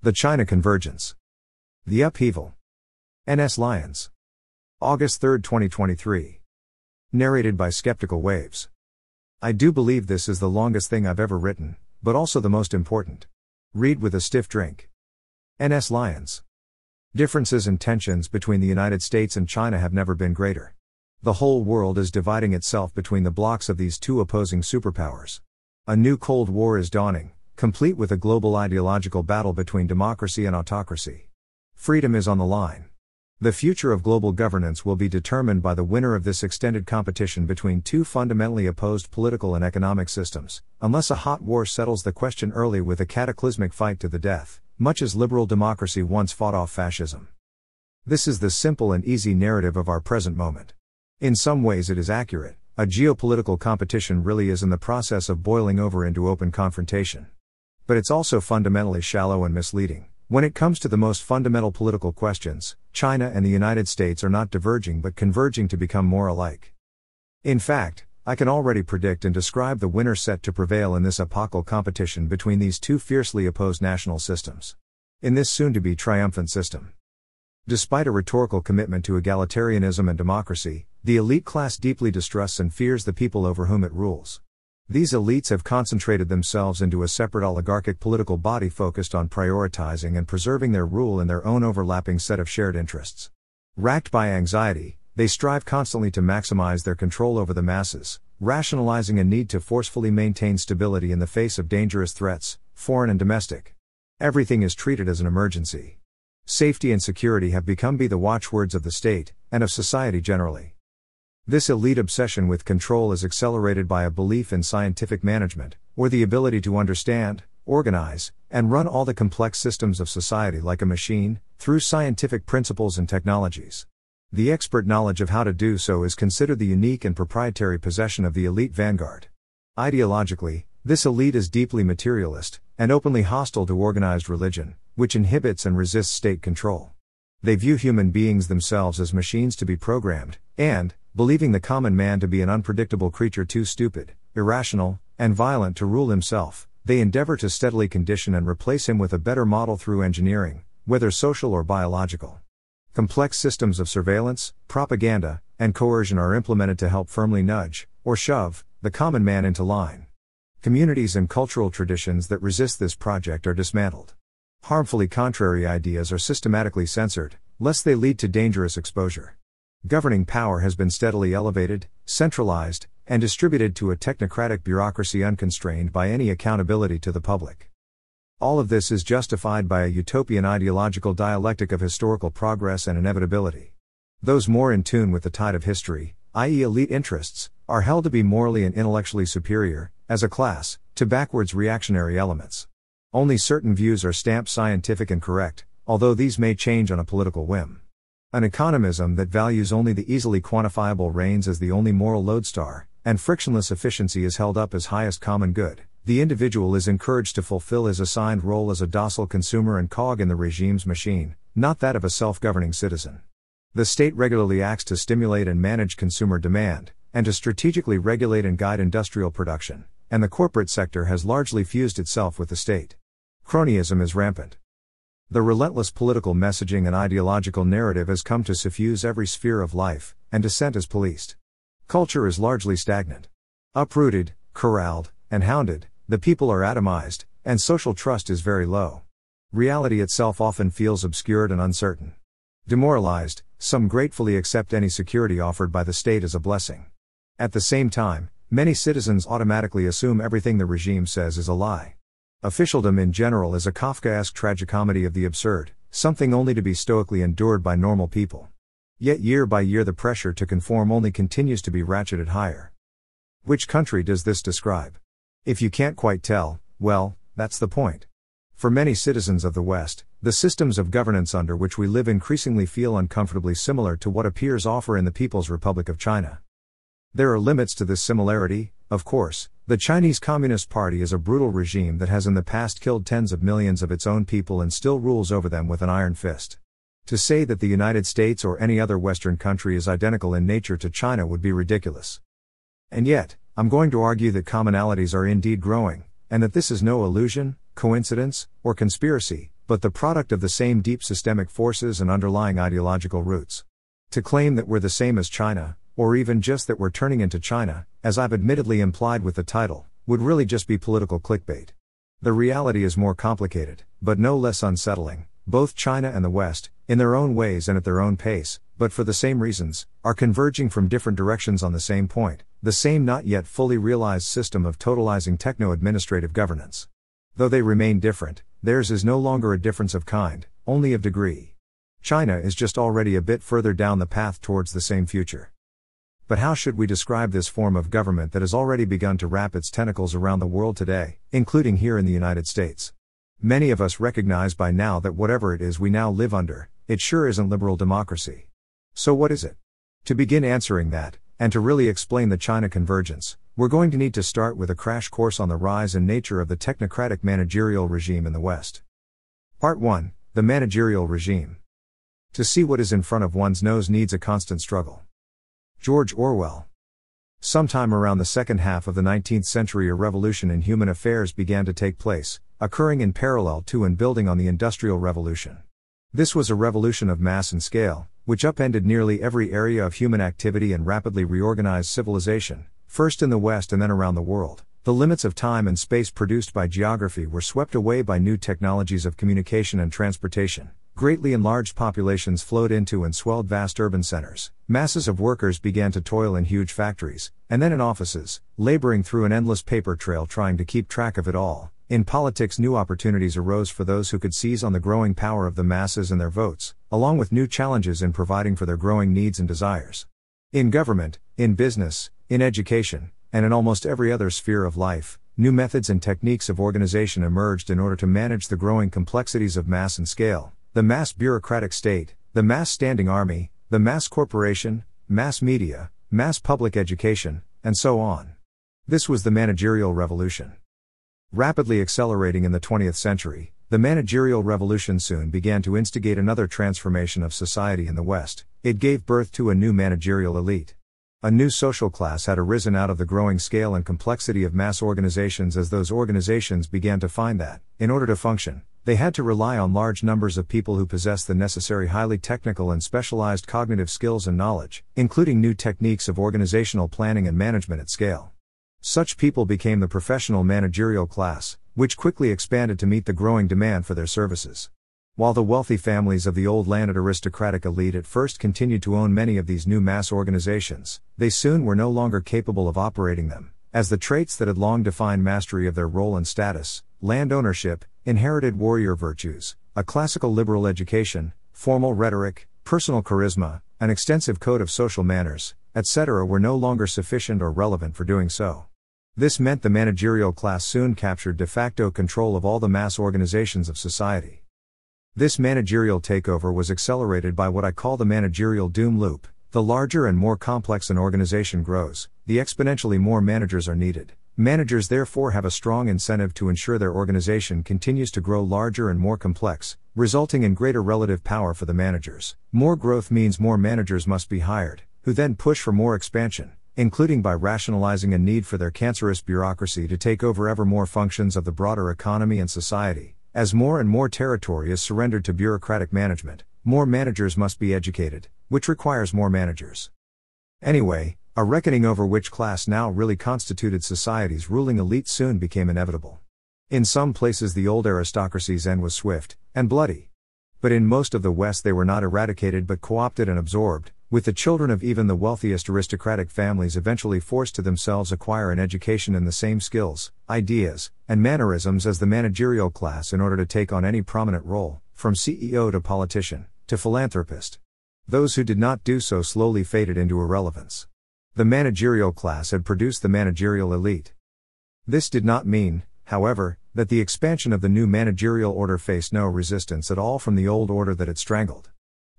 The China Convergence. The Upheaval. N.S. Lyons. August 3, 2023. Narrated by Skeptical Waves. I do believe this is the longest thing I've ever written, but also the most important. Read with a stiff drink. N.S. Lyons. Differences and tensions between the United States and China have never been greater. The whole world is dividing itself between the blocks of these two opposing superpowers. A new Cold War is dawning, complete with a global ideological battle between democracy and autocracy. Freedom is on the line. The future of global governance will be determined by the winner of this extended competition between two fundamentally opposed political and economic systems, unless a hot war settles the question early with a cataclysmic fight to the death, much as liberal democracy once fought off fascism. This is the simple and easy narrative of our present moment. In some ways it is accurate. A geopolitical competition really is in the process of boiling over into open confrontation. But it's also fundamentally shallow and misleading. When it comes to the most fundamental political questions, China and the United States are not diverging but converging to become more alike. In fact, I can already predict and describe the winner set to prevail in this epochal competition between these two fiercely opposed national systems. In this soon-to-be triumphant system. Despite a rhetorical commitment to egalitarianism and democracy, the elite class deeply distrusts and fears the people over whom it rules. These elites have concentrated themselves into a separate oligarchic political body focused on prioritizing and preserving their rule in their own overlapping set of shared interests. Racked by anxiety, they strive constantly to maximize their control over the masses, rationalizing a need to forcefully maintain stability in the face of dangerous threats, foreign and domestic. Everything is treated as an emergency. Safety and security have become the watchwords of the state, and of society generally. This elite obsession with control is accelerated by a belief in scientific management, or the ability to understand, organize, and run all the complex systems of society like a machine, through scientific principles and technologies. The expert knowledge of how to do so is considered the unique and proprietary possession of the elite vanguard. Ideologically, this elite is deeply materialist, and openly hostile to organized religion, which inhibits and resists state control. They view human beings themselves as machines to be programmed, and, believing the common man to be an unpredictable creature too stupid, irrational, and violent to rule himself, they endeavor to steadily condition and replace him with a better model through engineering, whether social or biological. Complex systems of surveillance, propaganda, and coercion are implemented to help firmly nudge, or shove, the common man into line. Communities and cultural traditions that resist this project are dismantled. Harmfully contrary ideas are systematically censored, lest they lead to dangerous exposure. Governing power has been steadily elevated, centralized, and distributed to a technocratic bureaucracy unconstrained by any accountability to the public. All of this is justified by a utopian ideological dialectic of historical progress and inevitability. Those more in tune with the tide of history, i.e. elite interests, are held to be morally and intellectually superior, as a class, to backwards reactionary elements. Only certain views are stamped scientific and correct, although these may change on a political whim. An economism that values only the easily quantifiable reigns as the only moral lodestar, and frictionless efficiency is held up as highest common good. The individual is encouraged to fulfill his assigned role as a docile consumer and cog in the regime's machine, not that of a self-governing citizen. The state regularly acts to stimulate and manage consumer demand, and to strategically regulate and guide industrial production, and the corporate sector has largely fused itself with the state. Cronyism is rampant. The relentless political messaging and ideological narrative has come to suffuse every sphere of life, and dissent is policed. Culture is largely stagnant. Uprooted, corralled, and hounded, the people are atomized, and social trust is very low. Reality itself often feels obscured and uncertain. Demoralized, some gratefully accept any security offered by the state as a blessing. At the same time, many citizens automatically assume everything the regime says is a lie. Officialdom in general is a Kafkaesque tragicomedy of the absurd, something only to be stoically endured by normal people. Yet year by year the pressure to conform only continues to be ratcheted higher. Which country does this describe? If you can't quite tell, well, that's the point. For many citizens of the West, the systems of governance under which we live increasingly feel uncomfortably similar to what appears offer in the People's Republic of China. There are limits to this similarity, of course. The Chinese Communist Party is a brutal regime that has in the past killed tens of millions of its own people and still rules over them with an iron fist. To say that the United States or any other Western country is identical in nature to China would be ridiculous. And yet, I'm going to argue that commonalities are indeed growing, and that this is no illusion, coincidence, or conspiracy, but the product of the same deep systemic forces and underlying ideological roots. To claim that we're the same as China, or even just that we're turning into China, as I've admittedly implied with the title, would really just be political clickbait. The reality is more complicated, but no less unsettling. Both China and the West, in their own ways and at their own pace, but for the same reasons, are converging from different directions on the same point, the same not yet fully realized system of totalizing techno-administrative governance. Though they remain different, theirs is no longer a difference of kind, only of degree. China is just already a bit further down the path towards the same future. But how should we describe this form of government that has already begun to wrap its tentacles around the world today, including here in the United States? Many of us recognize by now that whatever it is we now live under, it sure isn't liberal democracy. So what is it? To begin answering that, and to really explain the China Convergence, we're going to need to start with a crash course on the rise and nature of the technocratic managerial regime in the West. Part 1: The Managerial Regime. To see what is in front of one's nose needs a constant struggle. George Orwell. Sometime around the second half of the 19th century, a revolution in human affairs began to take place, occurring in parallel to and building on the Industrial Revolution. This was a revolution of mass and scale, which upended nearly every area of human activity and rapidly reorganized civilization, first in the West and then around the world. The limits of time and space produced by geography were swept away by new technologies of communication and transportation. Greatly enlarged populations flowed into and swelled vast urban centers. Masses of workers began to toil in huge factories, and then in offices, laboring through an endless paper trail trying to keep track of it all. In politics, new opportunities arose for those who could seize on the growing power of the masses and their votes, along with new challenges in providing for their growing needs and desires. In government, in business, in education, and in almost every other sphere of life, new methods and techniques of organization emerged in order to manage the growing complexities of mass and scale. The mass bureaucratic state, the mass standing army, the mass corporation, mass media, mass public education, and so on. This was the managerial revolution. Rapidly accelerating in the 20th century, the managerial revolution soon began to instigate another transformation of society in the West. It gave birth to a new managerial elite. A new social class had arisen out of the growing scale and complexity of mass organizations, as those organizations began to find that, in order to function, they had to rely on large numbers of people who possessed the necessary highly technical and specialized cognitive skills and knowledge, including new techniques of organizational planning and management at scale. Such people became the professional managerial class, which quickly expanded to meet the growing demand for their services. While the wealthy families of the old landed aristocratic elite at first continued to own many of these new mass organizations, they soon were no longer capable of operating them, as the traits that had long defined mastery of their role and status, land ownership, inherited warrior virtues, a classical liberal education, formal rhetoric, personal charisma, an extensive code of social manners, etc., were no longer sufficient or relevant for doing so. This meant the managerial class soon captured de facto control of all the mass organizations of society. This managerial takeover was accelerated by what I call the managerial doom loop. The larger and more complex an organization grows, the exponentially more managers are needed. Managers therefore have a strong incentive to ensure their organization continues to grow larger and more complex, resulting in greater relative power for the managers. More growth means more managers must be hired, who then push for more expansion, including by rationalizing a need for their cancerous bureaucracy to take over ever more functions of the broader economy and society. As more and more territory is surrendered to bureaucratic management, more managers must be educated, which requires more managers. Anyway, a reckoning over which class now really constituted society's ruling elite soon became inevitable. In some places the old aristocracy's end was swift and bloody. But in most of the West they were not eradicated but co-opted and absorbed, with the children of even the wealthiest aristocratic families eventually forced to themselves acquire an education in the same skills, ideas, and mannerisms as the managerial class in order to take on any prominent role, from CEO to politician, to philanthropist. Those who did not do so slowly faded into irrelevance. The managerial class had produced the managerial elite. This did not mean, however, that the expansion of the new managerial order faced no resistance at all from the old order that it strangled.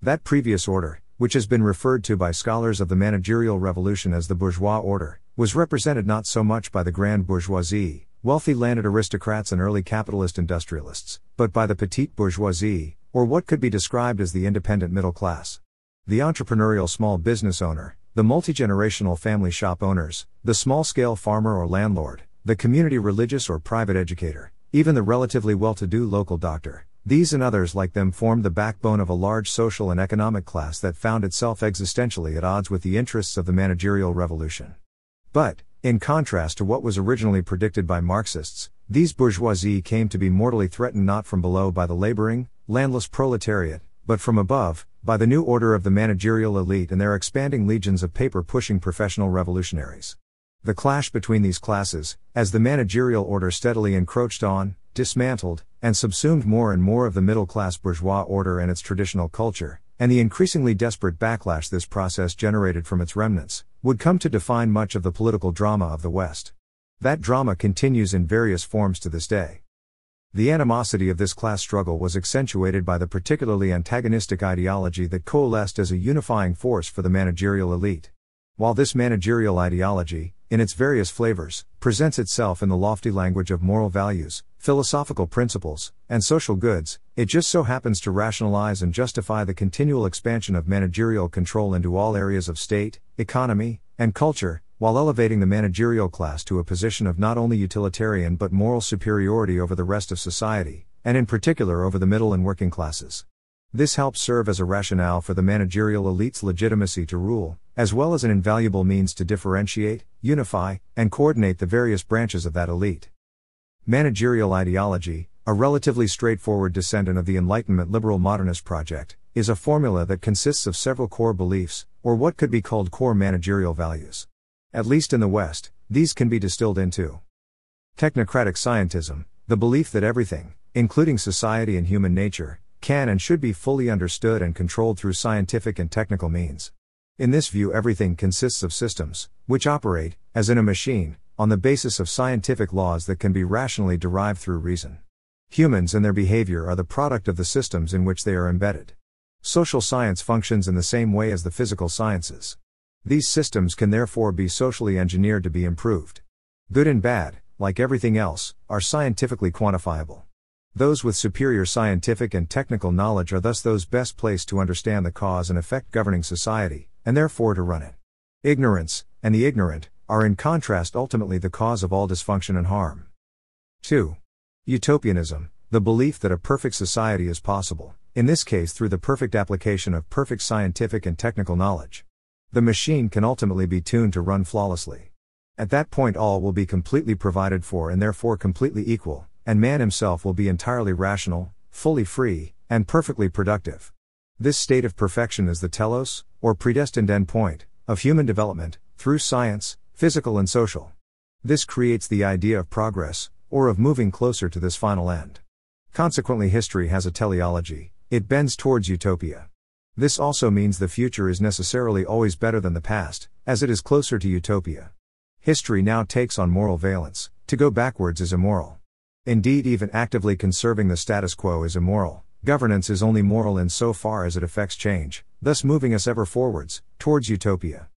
That previous order, which has been referred to by scholars of the managerial revolution as the bourgeois order, was represented not so much by the grand bourgeoisie, wealthy landed aristocrats and early capitalist industrialists, but by the petite bourgeoisie, or what could be described as the independent middle class. The entrepreneurial small business owner, the multi-generational family shop owners, the small-scale farmer or landlord, the community religious or private educator, even the relatively well-to-do local doctor. These and others like them formed the backbone of a large social and economic class that found itself existentially at odds with the interests of the managerial revolution. But, in contrast to what was originally predicted by Marxists, these bourgeoisie came to be mortally threatened not from below by the laboring, landless proletariat, but from above, by the new order of the managerial elite and their expanding legions of paper-pushing professional revolutionaries. The clash between these classes, as the managerial order steadily encroached on, dismantled, and subsumed more and more of the middle-class bourgeois order and its traditional culture, and the increasingly desperate backlash this process generated from its remnants, would come to define much of the political drama of the West. That drama continues in various forms to this day. The animosity of this class struggle was accentuated by the particularly antagonistic ideology that coalesced as a unifying force for the managerial elite. While this managerial ideology, in its various flavors, presents itself in the lofty language of moral values, philosophical principles, and social goods, it just so happens to rationalize and justify the continual expansion of managerial control into all areas of state, economy, and culture, while elevating the managerial class to a position of not only utilitarian but moral superiority over the rest of society, and in particular over the middle and working classes. This helps serve as a rationale for the managerial elite's legitimacy to rule, as well as an invaluable means to differentiate, unify, and coordinate the various branches of that elite. Managerial ideology, a relatively straightforward descendant of the Enlightenment liberal modernist project, is a formula that consists of several core beliefs, or what could be called core managerial values. At least in the West, these can be distilled into technocratic scientism, the belief that everything, including society and human nature, can and should be fully understood and controlled through scientific and technical means. In this view, everything consists of systems, which operate, as in a machine, on the basis of scientific laws that can be rationally derived through reason. Humans and their behavior are the product of the systems in which they are embedded. Social science functions in the same way as the physical sciences. These systems can therefore be socially engineered to be improved. Good and bad, like everything else, are scientifically quantifiable. Those with superior scientific and technical knowledge are thus those best placed to understand the cause and effect governing society, and therefore to run it. Ignorance, and the ignorant, are in contrast ultimately the cause of all dysfunction and harm. 2. Utopianism, the belief that a perfect society is possible, in this case through the perfect application of perfect scientific and technical knowledge. The machine can ultimately be tuned to run flawlessly. At that point all will be completely provided for and therefore completely equal, and man himself will be entirely rational, fully free, and perfectly productive. This state of perfection is the telos, or predestined end point, of human development, through science, physical and social. This creates the idea of progress, or of moving closer to this final end. Consequently, history has a teleology, it bends towards utopia. This also means the future is necessarily always better than the past, as it is closer to utopia. History now takes on moral valence. To go backwards is immoral. Indeed, even actively conserving the status quo is immoral. Governance is only moral in so far as it affects change, thus moving us ever forwards, towards utopia.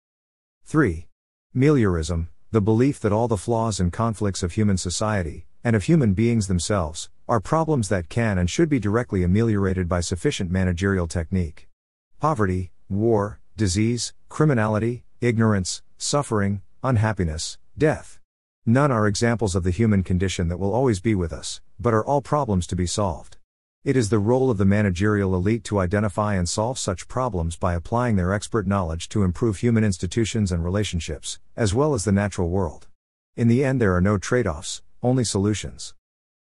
3. Meliorism, the belief that all the flaws and conflicts of human society, and of human beings themselves, are problems that can and should be directly ameliorated by sufficient managerial technique. Poverty, war, disease, criminality, ignorance, suffering, unhappiness, death. None are examples of the human condition that will always be with us, but are all problems to be solved. It is the role of the managerial elite to identify and solve such problems by applying their expert knowledge to improve human institutions and relationships, as well as the natural world. In the end, there are no trade-offs, only solutions.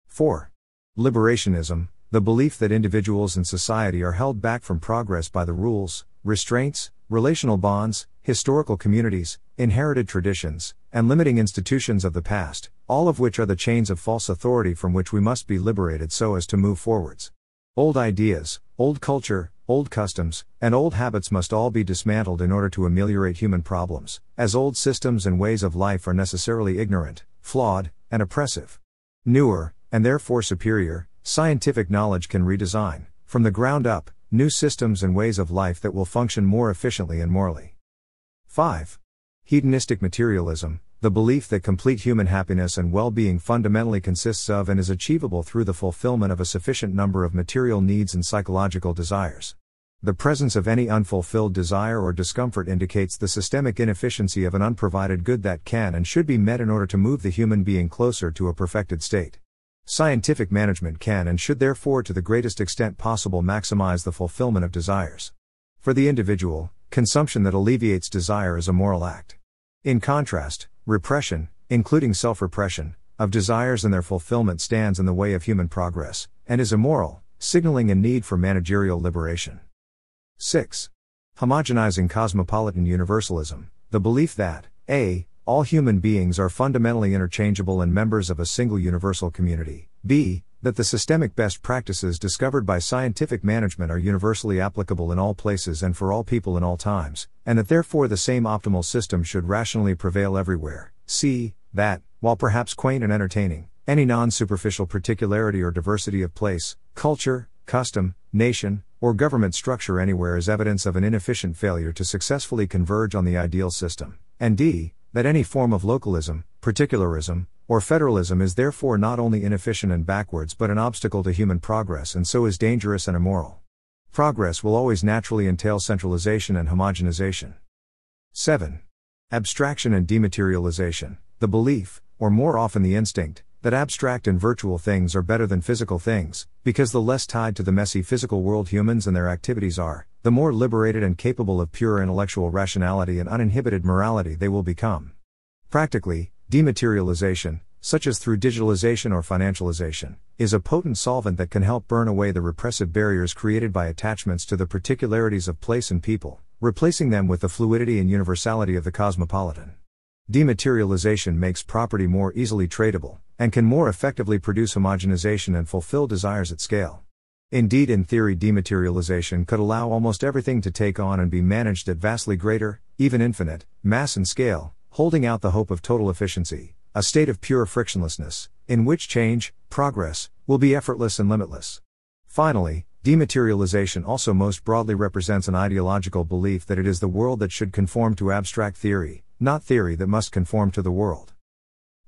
4. Liberationism, the belief that individuals and society are held back from progress by the rules, restraints, relational bonds, historical communities, inherited traditions, and limiting institutions of the past, all of which are the chains of false authority from which we must be liberated so as to move forwards. Old ideas, old culture, old customs, and old habits must all be dismantled in order to ameliorate human problems, as old systems and ways of life are necessarily ignorant, flawed, and oppressive. Newer, and therefore superior, scientific knowledge can redesign, from the ground up, new systems and ways of life that will function more efficiently and morally. 5. Hedonistic materialism, the belief that complete human happiness and well-being fundamentally consists of and is achievable through the fulfillment of a sufficient number of material needs and psychological desires. The presence of any unfulfilled desire or discomfort indicates the systemic inefficiency of an unprovided good that can and should be met in order to move the human being closer to a perfected state. Scientific management can and should therefore to the greatest extent possible maximize the fulfillment of desires. For the individual, consumption that alleviates desire is a moral act. In contrast, repression, including self-repression, of desires and their fulfillment stands in the way of human progress, and is immoral, signaling a need for managerial liberation. 6. Homogenizing cosmopolitan universalism, the belief that, a. all human beings are fundamentally interchangeable and members of a single universal community, b. that the systemic best practices discovered by scientific management are universally applicable in all places and for all people in all times, and that therefore the same optimal system should rationally prevail everywhere, c. that, while perhaps quaint and entertaining, any non-superficial particularity or diversity of place, culture, custom, nation, or government structure anywhere is evidence of an inefficient failure to successfully converge on the ideal system, and d. that any form of localism, particularism, or federalism is therefore not only inefficient and backwards but an obstacle to human progress and so is dangerous and immoral. Progress will always naturally entail centralization and homogenization. 7. Abstraction and dematerialization, the belief, or more often the instinct, that abstract and virtual things are better than physical things, because the less tied to the messy physical world humans and their activities are, the more liberated and capable of pure intellectual rationality and uninhibited morality they will become. Practically, dematerialization, such as through digitalization or financialization, is a potent solvent that can help burn away the repressive barriers created by attachments to the particularities of place and people, replacing them with the fluidity and universality of the cosmopolitan. Dematerialization makes property more easily tradable, and can more effectively produce homogenization and fulfill desires at scale. Indeed, in theory, dematerialization could allow almost everything to take on and be managed at vastly greater, even infinite, mass and scale, holding out the hope of total efficiency, a state of pure frictionlessness, in which change, progress, will be effortless and limitless. Finally, dematerialization also most broadly represents an ideological belief that it is the world that should conform to abstract theory, not theory that must conform to the world.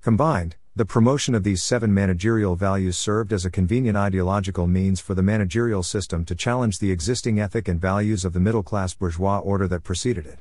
Combined, the promotion of these 7 managerial values served as a convenient ideological means for the managerial system to challenge the existing ethic and values of the middle-class bourgeois order that preceded it.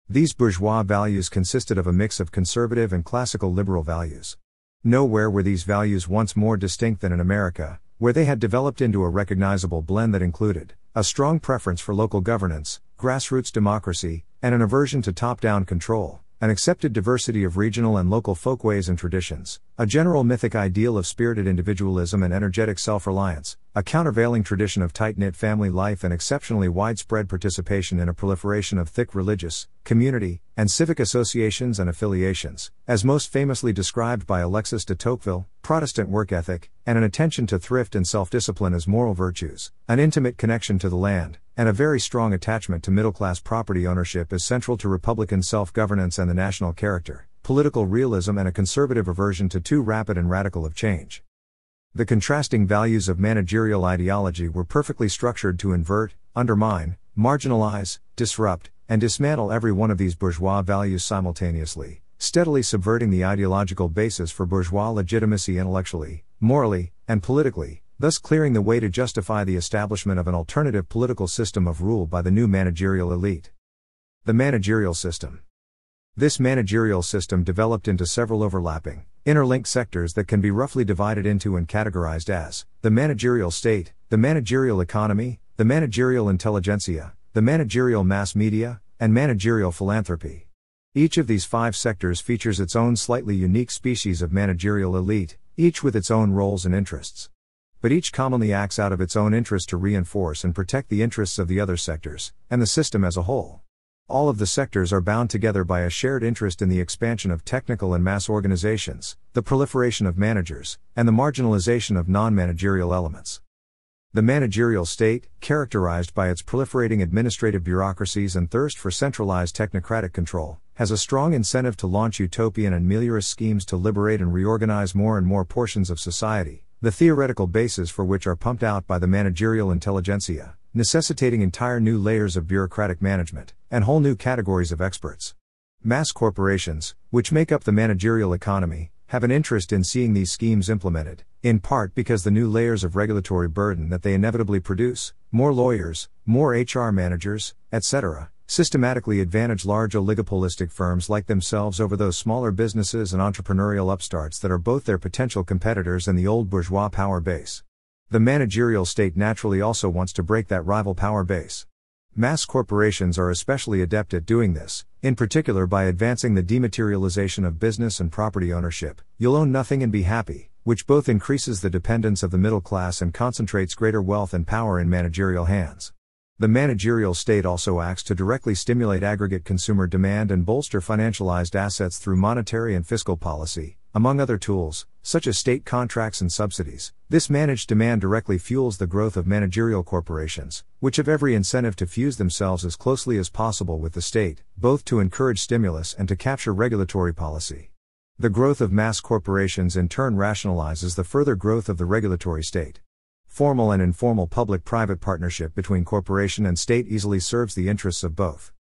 These bourgeois values consisted of a mix of conservative and classical liberal values. Nowhere were these values once more distinct than in America, where they had developed into a recognizable blend that included a strong preference for local governance, grassroots democracy, and an aversion to top-down control, an accepted diversity of regional and local folkways and traditions, a general mythic ideal of spirited individualism and energetic self-reliance, a countervailing tradition of tight-knit family life and exceptionally widespread participation in a proliferation of thick religious, community, and civic associations and affiliations, as most famously described by Alexis de Tocqueville, Protestant work ethic, and an attention to thrift and self-discipline as moral virtues, an intimate connection to the land, and a very strong attachment to middle-class property ownership as central to Republican self-governance and the national character, political realism and a conservative aversion to too rapid and radical of change. The contrasting values of managerial ideology were perfectly structured to invert, undermine, marginalize, disrupt, and dismantle every one of these bourgeois values simultaneously, steadily subverting the ideological basis for bourgeois legitimacy intellectually, morally, and politically, thus clearing the way to justify the establishment of an alternative political system of rule by the new managerial elite. The managerial system. This managerial system developed into several overlapping, interlinked sectors that can be roughly divided into and categorized as the managerial state, the managerial economy, the managerial intelligentsia, the managerial mass media, and managerial philanthropy. Each of these 5 sectors features its own slightly unique species of managerial elite, each with its own roles and interests. But each commonly acts out of its own interest to reinforce and protect the interests of the other sectors, and the system as a whole. All of the sectors are bound together by a shared interest in the expansion of technical and mass organizations, the proliferation of managers, and the marginalization of non-managerial elements. The managerial state, characterized by its proliferating administrative bureaucracies and thirst for centralized technocratic control, has a strong incentive to launch utopian and meliorous schemes to liberate and reorganize more and more portions of society, the theoretical bases for which are pumped out by the managerial intelligentsia, necessitating entire new layers of bureaucratic management, and whole new categories of experts. Mass corporations, which make up the managerial economy, have an interest in seeing these schemes implemented, in part because the new layers of regulatory burden that they inevitably produce, more lawyers, more HR managers, etc., systematically advantage large oligopolistic firms like themselves over those smaller businesses and entrepreneurial upstarts that are both their potential competitors and the old bourgeois power base. The managerial state naturally also wants to break that rival power base. Mass corporations are especially adept at doing this, in particular by advancing the dematerialization of business and property ownership. You'll own nothing and be happy, which both increases the dependence of the middle class and concentrates greater wealth and power in managerial hands. The managerial state also acts to directly stimulate aggregate consumer demand and bolster financialized assets through monetary and fiscal policy, among other tools, such as state contracts and subsidies. This managed demand directly fuels the growth of managerial corporations, which have every incentive to fuse themselves as closely as possible with the state, both to encourage stimulus and to capture regulatory policy. The growth of mass corporations in turn rationalizes the further growth of the regulatory state. Formal and informal public-private partnership between corporation and state easily serves the interests of both.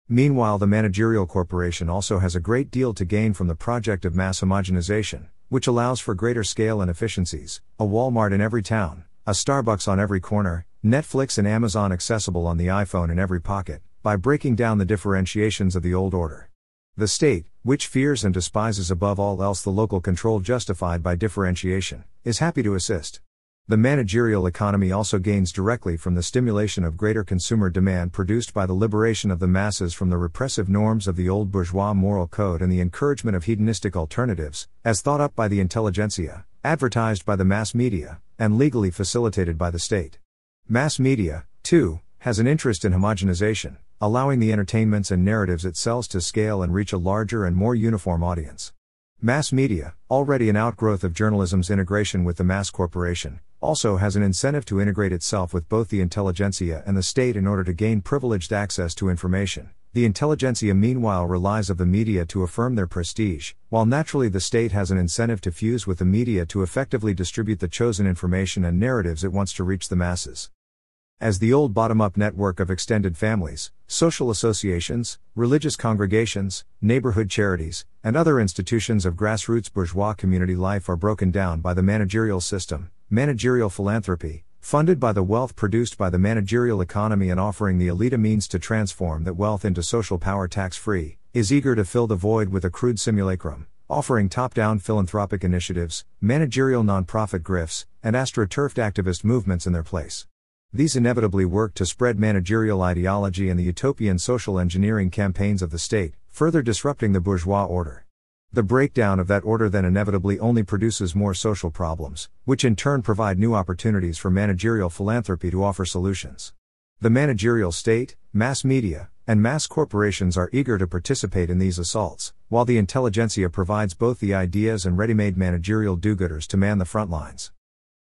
Meanwhile, the managerial corporation also has a great deal to gain from the project of mass homogenization, which allows for greater scale and efficiencies: a Walmart in every town, a Starbucks on every corner, Netflix and Amazon accessible on the iPhone in every pocket, by breaking down the differentiations of the old order. The state, which fears and despises above all else the local control justified by differentiation, is happy to assist. The managerial economy also gains directly from the stimulation of greater consumer demand produced by the liberation of the masses from the repressive norms of the old bourgeois moral code and the encouragement of hedonistic alternatives, as thought up by the intelligentsia, advertised by the mass media, and legally facilitated by the state. Mass media, too, has an interest in homogenization, allowing the entertainments and narratives it sells to scale and reach a larger and more uniform audience. Mass media, already an outgrowth of journalism's integration with the mass corporation, also has an incentive to integrate itself with both the intelligentsia and the state in order to gain privileged access to information. The intelligentsia meanwhile relies on the media to affirm their prestige, while naturally the state has an incentive to fuse with the media to effectively distribute the chosen information and narratives it wants to reach the masses. As the old bottom-up network of extended families, social associations, religious congregations, neighborhood charities, and other institutions of grassroots bourgeois community life are broken down by the managerial system, managerial philanthropy, funded by the wealth produced by the managerial economy and offering the elite a means to transform that wealth into social power tax-free, is eager to fill the void with a crude simulacrum, offering top-down philanthropic initiatives, managerial non-profit grifts, and astroturfed activist movements in their place. These inevitably work to spread managerial ideology and the utopian social engineering campaigns of the state, further disrupting the bourgeois order. The breakdown of that order then inevitably only produces more social problems, which in turn provide new opportunities for managerial philanthropy to offer solutions. The managerial state, mass media, and mass corporations are eager to participate in these assaults, while the intelligentsia provides both the ideas and ready-made managerial do-gooders to man the front lines.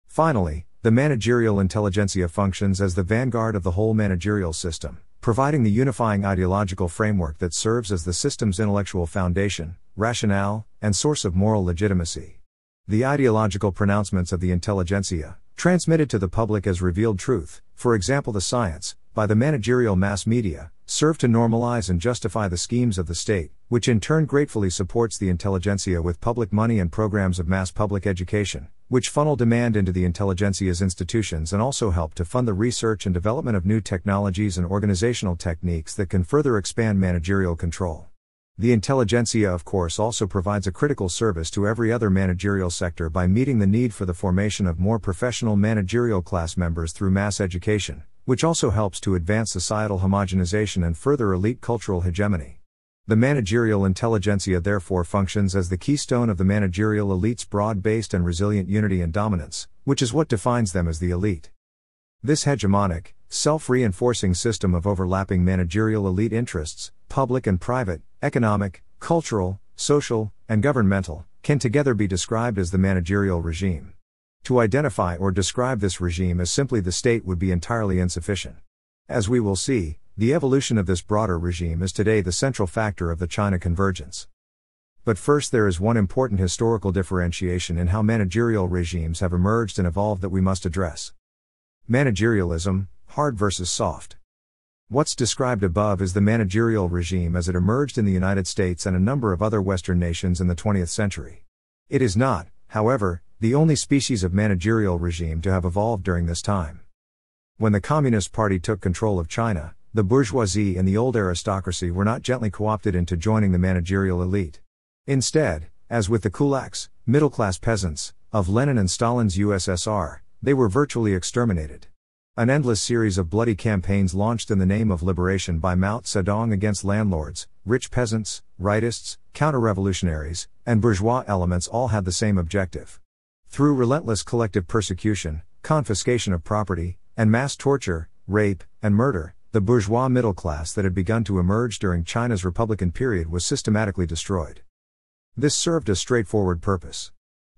Finally, the managerial intelligentsia functions as the vanguard of the whole managerial system, providing the unifying ideological framework that serves as the system's intellectual foundation, rationale, and source of moral legitimacy. The ideological pronouncements of the intelligentsia, transmitted to the public as revealed truth, for example the science, by the managerial mass media, serve to normalize and justify the schemes of the state, which in turn gratefully supports the intelligentsia with public money and programs of mass public education, which funnel demand into the intelligentsia's institutions and also help to fund the research and development of new technologies and organizational techniques that can further expand managerial control. The intelligentsia of course also provides a critical service to every other managerial sector by meeting the need for the formation of more professional managerial class members through mass education, which also helps to advance societal homogenization and further elite cultural hegemony. The managerial intelligentsia therefore functions as the keystone of the managerial elite's broad-based and resilient unity and dominance, which is what defines them as the elite. This hegemonic, self-reinforcing system of overlapping managerial elite interests, public and private, economic, cultural, social, and governmental, can together be described as the managerial regime. To identify or describe this regime as simply the state would be entirely insufficient. As we will see, the evolution of this broader regime is today the central factor of the China Convergence. But first there is one important historical differentiation in how managerial regimes have emerged and evolved that we must address. Managerialism, hard versus soft. What's described above is the managerial regime as it emerged in the United States and a number of other Western nations in the 20th century. It is not, however, the only species of managerial regime to have evolved during this time. When the Communist Party took control of China, the bourgeoisie and the old aristocracy were not gently co-opted into joining the managerial elite. Instead, as with the kulaks, middle-class peasants, of Lenin and Stalin's USSR, they were virtually exterminated. An endless series of bloody campaigns launched in the name of liberation by Mao Zedong against landlords, rich peasants, rightists, counter-revolutionaries, and bourgeois elements all had the same objective. Through relentless collective persecution, confiscation of property, and mass torture, rape, and murder, the bourgeois middle class that had begun to emerge during China's Republican period was systematically destroyed. This served a straightforward purpose.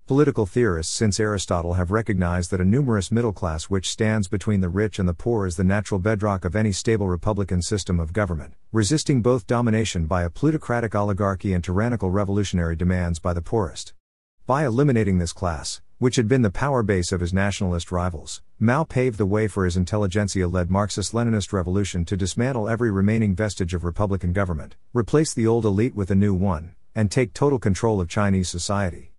Political theorists since Aristotle have recognized that a numerous middle class which stands between the rich and the poor is the natural bedrock of any stable republican system of government, resisting both domination by a plutocratic oligarchy and tyrannical revolutionary demands by the poorest. By eliminating this class, which had been the power base of his nationalist rivals, Mao paved the way for his intelligentsia-led Marxist-Leninist revolution to dismantle every remaining vestige of republican government, replace the old elite with a new one, and take total control of Chinese society.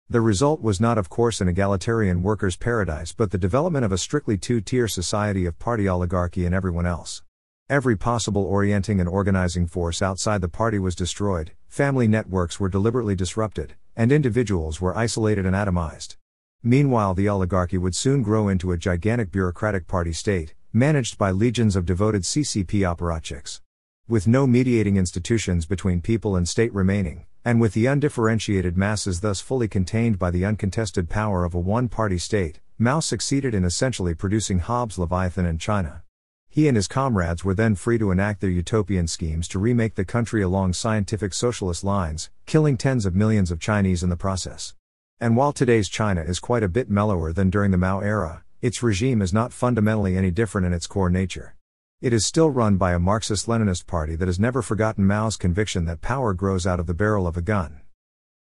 The result was not of course an egalitarian workers' paradise but the development of a strictly two-tier society of party oligarchy and everyone else. Every possible orienting and organizing force outside the party was destroyed, family networks were deliberately disrupted, and individuals were isolated and atomized. Meanwhile, the oligarchy would soon grow into a gigantic bureaucratic party state, managed by legions of devoted CCP apparatchiks. With no mediating institutions between people and state remaining, and with the undifferentiated masses thus fully contained by the uncontested power of a one-party state, Mao succeeded in essentially producing Hobbes' Leviathan in China. He and his comrades were then free to enact their utopian schemes to remake the country along scientific socialist lines, killing tens of millions of Chinese in the process. And while today's China is quite a bit mellower than during the Mao era, its regime is not fundamentally any different in its core nature. It is still run by a Marxist-Leninist party that has never forgotten Mao's conviction that power grows out of the barrel of a gun.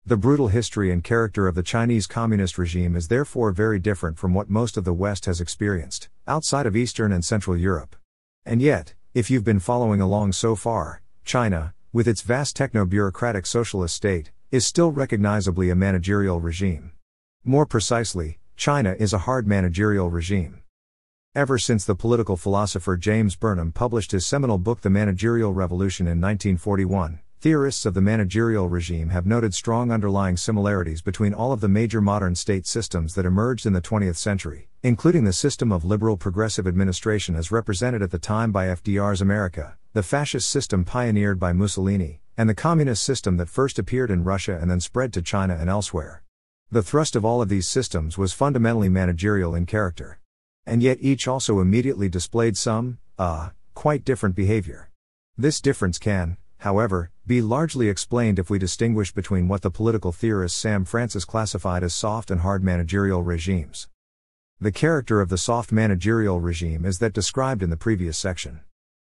The brutal history and character of the Chinese Communist regime is therefore very different from what most of the West has experienced, outside of Eastern and Central Europe. And yet, if you've been following along so far, China, with its vast techno-bureaucratic socialist state, is still recognizably a managerial regime. More precisely, China is a hard managerial regime. Ever since the political philosopher James Burnham published his seminal book The Managerial Revolution in 1941, theorists of the managerial regime have noted strong underlying similarities between all of the major modern state systems that emerged in the 20th century, including the system of liberal progressive administration as represented at the time by FDR's America, the fascist system pioneered by Mussolini, and the communist system that first appeared in Russia and then spread to China and elsewhere. The thrust of all of these systems was fundamentally managerial in character. And yet each also immediately displayed some, quite different behavior. This difference can, however, be largely explained if we distinguish between what the political theorist Sam Francis classified as soft and hard managerial regimes. The character of the soft managerial regime is that described in the previous section.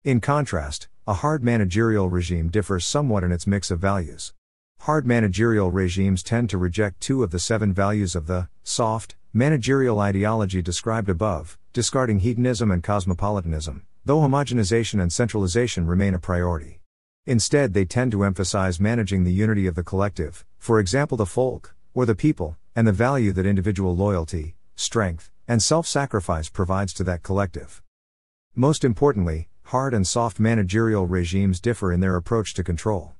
In contrast, a hard managerial regime differs somewhat in its mix of values. Hard managerial regimes tend to reject 2 of the 7 values of the soft managerial ideology described above, discarding hedonism and cosmopolitanism, though homogenization and centralization remain a priority. Instead, they tend to emphasize managing the unity of the collective, for example the folk, or the people, and the value that individual loyalty, strength, and self-sacrifice provides to that collective. Most importantly, hard and soft managerial regimes differ in their approach to control.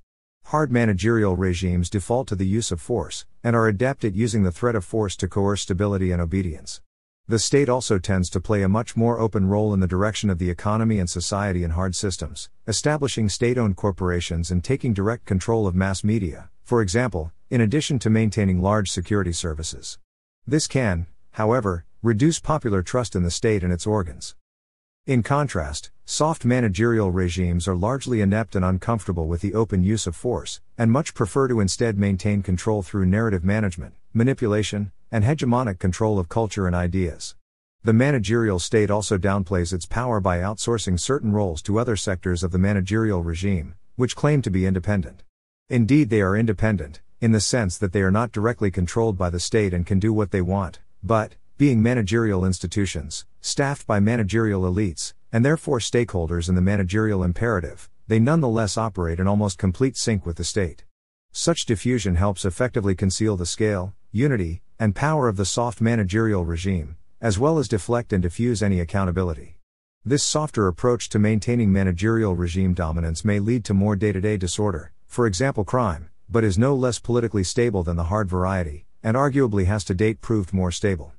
Hard managerial regimes default to the use of force, and are adept at using the threat of force to coerce stability and obedience. The state also tends to play a much more open role in the direction of the economy and society in hard systems, establishing state-owned corporations and taking direct control of mass media, for example, in addition to maintaining large security services. This can, however, reduce popular trust in the state and its organs. In contrast, soft managerial regimes are largely inept and uncomfortable with the open use of force, and much prefer to instead maintain control through narrative management, manipulation, and hegemonic control of culture and ideas. The managerial state also downplays its power by outsourcing certain roles to other sectors of the managerial regime, which claim to be independent. Indeed, they are independent, in the sense that they are not directly controlled by the state and can do what they want, but, being managerial institutions, staffed by managerial elites, and therefore stakeholders in the managerial imperative, they nonetheless operate in almost complete sync with the state. Such diffusion helps effectively conceal the scale, unity, and power of the soft managerial regime, as well as deflect and diffuse any accountability. This softer approach to maintaining managerial regime dominance may lead to more day-to-day disorder, for example crime, but is no less politically stable than the hard variety, and arguably has to date proved more stable.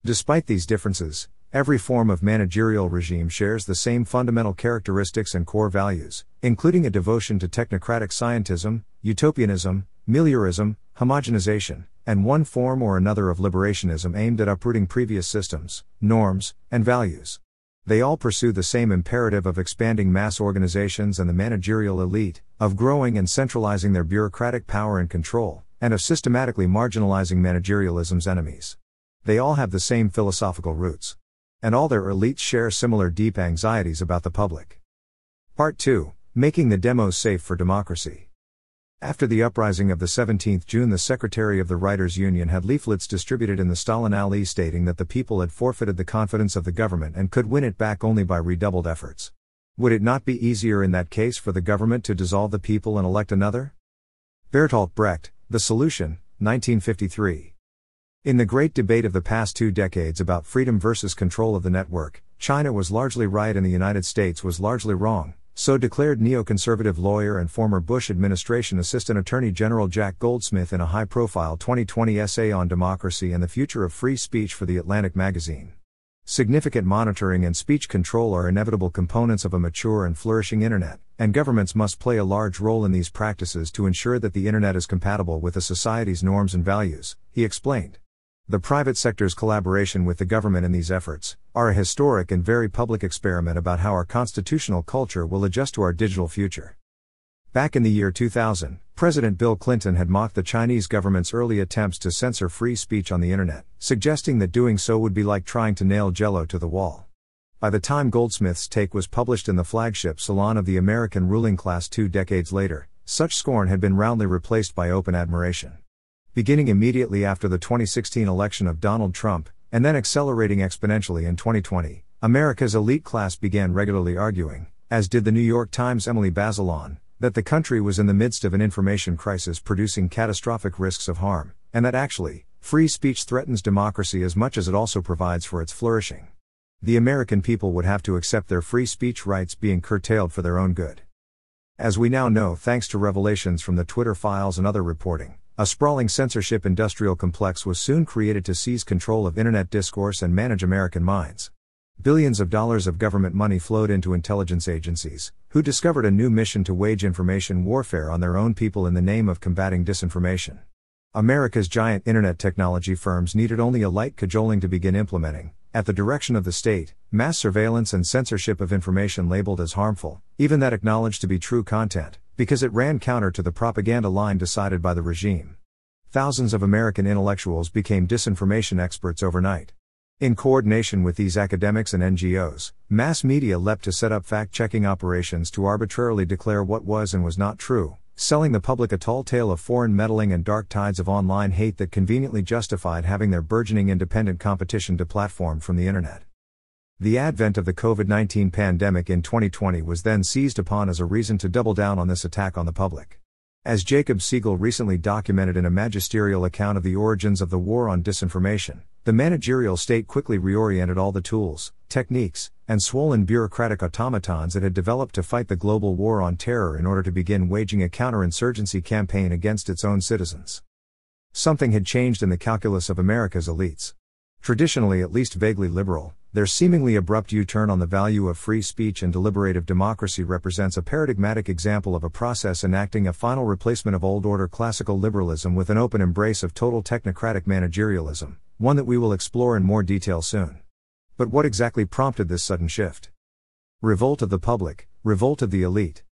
Despite these differences, every form of managerial regime shares the same fundamental characteristics and core values, including a devotion to technocratic scientism, utopianism, meliorism, homogenization, and one form or another of liberationism aimed at uprooting previous systems, norms, and values. They all pursue the same imperative of expanding mass organizations and the managerial elite, of growing and centralizing their bureaucratic power and control, and of systematically marginalizing managerialism's enemies. They all have the same philosophical roots. And all their elites share similar deep anxieties about the public. Part 2. Making the demos safe for democracy. After the uprising of the 17th June, the Secretary of the Writers' Union had leaflets distributed in the Stalin Alley stating that the people had forfeited the confidence of the government and could win it back only by redoubled efforts. Would it not be easier in that case for the government to dissolve the people and elect another? Bertolt Brecht, The Solution, 1953. In the great debate of the past 2 decades about freedom versus control of the network, China was largely right and the United States was largely wrong, so declared neoconservative lawyer and former Bush administration Assistant Attorney General Jack Goldsmith in a high-profile 2020 essay on democracy and the future of free speech for The Atlantic magazine. Significant monitoring and speech control are inevitable components of a mature and flourishing Internet, and governments must play a large role in these practices to ensure that the Internet is compatible with a society's norms and values, he explained. The private sector's collaboration with the government in these efforts are a historic and very public experiment about how our constitutional culture will adjust to our digital future. Back in the year 2000, President Bill Clinton had mocked the Chinese government's early attempts to censor free speech on the Internet, suggesting that doing so would be like trying to nail Jell-O to the wall. By the time Goldsmith's take was published in the flagship Salon of the American ruling class 2 decades later, such scorn had been roundly replaced by open admiration. Beginning immediately after the 2016 election of Donald Trump, and then accelerating exponentially in 2020, America's elite class began regularly arguing, as did the New York Times' Emily Bazelon, that the country was in the midst of an information crisis producing catastrophic risks of harm, and that actually, free speech threatens democracy as much as it also provides for its flourishing. The American people would have to accept their free speech rights being curtailed for their own good. As we now know thanks to revelations from the Twitter files and other reporting, a sprawling censorship industrial complex was soon created to seize control of Internet discourse and manage American minds. Billions of dollars of government money flowed into intelligence agencies, who discovered a new mission to wage information warfare on their own people in the name of combating disinformation. America's giant Internet technology firms needed only a light cajoling to begin implementing, at the direction of the state, mass surveillance and censorship of information labeled as harmful, even that acknowledged to be true content, because it ran counter to the propaganda line decided by the regime. Thousands of American intellectuals became disinformation experts overnight. In coordination with these academics and NGOs, mass media leapt to set up fact-checking operations to arbitrarily declare what was and was not true, selling the public a tall tale of foreign meddling and dark tides of online hate that conveniently justified having their burgeoning independent competition deplatformed from the Internet. The advent of the COVID-19 pandemic in 2020 was then seized upon as a reason to double down on this attack on the public. As Jacob Siegel recently documented in a magisterial account of the origins of the war on disinformation, the managerial state quickly reoriented all the tools, techniques, and swollen bureaucratic automatons it had developed to fight the global war on terror in order to begin waging a counterinsurgency campaign against its own citizens. Something had changed in the calculus of America's elites. Traditionally at least vaguely liberal, their seemingly abrupt U-turn on the value of free speech and deliberative democracy represents a paradigmatic example of a process enacting a final replacement of old-order classical liberalism with an open embrace of total technocratic managerialism, one that we will explore in more detail soon. But what exactly prompted this sudden shift? Revolt of the public, revolt of the elite.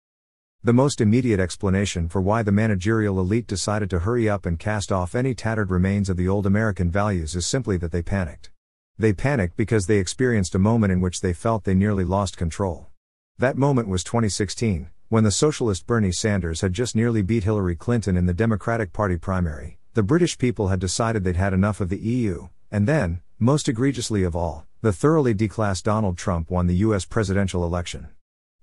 The most immediate explanation for why the managerial elite decided to hurry up and cast off any tattered remains of the old American values is simply that they panicked. They panicked because they experienced a moment in which they felt they nearly lost control. That moment was 2016, when the socialist Bernie Sanders had just nearly beat Hillary Clinton in the Democratic Party primary. The British people had decided they'd had enough of the EU, and then, most egregiously of all, the thoroughly declassed Donald Trump won the US presidential election.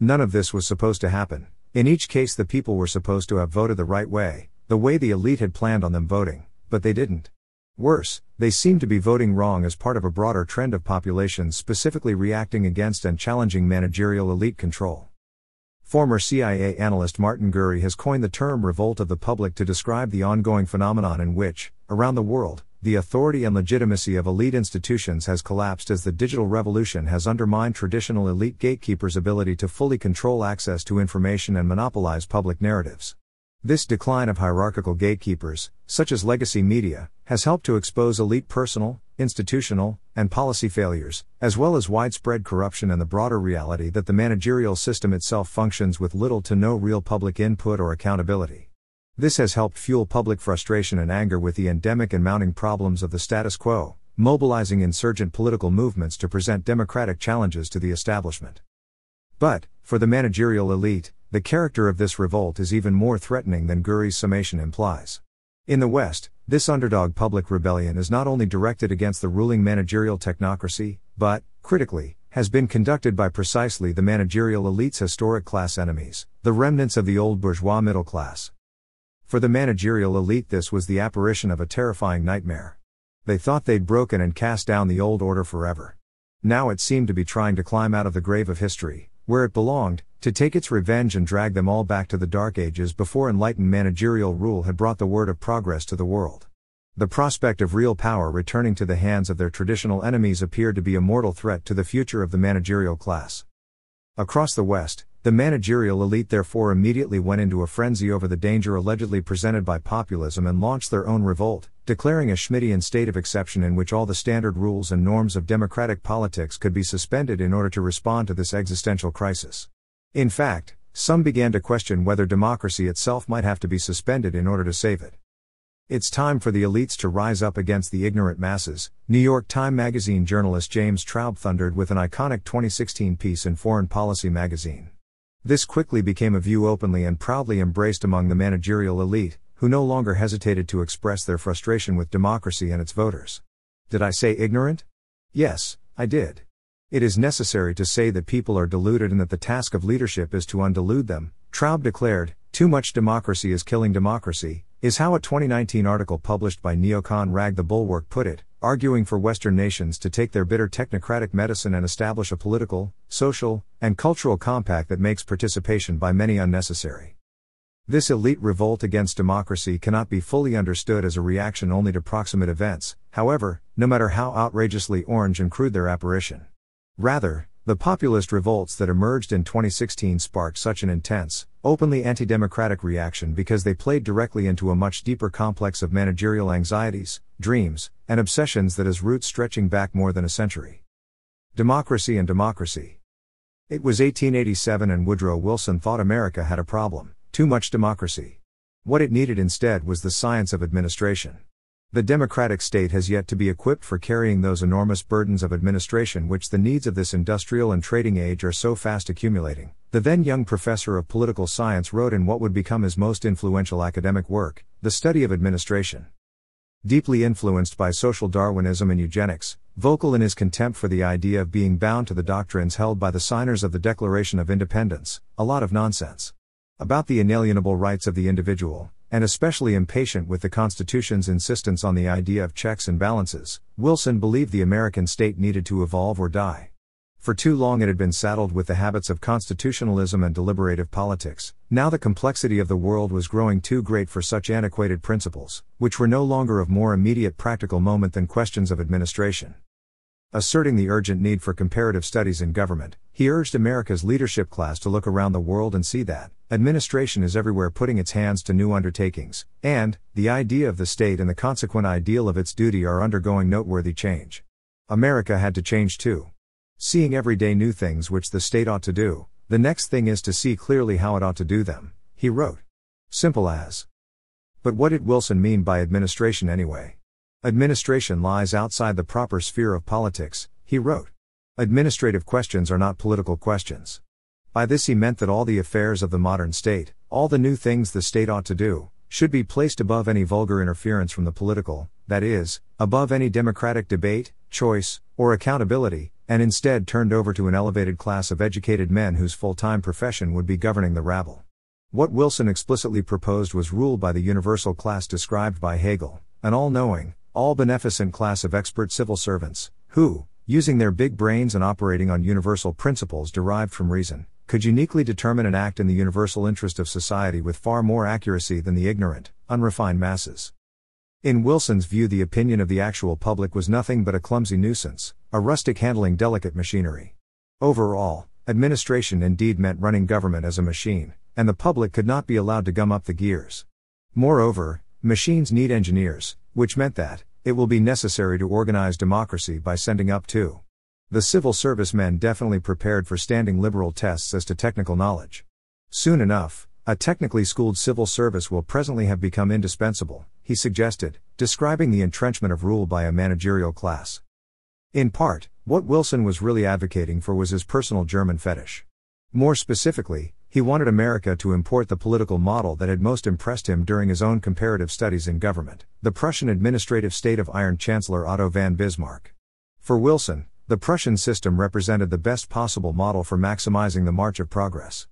None of this was supposed to happen. In each case the people were supposed to have voted the right way, the way the elite had planned on them voting, but they didn't. Worse, they seem to be voting wrong as part of a broader trend of populations specifically reacting against and challenging managerial elite control. Former CIA analyst Martin Gurry has coined the term revolt of the public to describe the ongoing phenomenon in which, around the world, the authority and legitimacy of elite institutions has collapsed as the digital revolution has undermined traditional elite gatekeepers' ability to fully control access to information and monopolize public narratives. This decline of hierarchical gatekeepers, such as legacy media, has helped to expose elite personal, institutional, and policy failures, as well as widespread corruption and the broader reality that the managerial system itself functions with little to no real public input or accountability. This has helped fuel public frustration and anger with the endemic and mounting problems of the status quo, mobilizing insurgent political movements to present democratic challenges to the establishment. But, for the managerial elite, the character of this revolt is even more threatening than Gurry's summation implies. In the West, this underdog public rebellion is not only directed against the ruling managerial technocracy, but, critically, has been conducted by precisely the managerial elite's historic class enemies, the remnants of the old bourgeois middle class. For the managerial elite, this was the apparition of a terrifying nightmare. They thought they'd broken and cast down the old order forever. Now it seemed to be trying to climb out of the grave of history, where it belonged, to take its revenge and drag them all back to the dark ages before enlightened managerial rule had brought the word of progress to the world. The prospect of real power returning to the hands of their traditional enemies appeared to be a mortal threat to the future of the managerial class. Across the West, the managerial elite therefore immediately went into a frenzy over the danger allegedly presented by populism and launched their own revolt, declaring a Schmittian state of exception in which all the standard rules and norms of democratic politics could be suspended in order to respond to this existential crisis. In fact, some began to question whether democracy itself might have to be suspended in order to save it. It's time for the elites to rise up against the ignorant masses, New York Times Magazine journalist James Traub thundered with an iconic 2016 piece in Foreign Policy magazine. This quickly became a view openly and proudly embraced among the managerial elite, who no longer hesitated to express their frustration with democracy and its voters. Did I say ignorant? Yes, I did. It is necessary to say that people are deluded and that the task of leadership is to undelude them, Traub declared. Too much democracy is killing democracy, is how a 2019 article published by neocon Rag the Bulwark put it, arguing for Western nations to take their bitter technocratic medicine and establish a political, social, and cultural compact that makes participation by many unnecessary. This elite revolt against democracy cannot be fully understood as a reaction only to proximate events, however, no matter how outrageously orange and crude their apparition. Rather, the populist revolts that emerged in 2016 sparked such an intense, openly anti-democratic reaction because they played directly into a much deeper complex of managerial anxieties, dreams, and obsessions that has roots stretching back more than a century. Democracy and democracy. It was 1887 and Woodrow Wilson thought America had a problem: too much democracy. What it needed instead was the science of administration. The democratic state has yet to be equipped for carrying those enormous burdens of administration which the needs of this industrial and trading age are so fast accumulating, the then young professor of political science wrote in what would become his most influential academic work, The Study of Administration. Deeply influenced by social Darwinism and eugenics, vocal in his contempt for the idea of being bound to the doctrines held by the signers of the Declaration of Independence, a lot of nonsense about the inalienable rights of the individual, and especially impatient with the Constitution's insistence on the idea of checks and balances, Wilson believed the American state needed to evolve or die. For too long it had been saddled with the habits of constitutionalism and deliberative politics. Now the complexity of the world was growing too great for such antiquated principles, which were no longer of more immediate practical moment than questions of administration. Asserting the urgent need for comparative studies in government, he urged America's leadership class to look around the world and see that administration is everywhere putting its hands to new undertakings, and the idea of the state and the consequent ideal of its duty are undergoing noteworthy change. America had to change too. Seeing every day new things which the state ought to do, the next thing is to see clearly how it ought to do them, he wrote. Simple as. But what did Wilson mean by administration anyway? Administration lies outside the proper sphere of politics, he wrote. Administrative questions are not political questions. By this he meant that all the affairs of the modern state, all the new things the state ought to do, should be placed above any vulgar interference from the political, that is, above any democratic debate, choice, or accountability, and instead turned over to an elevated class of educated men whose full-time profession would be governing the rabble. What Wilson explicitly proposed was ruled by the universal class described by Hegel, an all-knowing, all beneficent class of expert civil servants, who, using their big brains and operating on universal principles derived from reason, could uniquely determine and act in the universal interest of society with far more accuracy than the ignorant, unrefined masses. In Wilson's view, the opinion of the actual public was nothing but a clumsy nuisance, a rustic handling delicate machinery. Overall, administration indeed meant running government as a machine, and the public could not be allowed to gum up the gears. Moreover, machines need engineers, which meant that it will be necessary to organize democracy by sending up to the civil service men definitely prepared for standing liberal tests as to technical knowledge. Soon enough, a technically schooled civil service will presently have become indispensable, he suggested, describing the entrenchment of rule by a managerial class. In part, what Wilson was really advocating for was his personal German fetish. More specifically, he wanted America to import the political model that had most impressed him during his own comparative studies in government, the Prussian administrative state of Iron Chancellor Otto von Bismarck. For Wilson, the Prussian system represented the best possible model for maximizing the march of progress.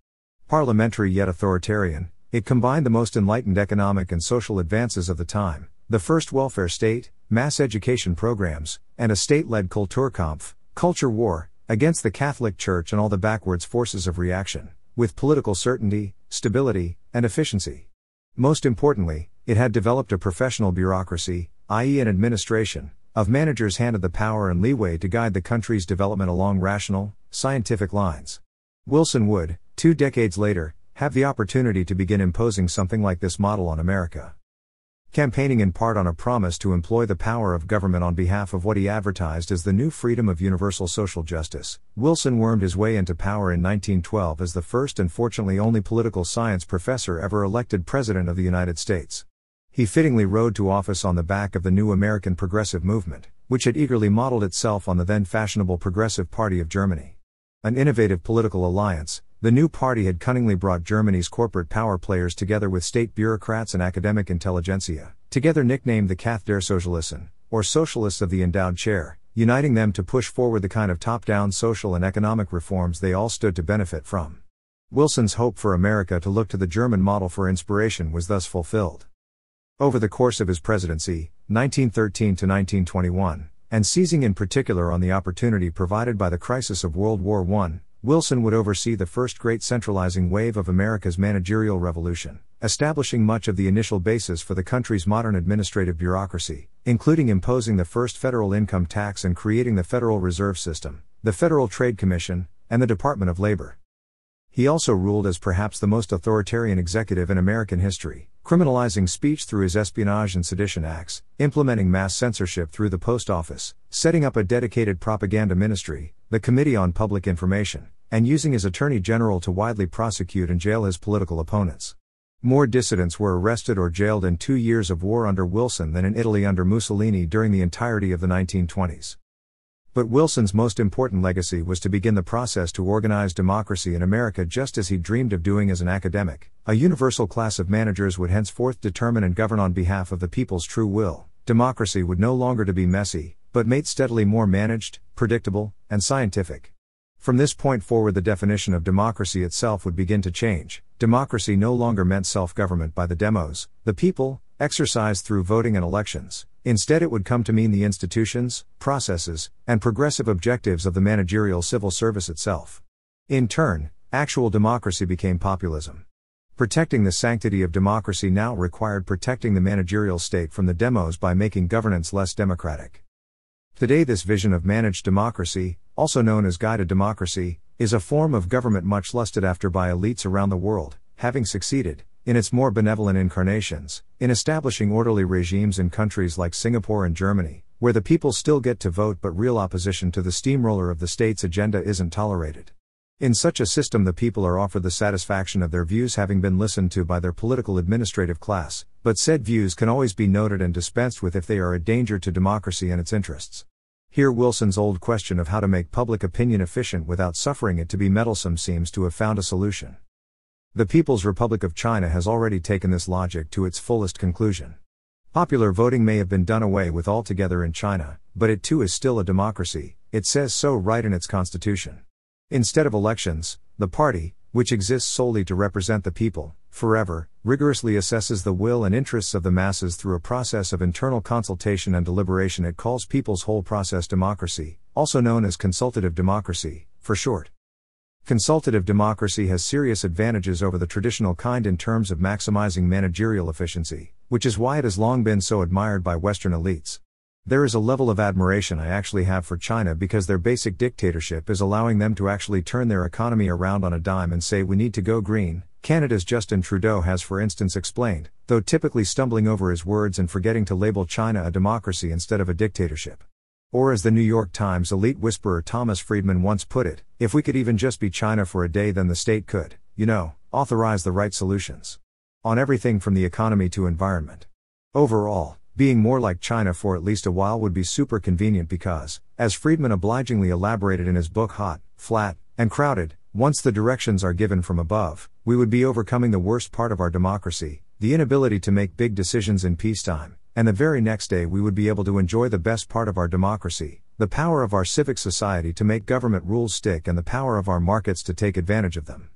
Parliamentary yet authoritarian, it combined the most enlightened economic and social advances of the time, the first welfare state, mass education programs, and a state-led Kulturkampf, culture war, against the Catholic Church and all the backwards forces of reaction, with political certainty, stability, and efficiency. Most importantly, it had developed a professional bureaucracy, i.e. an administration, of managers handed the power and leeway to guide the country's development along rational, scientific lines. Wilson would, 2 decades later, have the opportunity to begin imposing something like this model on America. Campaigning in part on a promise to employ the power of government on behalf of what he advertised as the new freedom of universal social justice, Wilson wormed his way into power in 1912 as the first and fortunately only political science professor ever elected President of the United States. He fittingly rode to office on the back of the new American progressive movement, which had eagerly modeled itself on the then fashionable Progressive Party of Germany. An innovative political alliance, the new party had cunningly brought Germany's corporate power players together with state bureaucrats and academic intelligentsia, together nicknamed the Kath der Sozialisten, or Socialists of the Endowed Chair, uniting them to push forward the kind of top-down social and economic reforms they all stood to benefit from. Wilson's hope for America to look to the German model for inspiration was thus fulfilled. Over the course of his presidency, 1913 to 1921, and seizing in particular on the opportunity provided by the crisis of World War I, Wilson would oversee the first great centralizing wave of America's managerial revolution, establishing much of the initial basis for the country's modern administrative bureaucracy, including imposing the first federal income tax and creating the Federal Reserve System, the Federal Trade Commission, and the Department of Labor. He also ruled as perhaps the most authoritarian executive in American history, criminalizing speech through his Espionage and Sedition Acts, implementing mass censorship through the post office, setting up a dedicated propaganda ministry, the Committee on Public Information, and using his Attorney General to widely prosecute and jail his political opponents. More dissidents were arrested or jailed in 2 years of war under Wilson than in Italy under Mussolini during the entirety of the 1920s. But Wilson's most important legacy was to begin the process to organize democracy in America just as he dreamed of doing as an academic. A universal class of managers would henceforth determine and govern on behalf of the people's true will. Democracy would no longer to be messy, but made steadily more managed, predictable, and scientific. From this point forward, the definition of democracy itself would begin to change. Democracy no longer meant self-government by the demos, the people, exercised through voting and elections. Instead, it would come to mean the institutions, processes, and progressive objectives of the managerial civil service itself. In turn, actual democracy became populism. Protecting the sanctity of democracy now required protecting the managerial state from the demos by making governance less democratic. Today, this vision of managed democracy, also known as guided democracy, is a form of government much lusted after by elites around the world, having succeeded, in its more benevolent incarnations, in establishing orderly regimes in countries like Singapore and Germany, where the people still get to vote but real opposition to the steamroller of the state's agenda isn't tolerated. In such a system, the people are offered the satisfaction of their views having been listened to by their political administrative class, but said views can always be noted and dispensed with if they are a danger to democracy and its interests. Here Wilson's old question of how to make public opinion efficient without suffering it to be meddlesome seems to have found a solution. The People's Republic of China has already taken this logic to its fullest conclusion. Popular voting may have been done away with altogether in China, but it too is still a democracy. It says so right in its constitution. Instead of elections, the party, which exists solely to represent the people, forever, rigorously assesses the will and interests of the masses through a process of internal consultation and deliberation. It calls people's whole process democracy, also known as consultative democracy, for short. Consultative democracy has serious advantages over the traditional kind in terms of maximizing managerial efficiency, which is why it has long been so admired by Western elites. There is a level of admiration I actually have for China because their basic dictatorship is allowing them to actually turn their economy around on a dime and say we need to go green, Canada's Justin Trudeau has for instance explained, though typically stumbling over his words and forgetting to label China a democracy instead of a dictatorship. Or as the New York Times elite whisperer Thomas Friedman once put it, if we could even just be China for a day then the state could, authorize the right solutions. On everything from the economy to environment. Overall, being more like China for at least a while would be super convenient because, as Friedman obligingly elaborated in his book Hot, Flat, and Crowded, once the directions are given from above, we would be overcoming the worst part of our democracy, the inability to make big decisions in peacetime, and the very next day we would be able to enjoy the best part of our democracy, the power of our civic society to make government rules stick and the power of our markets to take advantage of them.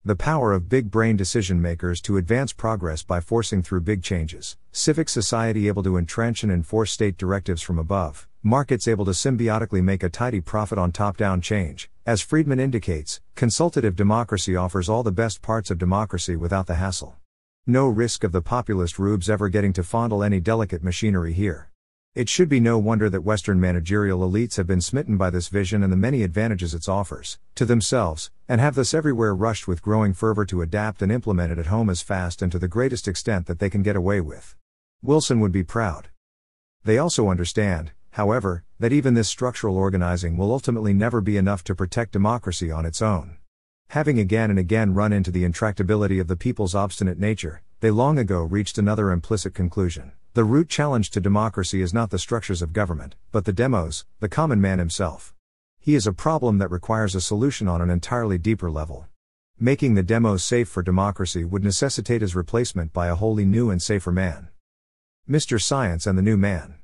The power of big brain decision makers to advance progress by forcing through big changes, civic society able to entrench and enforce state directives from above, markets able to symbiotically make a tidy profit on top-down change. As Friedman indicates, consultative democracy offers all the best parts of democracy without the hassle. No risk of the populist rubes ever getting to fondle any delicate machinery here. It should be no wonder that Western managerial elites have been smitten by this vision and the many advantages it offers, to themselves, and have thus everywhere rushed with growing fervor to adapt and implement it at home as fast and to the greatest extent that they can get away with. Wilson would be proud. They also understand, however, that even this structural organizing will ultimately never be enough to protect democracy on its own. Having again and again run into the intractability of the people's obstinate nature, they long ago reached another implicit conclusion. The root challenge to democracy is not the structures of government, but the demos, the common man himself. He is a problem that requires a solution on an entirely deeper level. Making the demos safe for democracy would necessitate his replacement by a wholly new and safer man. Mr. Science and the New Man.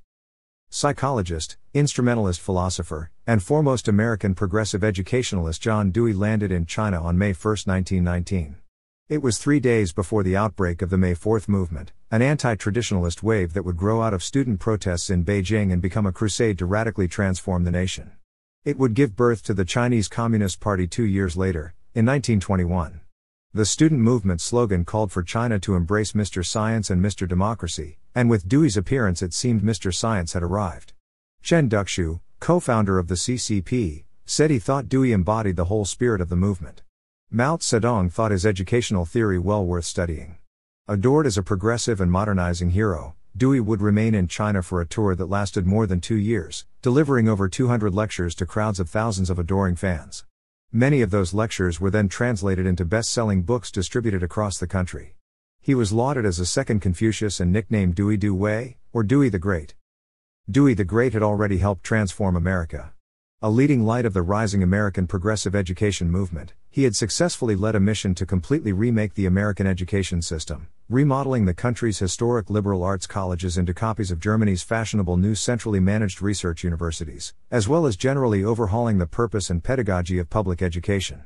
Psychologist, instrumentalist philosopher, and foremost American progressive educationalist John Dewey landed in China on May 1, 1919. It was 3 days before the outbreak of the May 4th movement, an anti-traditionalist wave that would grow out of student protests in Beijing and become a crusade to radically transform the nation. It would give birth to the Chinese Communist Party 2 years later, in 1921. The student movement's slogan called for China to embrace Mr. Science and Mr. Democracy, and with Dewey's appearance it seemed Mr. Science had arrived. Chen Duxiu, co-founder of the CCP, said he thought Dewey embodied the whole spirit of the movement. Mao Zedong thought his educational theory well worth studying. Adored as a progressive and modernizing hero, Dewey would remain in China for a tour that lasted more than 2 years, delivering over 200 lectures to crowds of thousands of adoring fans. Many of those lectures were then translated into best-selling books distributed across the country. He was lauded as a second Confucius and nicknamed Dewey Du Wei, or Dewey the Great. Dewey the Great had already helped transform America. A leading light of the rising American progressive education movement, he had successfully led a mission to completely remake the American education system, remodeling the country's historic liberal arts colleges into copies of Germany's fashionable new centrally managed research universities, as well as generally overhauling the purpose and pedagogy of public education.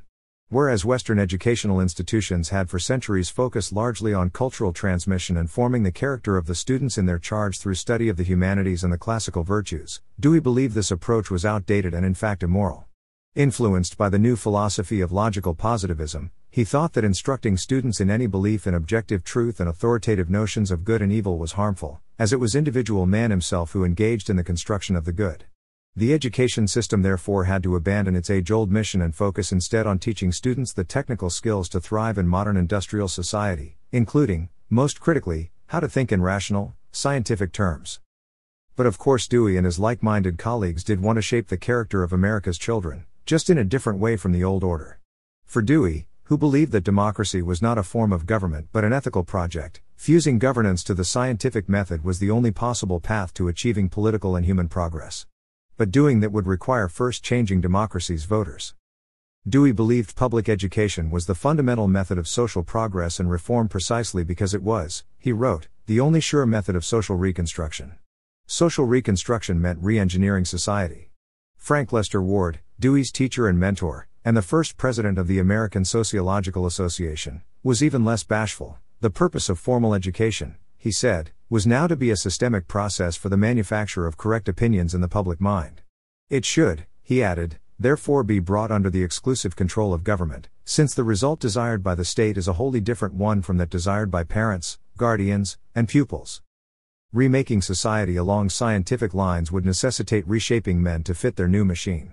Whereas Western educational institutions had for centuries focused largely on cultural transmission and forming the character of the students in their charge through study of the humanities and the classical virtues, Dewey believed this approach was outdated and in fact immoral. Influenced by the new philosophy of logical positivism, he thought that instructing students in any belief in objective truth and authoritative notions of good and evil was harmful, as it was individual man himself who engaged in the construction of the good. The education system therefore had to abandon its age-old mission and focus instead on teaching students the technical skills to thrive in modern industrial society, including, most critically, how to think in rational, scientific terms. But of course Dewey and his like-minded colleagues did want to shape the character of America's children, just in a different way from the old order. For Dewey, who believed that democracy was not a form of government but an ethical project, fusing governance to the scientific method was the only possible path to achieving political and human progress. But doing that would require first changing democracy's voters. Dewey believed public education was the fundamental method of social progress and reform precisely because it was, he wrote, the only sure method of social reconstruction. Social reconstruction meant re-engineering society. Frank Lester Ward, Dewey's teacher and mentor, and the first president of the American Sociological Association, was even less bashful. The purpose of formal education, he said, was now to be a systemic process for the manufacture of correct opinions in the public mind. It should, he added, therefore be brought under the exclusive control of government, since the result desired by the state is a wholly different one from that desired by parents, guardians, and pupils. Remaking society along scientific lines would necessitate reshaping men to fit their new machine.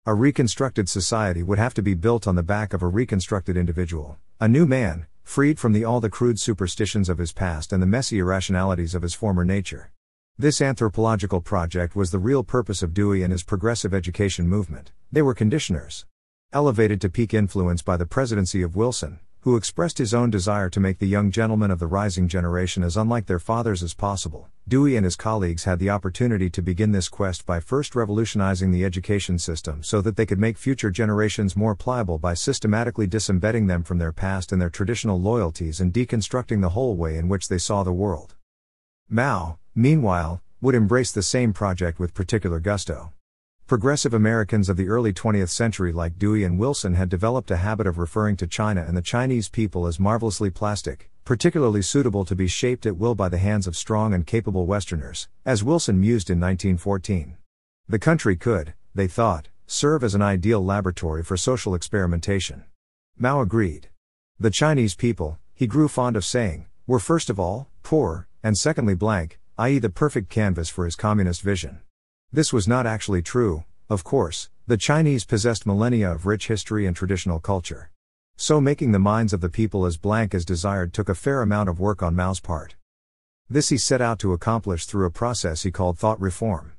A reconstructed society would have to be built on the back of a reconstructed individual, a new man, freed from all the crude superstitions of his past and the messy irrationalities of his former nature. This anthropological project was the real purpose of Dewey and his progressive education movement. They were conditioners. Elevated to peak influence by the presidency of Wilson, who expressed his own desire to make the young gentlemen of the rising generation as unlike their fathers as possible, Dewey and his colleagues had the opportunity to begin this quest by first revolutionizing the education system so that they could make future generations more pliable by systematically disembedding them from their past and their traditional loyalties and deconstructing the whole way in which they saw the world. Mao, meanwhile, would embrace the same project with particular gusto. Progressive Americans of the early 20th century like Dewey and Wilson had developed a habit of referring to China and the Chinese people as marvelously plastic, particularly suitable to be shaped at will by the hands of strong and capable Westerners, as Wilson mused in 1914. The country could, they thought, serve as an ideal laboratory for social experimentation. Mao agreed. The Chinese people, he grew fond of saying, were first of all, poor, and secondly blank, i.e. the perfect canvas for his communist vision. This was not actually true, of course. The Chinese possessed millennia of rich history and traditional culture. So making the minds of the people as blank as desired took a fair amount of work on Mao's part. This he set out to accomplish through a process he called thought reform.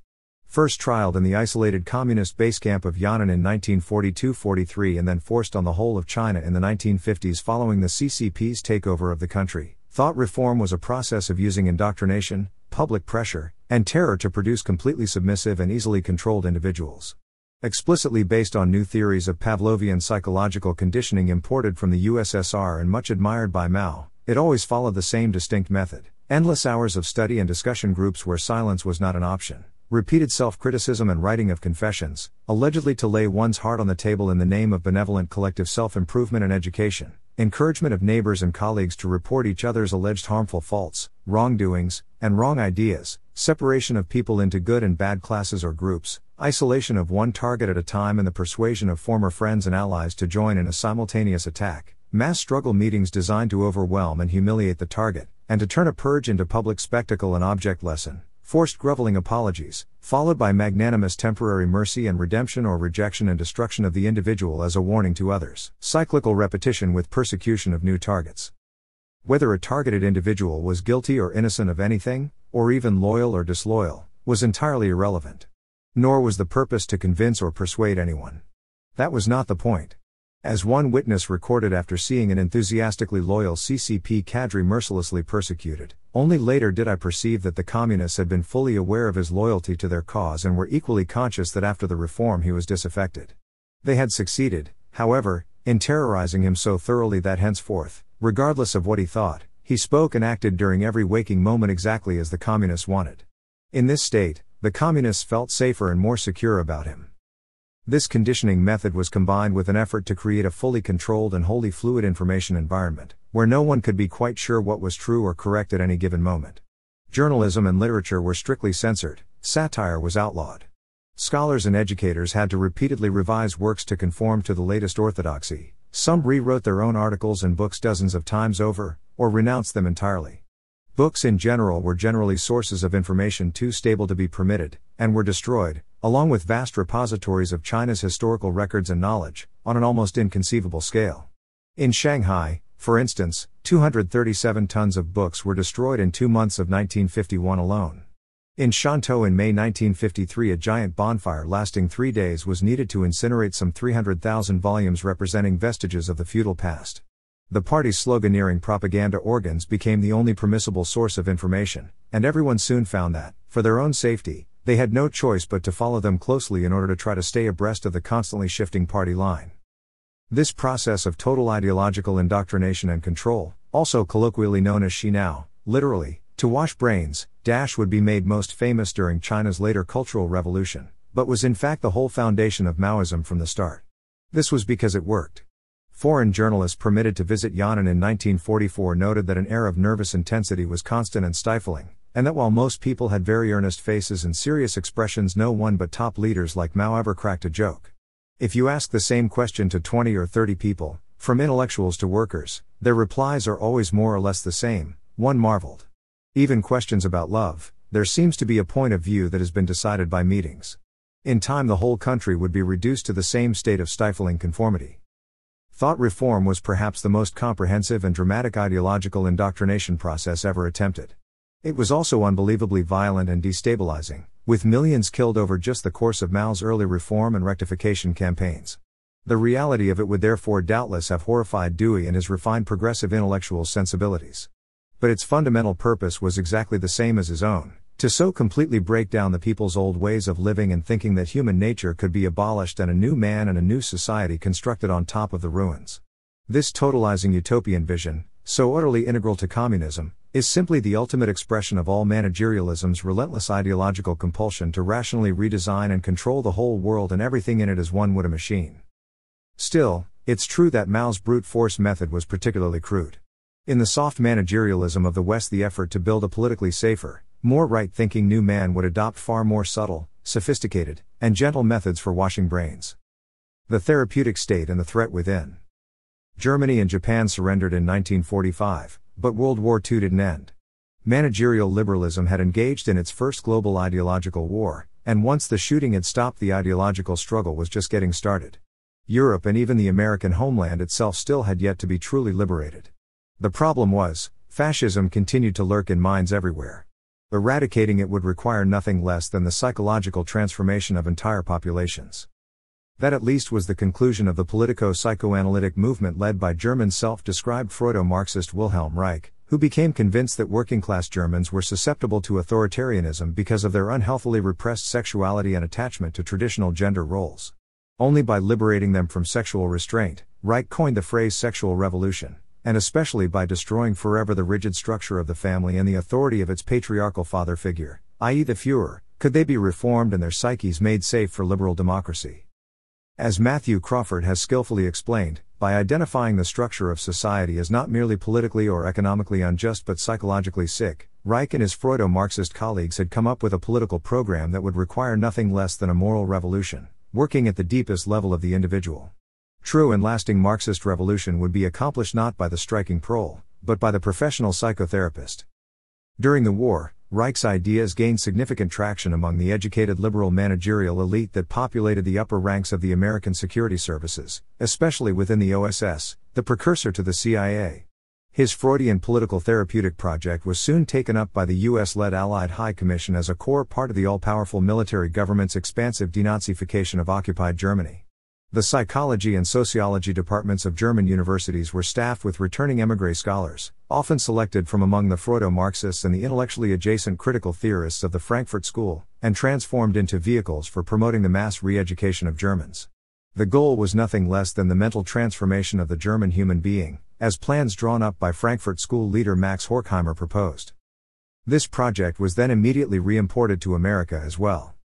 First trialed in the isolated communist base camp of Yan'an in 1942-43 and then forced on the whole of China in the 1950s following the CCP's takeover of the country, thought reform was a process of using indoctrination, public pressure, and terror to produce completely submissive and easily controlled individuals. Explicitly based on new theories of Pavlovian psychological conditioning imported from the USSR and much admired by Mao, it always followed the same distinct method: endless hours of study and discussion groups where silence was not an option, repeated self-criticism and writing of confessions, allegedly to lay one's heart on the table in the name of benevolent collective self-improvement and education, encouragement of neighbors and colleagues to report each other's alleged harmful faults, wrongdoings, and wrong ideas, separation of people into good and bad classes or groups, isolation of one target at a time and the persuasion of former friends and allies to join in a simultaneous attack, mass struggle meetings designed to overwhelm and humiliate the target, and to turn a purge into public spectacle and object lesson, forced groveling apologies, followed by magnanimous temporary mercy and redemption or rejection and destruction of the individual as a warning to others, cyclical repetition with persecution of new targets. Whether a targeted individual was guilty or innocent of anything, or even loyal or disloyal, was entirely irrelevant. Nor was the purpose to convince or persuade anyone. That was not the point. As one witness recorded after seeing an enthusiastically loyal CCP cadre mercilessly persecuted, only later did I perceive that the communists had been fully aware of his loyalty to their cause and were equally conscious that after the reform he was disaffected. They had succeeded, however, in terrorizing him so thoroughly that henceforth, regardless of what he thought, he spoke and acted during every waking moment exactly as the communists wanted. In this state, the communists felt safer and more secure about him. This conditioning method was combined with an effort to create a fully controlled and wholly fluid information environment, where no one could be quite sure what was true or correct at any given moment. Journalism and literature were strictly censored, satire was outlawed. Scholars and educators had to repeatedly revise works to conform to the latest orthodoxy. Some rewrote their own articles and books dozens of times over, or renounced them entirely. Books in general were generally sources of information too stable to be permitted, and were destroyed, along with vast repositories of China's historical records and knowledge, on an almost inconceivable scale. In Shanghai, for instance, 237 tons of books were destroyed in 2 months of 1951 alone. In Shantou in May 1953 a giant bonfire lasting 3 days was needed to incinerate some 300,000 volumes representing vestiges of the feudal past. The party's sloganeering propaganda organs became the only permissible source of information, and everyone soon found that, for their own safety, they had no choice but to follow them closely in order to try to stay abreast of the constantly shifting party line. This process of total ideological indoctrination and control, also colloquially known as Xinao, literally, to wash brains, would be made most famous during China's later Cultural Revolution, but was in fact the whole foundation of Maoism from the start. This was because it worked. Foreign journalists permitted to visit Yan'an in 1944 noted that an air of nervous intensity was constant and stifling, and that while most people had very earnest faces and serious expressions, no one but top leaders like Mao ever cracked a joke. If you ask the same question to 20 or 30 people, from intellectuals to workers, their replies are always more or less the same, one marveled. Even questions about love, there seems to be a point of view that has been decided by meetings. In time the whole country would be reduced to the same state of stifling conformity. Thought reform was perhaps the most comprehensive and dramatic ideological indoctrination process ever attempted. It was also unbelievably violent and destabilizing, with millions killed over just the course of Mao's early reform and rectification campaigns. The reality of it would therefore doubtless have horrified Dewey and his refined progressive intellectual sensibilities. But its fundamental purpose was exactly the same as his own, to so completely break down the people's old ways of living and thinking that human nature could be abolished and a new man and a new society constructed on top of the ruins. This totalizing utopian vision, so utterly integral to communism, is simply the ultimate expression of all managerialism's relentless ideological compulsion to rationally redesign and control the whole world and everything in it as one would a machine. Still, it's true that Mao's brute force method was particularly crude. In the soft managerialism of the West, the effort to build a politically safer, more right-thinking new man would adopt far more subtle, sophisticated, and gentle methods for washing brains. The therapeutic state and the threat within. Germany and Japan surrendered in 1945, but World War II didn't end. Managerial liberalism had engaged in its first global ideological war, and once the shooting had stopped, the ideological struggle was just getting started. Europe and even the American homeland itself still had yet to be truly liberated. The problem was, fascism continued to lurk in minds everywhere. Eradicating it would require nothing less than the psychological transformation of entire populations. That at least was the conclusion of the politico-psychoanalytic movement led by German self-described Freudo-Marxist Wilhelm Reich, who became convinced that working-class Germans were susceptible to authoritarianism because of their unhealthily repressed sexuality and attachment to traditional gender roles. Only by liberating them from sexual restraint, Reich coined the phrase sexual revolution, and especially by destroying forever the rigid structure of the family and the authority of its patriarchal father figure, i.e. the Führer, could they be reformed and their psyches made safe for liberal democracy. As Matthew Crawford has skillfully explained, by identifying the structure of society as not merely politically or economically unjust but psychologically sick, Reich and his Freudo-Marxist colleagues had come up with a political program that would require nothing less than a moral revolution, working at the deepest level of the individual. True and lasting Marxist revolution would be accomplished not by the striking prole, but by the professional psychotherapist. During the war, Reich's ideas gained significant traction among the educated liberal managerial elite that populated the upper ranks of the American security services, especially within the OSS, the precursor to the CIA. His Freudian political therapeutic project was soon taken up by the US-led Allied High Commission as a core part of the all-powerful military government's expansive denazification of occupied Germany. The psychology and sociology departments of German universities were staffed with returning émigré scholars, often selected from among the Freudo-Marxists and the intellectually adjacent critical theorists of the Frankfurt School, and transformed into vehicles for promoting the mass re-education of Germans. The goal was nothing less than the mental transformation of the German human being, as plans drawn up by Frankfurt School leader Max Horkheimer proposed. This project was then immediately re-imported to America as well.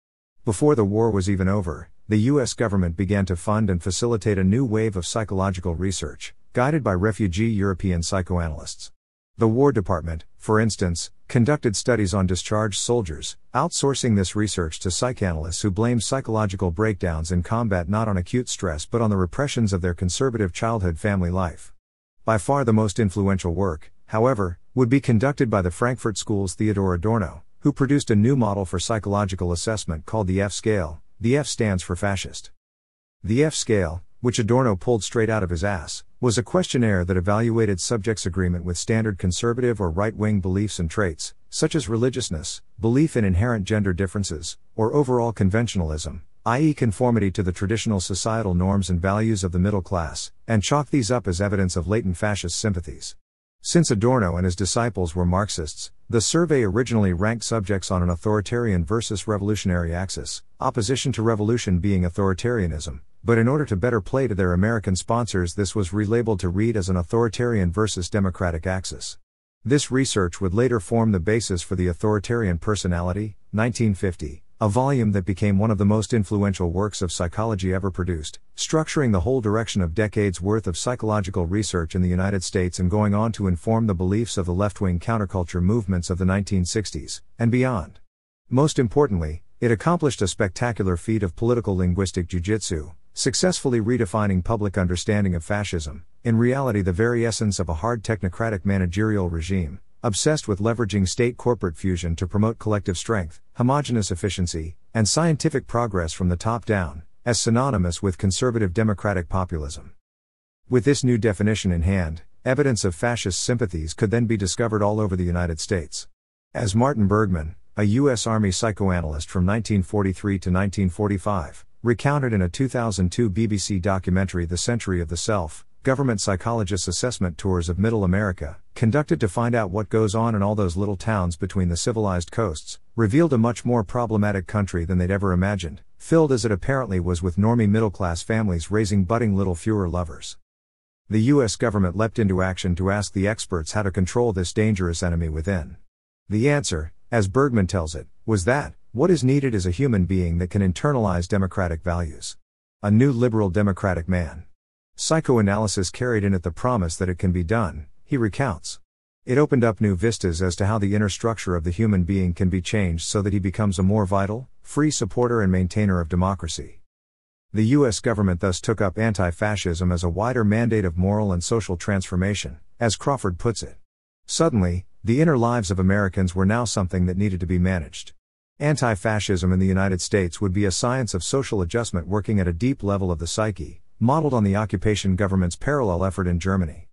Before the war was even over, the U.S. government began to fund and facilitate a new wave of psychological research, guided by refugee European psychoanalysts. The War Department, for instance, conducted studies on discharged soldiers, outsourcing this research to psychanalysts who blamed psychological breakdowns in combat not on acute stress but on the repressions of their conservative childhood family life. By far the most influential work, however, would be conducted by the Frankfurt School's Theodor Adorno, who produced a new model for psychological assessment called the F-scale. The F stands for fascist. The F-scale, which Adorno pulled straight out of his ass, was a questionnaire that evaluated subjects' agreement with standard conservative or right-wing beliefs and traits, such as religiousness, belief in inherent gender differences, or overall conventionalism, i.e. conformity to the traditional societal norms and values of the middle class, and chalked these up as evidence of latent fascist sympathies. Since Adorno and his disciples were Marxists, the survey originally ranked subjects on an authoritarian versus revolutionary axis, opposition to revolution being authoritarianism, but in order to better play to their American sponsors this was relabeled to read as an authoritarian versus democratic axis. This research would later form the basis for the authoritarian personality, 1950, a volume that became one of the most influential works of psychology ever produced, structuring the whole direction of decades' worth of psychological research in the United States and going on to inform the beliefs of the left-wing counterculture movements of the 1960s, and beyond. Most importantly, it accomplished a spectacular feat of political linguistic jiu-jitsu, successfully redefining public understanding of fascism, in reality the very essence of a hard technocratic managerial regime, obsessed with leveraging state-corporate fusion to promote collective strength, homogeneous efficiency, and scientific progress from the top down, as synonymous with conservative democratic populism. With this new definition in hand, evidence of fascist sympathies could then be discovered all over the United States. As Martin Bergman, a U.S. Army psychoanalyst from 1943 to 1945, recounted in a 2002 BBC documentary The Century of the Self, government psychologists' assessment tours of Middle America, conducted to find out what goes on in all those little towns between the civilized coasts, revealed a much more problematic country than they'd ever imagined, filled as it apparently was with normie middle-class families raising budding little Führer lovers. The U.S. government leapt into action to ask the experts how to control this dangerous enemy within. The answer, as Bergman tells it, was that, what is needed is a human being that can internalize democratic values. A new liberal democratic man. Psychoanalysis carried in it the promise that it can be done, he recounts. It opened up new vistas as to how the inner structure of the human being can be changed so that he becomes a more vital, free supporter and maintainer of democracy. The U.S. government thus took up anti-fascism as a wider mandate of moral and social transformation, as Crawford puts it. Suddenly, the inner lives of Americans were now something that needed to be managed. Anti-fascism in the United States would be a science of social adjustment working at a deep level of the psyche, modeled on the occupation government's parallel effort in Germany.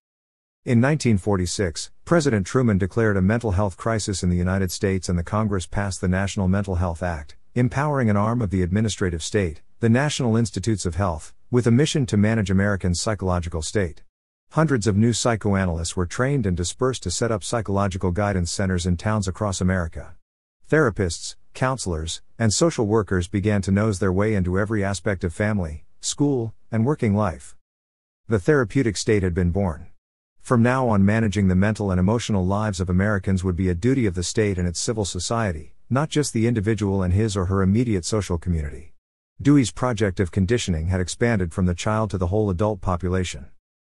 In 1946, President Truman declared a mental health crisis in the United States and the Congress passed the National Mental Health Act, empowering an arm of the administrative state, the National Institutes of Health, with a mission to manage Americans' psychological state. Hundreds of new psychoanalysts were trained and dispersed to set up psychological guidance centers in towns across America. Therapists, counselors, and social workers began to nose their way into every aspect of family, school, and working life. The therapeutic state had been born. From now on, managing the mental and emotional lives of Americans would be a duty of the state and its civil society, not just the individual and his or her immediate social community. Dewey's project of conditioning had expanded from the child to the whole adult population.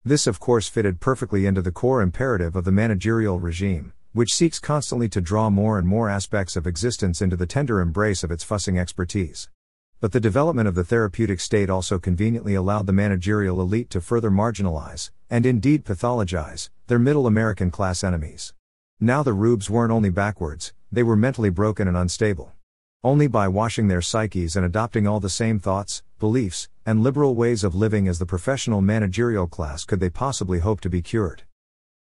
This of course fitted perfectly into the core imperative of the managerial regime, which seeks constantly to draw more and more aspects of existence into the tender embrace of its fussing expertise. But the development of the therapeutic state also conveniently allowed the managerial elite to further marginalize, and indeed pathologize, their middle American class enemies. Now the rubes weren't only backwards, they were mentally broken and unstable. Only by washing their psyches and adopting all the same thoughts, beliefs, and liberal ways of living as the professional managerial class could they possibly hope to be cured.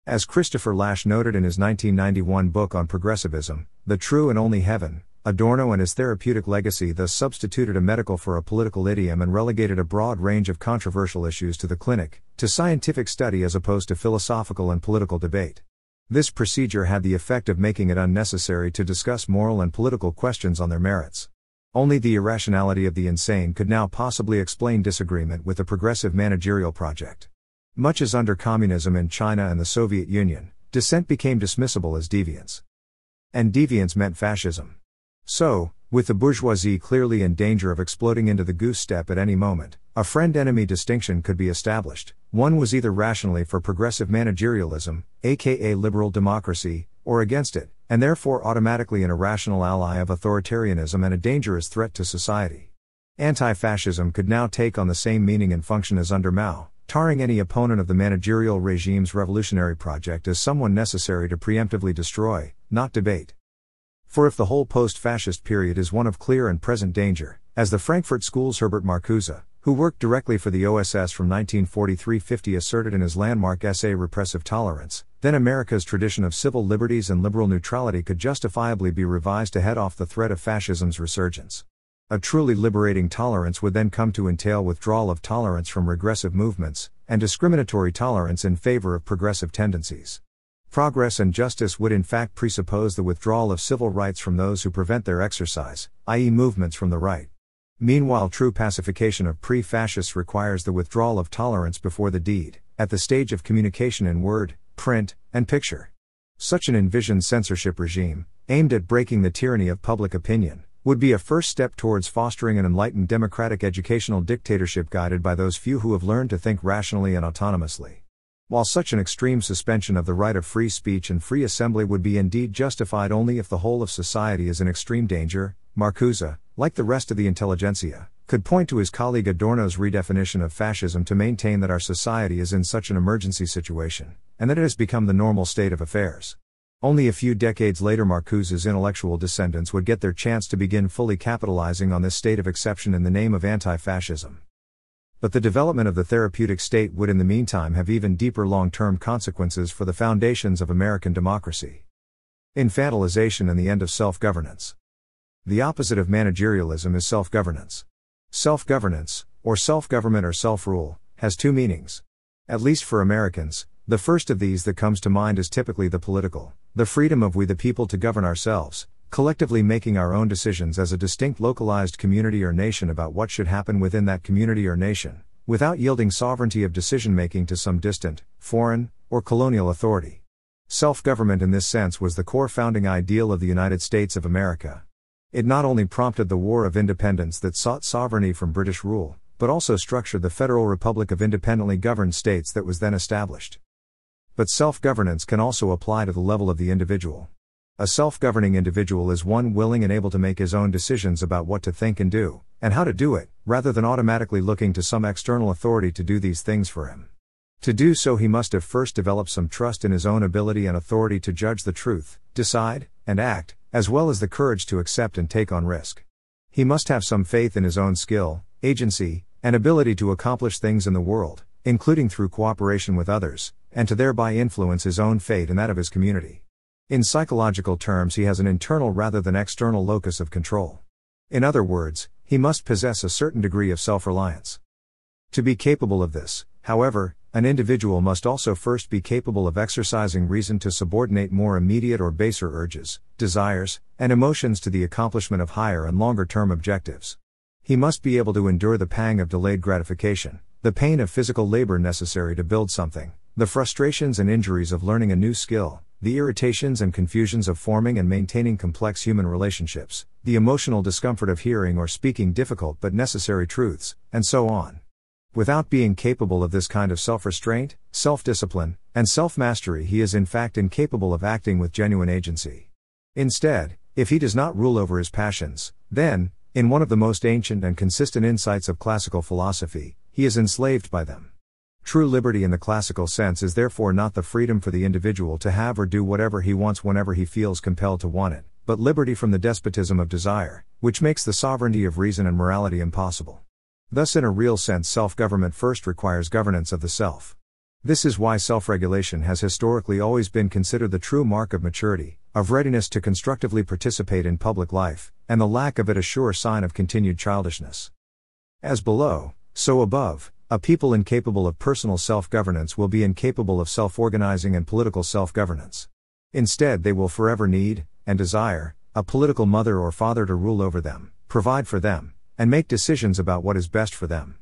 As Christopher Lasch noted in his 1991 book on progressivism, The True and Only Heaven, Adorno and his therapeutic legacy thus substituted a medical for a political idiom and relegated a broad range of controversial issues to the clinic, to scientific study as opposed to philosophical and political debate. This procedure had the effect of making it unnecessary to discuss moral and political questions on their merits. Only the irrationality of the insane could now possibly explain disagreement with the progressive managerial project. Much as under communism in China and the Soviet Union, dissent became dismissible as deviance. And deviance meant fascism. So, with the bourgeoisie clearly in danger of exploding into the goose step at any moment, a friend-enemy distinction could be established. One was either rationally for progressive managerialism, aka liberal democracy, or against it, and therefore automatically an irrational ally of authoritarianism and a dangerous threat to society. Anti-fascism could now take on the same meaning and function as under Mao, tarring any opponent of the managerial regime's revolutionary project as someone necessary to preemptively destroy, not debate. For if the whole post-fascist period is one of clear and present danger, as the Frankfurt School's Herbert Marcuse, who worked directly for the OSS from 1943-50 asserted in his landmark essay Repressive Tolerance, then America's tradition of civil liberties and liberal neutrality could justifiably be revised to head off the threat of fascism's resurgence. A truly liberating tolerance would then come to entail withdrawal of tolerance from regressive movements, and discriminatory tolerance in favor of progressive tendencies. Progress and justice would in fact presuppose the withdrawal of civil rights from those who prevent their exercise, i.e. movements from the right. Meanwhile, true pacification of pre-fascists requires the withdrawal of tolerance before the deed, at the stage of communication in word, print, and picture. Such an envisioned censorship regime, aimed at breaking the tyranny of public opinion, would be a first step towards fostering an enlightened democratic educational dictatorship guided by those few who have learned to think rationally and autonomously. While such an extreme suspension of the right of free speech and free assembly would be indeed justified only if the whole of society is in extreme danger, Marcuse, like the rest of the intelligentsia, could point to his colleague Adorno's redefinition of fascism to maintain that our society is in such an emergency situation, and that it has become the normal state of affairs. Only a few decades later Marcuse's intellectual descendants would get their chance to begin fully capitalizing on this state of exception in the name of anti-fascism. But the development of the therapeutic state would in the meantime have even deeper long-term consequences for the foundations of American democracy. Infantilization and the end of self-governance. The opposite of managerialism is self-governance. Self-governance, or self-government or self-rule, has two meanings. At least for Americans, the first of these that comes to mind is typically the political, the freedom of we the people to govern ourselves, collectively making our own decisions as a distinct localized community or nation about what should happen within that community or nation, without yielding sovereignty of decision-making to some distant, foreign, or colonial authority. Self-government in this sense was the core founding ideal of the United States of America. It not only prompted the War of Independence that sought sovereignty from British rule, but also structured the Federal Republic of independently governed states that was then established. But self-governance can also apply to the level of the individual. A self-governing individual is one willing and able to make his own decisions about what to think and do, and how to do it, rather than automatically looking to some external authority to do these things for him. To do so he must have first developed some trust in his own ability and authority to judge the truth, decide, and act, as well as the courage to accept and take on risk. He must have some faith in his own skill, agency, and ability to accomplish things in the world, including through cooperation with others, and to thereby influence his own fate and that of his community. In psychological terms, he has an internal rather than external locus of control. In other words, he must possess a certain degree of self-reliance. To be capable of this, however, an individual must also first be capable of exercising reason to subordinate more immediate or baser urges, desires, and emotions to the accomplishment of higher and longer-term objectives. He must be able to endure the pang of delayed gratification, the pain of physical labor necessary to build something, the frustrations and injuries of learning a new skill, the irritations and confusions of forming and maintaining complex human relationships, the emotional discomfort of hearing or speaking difficult but necessary truths, and so on. Without being capable of this kind of self-restraint, self-discipline, and self-mastery, he is in fact incapable of acting with genuine agency. Instead, if he does not rule over his passions, then, in one of the most ancient and consistent insights of classical philosophy, he is enslaved by them. True liberty in the classical sense is therefore not the freedom for the individual to have or do whatever he wants whenever he feels compelled to want it, but liberty from the despotism of desire, which makes the sovereignty of reason and morality impossible. Thus in a real sense self-government first requires governance of the self. This is why self-regulation has historically always been considered the true mark of maturity, of readiness to constructively participate in public life, and the lack of it a sure sign of continued childishness. As below, so above, a people incapable of personal self-governance will be incapable of self-organizing and political self-governance. Instead they will forever need, and desire, a political mother or father to rule over them, provide for them, and make decisions about what is best for them.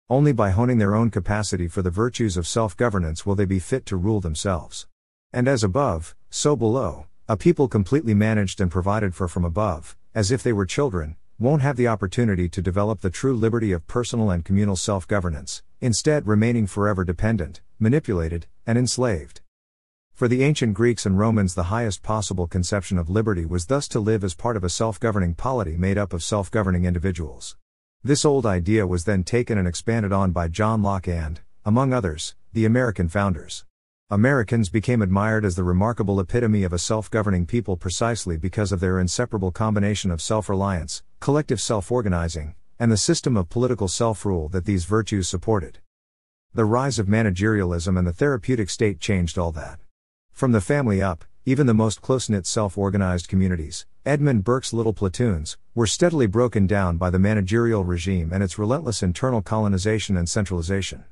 Only by honing their own capacity for the virtues of self-governance will they be fit to rule themselves. And as above, so below, a people completely managed and provided for from above, as if they were children, won't have the opportunity to develop the true liberty of personal and communal self-governance, instead remaining forever dependent, manipulated, and enslaved. For the ancient Greeks and Romans the highest possible conception of liberty was thus to live as part of a self-governing polity made up of self-governing individuals. This old idea was then taken and expanded on by John Locke and, among others, the American founders. Americans became admired as the remarkable epitome of a self-governing people precisely because of their inseparable combination of self-reliance, collective self-organizing, and the system of political self-rule that these virtues supported. The rise of managerialism and the therapeutic state changed all that. From the family up, even the most close-knit self-organized communities, Edmund Burke's little platoons, were steadily broken down by the managerial regime and its relentless internal colonization and centralization.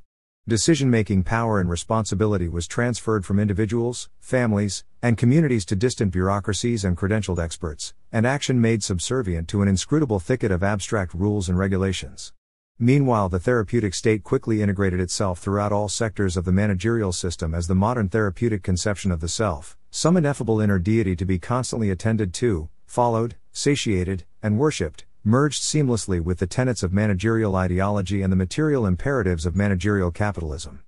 Decision-making power and responsibility was transferred from individuals, families, and communities to distant bureaucracies and credentialed experts, and action made subservient to an inscrutable thicket of abstract rules and regulations. Meanwhile, the therapeutic state quickly integrated itself throughout all sectors of the managerial system as the modern therapeutic conception of the self, some ineffable inner deity to be constantly attended to, followed, satiated, and worshipped, merged seamlessly with the tenets of managerial ideology and the material imperatives of managerial capitalism.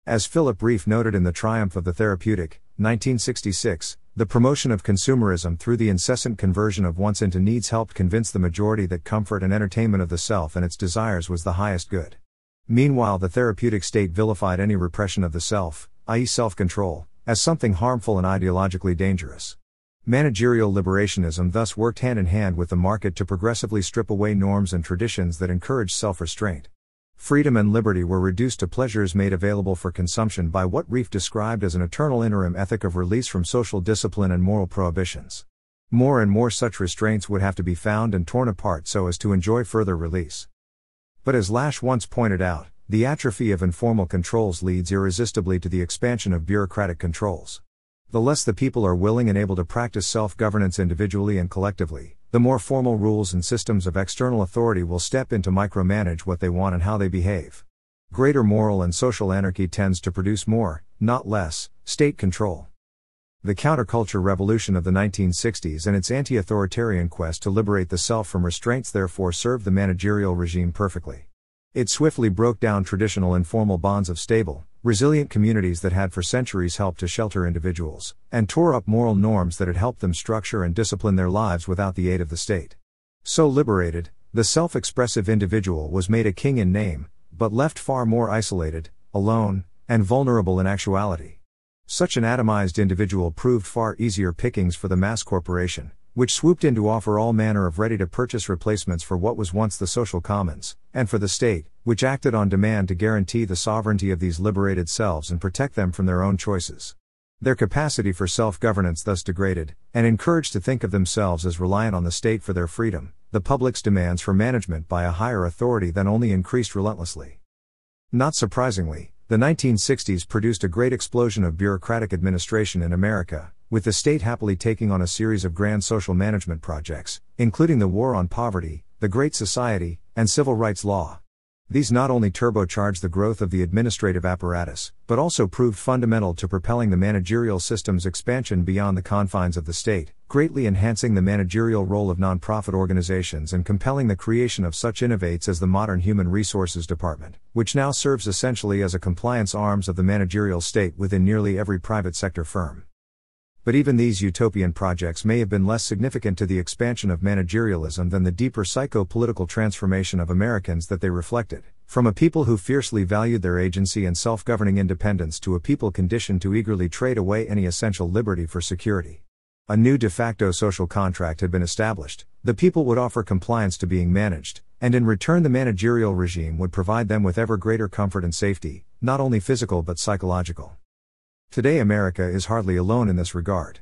As Philip Rieff noted in The Triumph of the Therapeutic, 1966, the promotion of consumerism through the incessant conversion of wants into needs helped convince the majority that comfort and entertainment of the self and its desires was the highest good. Meanwhile, the therapeutic state vilified any repression of the self, i.e. self-control, as something harmful and ideologically dangerous. Managerial liberationism thus worked hand in hand with the market to progressively strip away norms and traditions that encouraged self-restraint. Freedom and liberty were reduced to pleasures made available for consumption by what Rieff described as an eternal interim ethic of release from social discipline and moral prohibitions. More and more such restraints would have to be found and torn apart so as to enjoy further release. But as Lasch once pointed out, the atrophy of informal controls leads irresistibly to the expansion of bureaucratic controls. The less the people are willing and able to practice self-governance individually and collectively, the more formal rules and systems of external authority will step in to micromanage what they want and how they behave. Greater moral and social anarchy tends to produce more, not less, state control. The counterculture revolution of the 1960s and its anti-authoritarian quest to liberate the self from restraints therefore served the managerial regime perfectly. It swiftly broke down traditional informal bonds of stable, resilient communities that had for centuries helped to shelter individuals, and tore up moral norms that had helped them structure and discipline their lives without the aid of the state. So liberated, the self-expressive individual was made a king in name, but left far more isolated, alone, and vulnerable in actuality. Such an atomized individual proved far easier pickings for the mass corporation, which swooped in to offer all manner of ready-to-purchase replacements for what was once the social commons, and for the state, which acted on demand to guarantee the sovereignty of these liberated selves and protect them from their own choices. Their capacity for self-governance thus degraded, and encouraged to think of themselves as reliant on the state for their freedom, the public's demands for management by a higher authority then only increased relentlessly. Not surprisingly, the 1960s produced a great explosion of bureaucratic administration in America, with the state happily taking on a series of grand social management projects, including the War on Poverty, the Great Society, and civil rights law. These not only turbocharged the growth of the administrative apparatus, but also proved fundamental to propelling the managerial system's expansion beyond the confines of the state, greatly enhancing the managerial role of nonprofit organizations and compelling the creation of such innovates as the modern Human Resources Department, which now serves essentially as a compliance arms of the managerial state within nearly every private sector firm. But even these utopian projects may have been less significant to the expansion of managerialism than the deeper psycho-political transformation of Americans that they reflected, from a people who fiercely valued their agency and self-governing independence to a people conditioned to eagerly trade away any essential liberty for security. A new de facto social contract had been established. The people would offer compliance to being managed, and in return the managerial regime would provide them with ever greater comfort and safety, not only physical but psychological. Today America is hardly alone in this regard.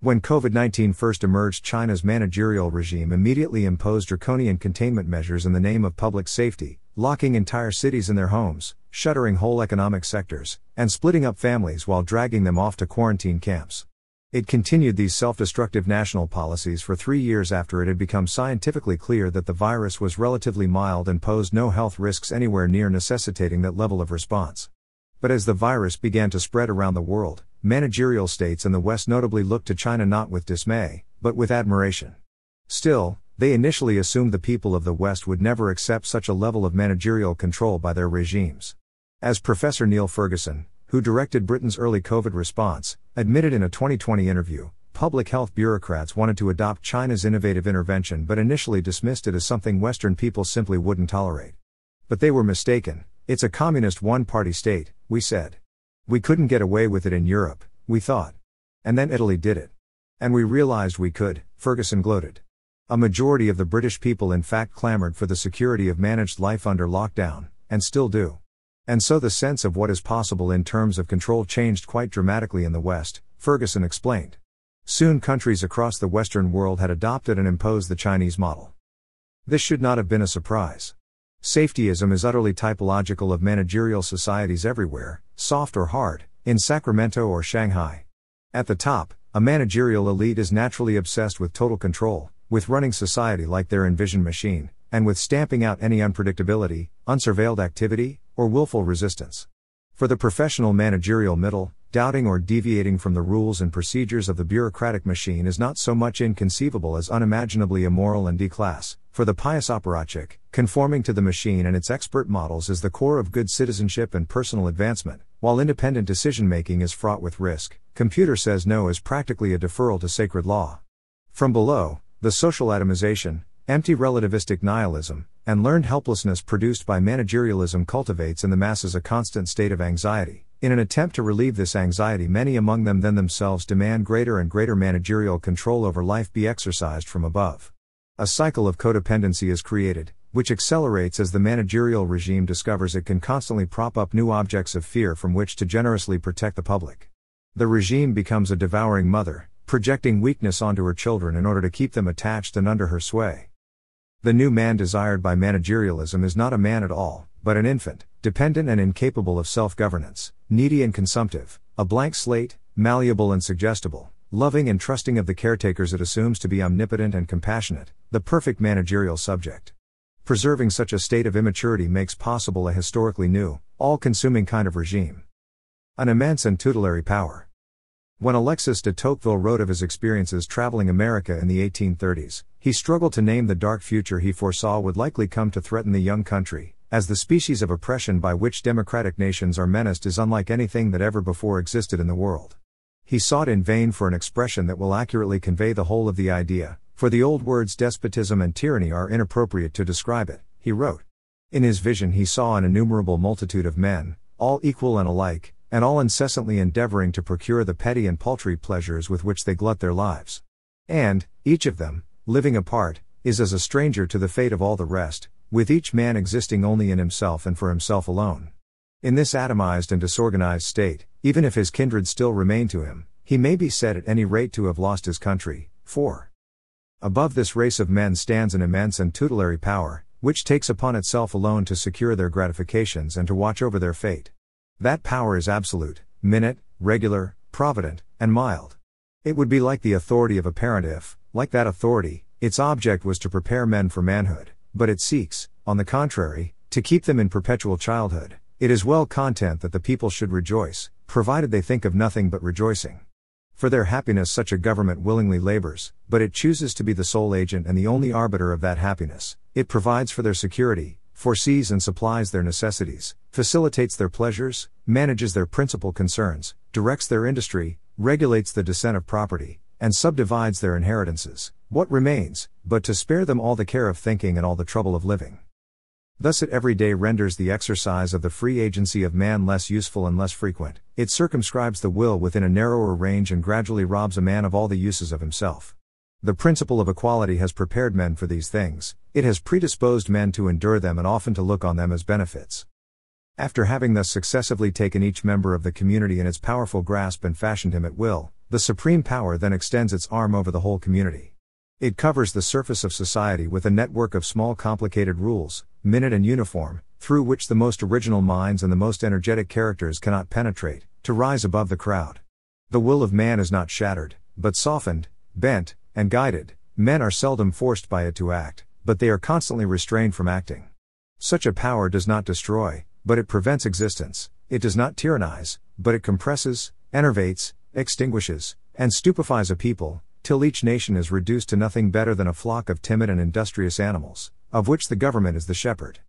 When COVID-19 first emerged, China's managerial regime immediately imposed draconian containment measures in the name of public safety, locking entire cities in their homes, shuttering whole economic sectors, and splitting up families while dragging them off to quarantine camps. It continued these self-destructive national policies for 3 years after it had become scientifically clear that the virus was relatively mild and posed no health risks anywhere near necessitating that level of response. But as the virus began to spread around the world, managerial states in the West notably looked to China not with dismay, but with admiration. Still, they initially assumed the people of the West would never accept such a level of managerial control by their regimes. As Professor Neil Ferguson, who directed Britain's early COVID response, admitted in a 2020 interview, public health bureaucrats wanted to adopt China's innovative intervention but initially dismissed it as something Western people simply wouldn't tolerate. But they were mistaken. It's a communist one-party state, we said. We couldn't get away with it in Europe, we thought. And then Italy did it. And we realized we could, Ferguson gloated. A majority of the British people in fact clamored for the security of managed life under lockdown, and still do. And so the sense of what is possible in terms of control changed quite dramatically in the West, Ferguson explained. Soon countries across the Western world had adopted and imposed the Chinese model. This should not have been a surprise. Safetyism is utterly typological of managerial societies everywhere, soft or hard, in Sacramento or Shanghai. At the top, a managerial elite is naturally obsessed with total control, with running society like their envisioned machine, and with stamping out any unpredictability, unsurveilled activity, or willful resistance. For the professional managerial middle, doubting or deviating from the rules and procedures of the bureaucratic machine is not so much inconceivable as unimaginably immoral and declass. For the pious apparatchik, conforming to the machine and its expert models is the core of good citizenship and personal advancement, while independent decision-making is fraught with risk. Computer says no is practically a deferral to sacred law. From below, the social atomization, empty relativistic nihilism, and learned helplessness produced by managerialism cultivates in the masses a constant state of anxiety. In an attempt to relieve this anxiety, many among them then themselves demand greater and greater managerial control over life be exercised from above. A cycle of codependency is created, which accelerates as the managerial regime discovers it can constantly prop up new objects of fear from which to generously protect the public. The regime becomes a devouring mother, projecting weakness onto her children in order to keep them attached and under her sway. The new man desired by managerialism is not a man at all, but an infant, dependent and incapable of self-governance, needy and consumptive, a blank slate, malleable and suggestible, loving and trusting of the caretakers it assumes to be omnipotent and compassionate, the perfect managerial subject. Preserving such a state of immaturity makes possible a historically new, all-consuming kind of regime. An immense and tutelary power. When Alexis de Tocqueville wrote of his experiences traveling America in the 1830s, he struggled to name the dark future he foresaw would likely come to threaten the young country, as the species of oppression by which democratic nations are menaced is unlike anything that ever before existed in the world. He sought in vain for an expression that will accurately convey the whole of the idea, for the old words despotism and tyranny are inappropriate to describe it, he wrote. In his vision he saw an innumerable multitude of men, all equal and alike, and all incessantly endeavoring to procure the petty and paltry pleasures with which they glut their lives. And, each of them, living apart, is as a stranger to the fate of all the rest, with each man existing only in himself and for himself alone. In this atomized and disorganized state, even if his kindred still remain to him, he may be said at any rate to have lost his country, for above this race of men stands an immense and tutelary power, which takes upon itself alone to secure their gratifications and to watch over their fate. That power is absolute, minute, regular, provident, and mild. It would be like the authority of a parent if, like that authority, its object was to prepare men for manhood, but it seeks, on the contrary, to keep them in perpetual childhood. It is well content that the people should rejoice, provided they think of nothing but rejoicing. For their happiness such a government willingly labors, but it chooses to be the sole agent and the only arbiter of that happiness. It provides for their security, foresees and supplies their necessities, facilitates their pleasures, manages their principal concerns, directs their industry, regulates the descent of property, and subdivides their inheritances. What remains, but to spare them all the care of thinking and all the trouble of living? Thus it every day renders the exercise of the free agency of man less useful and less frequent. It circumscribes the will within a narrower range and gradually robs a man of all the uses of himself. The principle of equality has prepared men for these things, it has predisposed men to endure them and often to look on them as benefits. After having thus successively taken each member of the community in its powerful grasp and fashioned him at will, the supreme power then extends its arm over the whole community. It covers the surface of society with a network of small complicated rules, minute and uniform, through which the most original minds and the most energetic characters cannot penetrate, to rise above the crowd. The will of man is not shattered, but softened, bent, and guided. Men are seldom forced by it to act, but they are constantly restrained from acting. Such a power does not destroy, but it prevents existence. It does not tyrannize, but it compresses, enervates, extinguishes, and stupefies a people, till each nation is reduced to nothing better than a flock of timid and industrious animals, of which the government is the shepherd.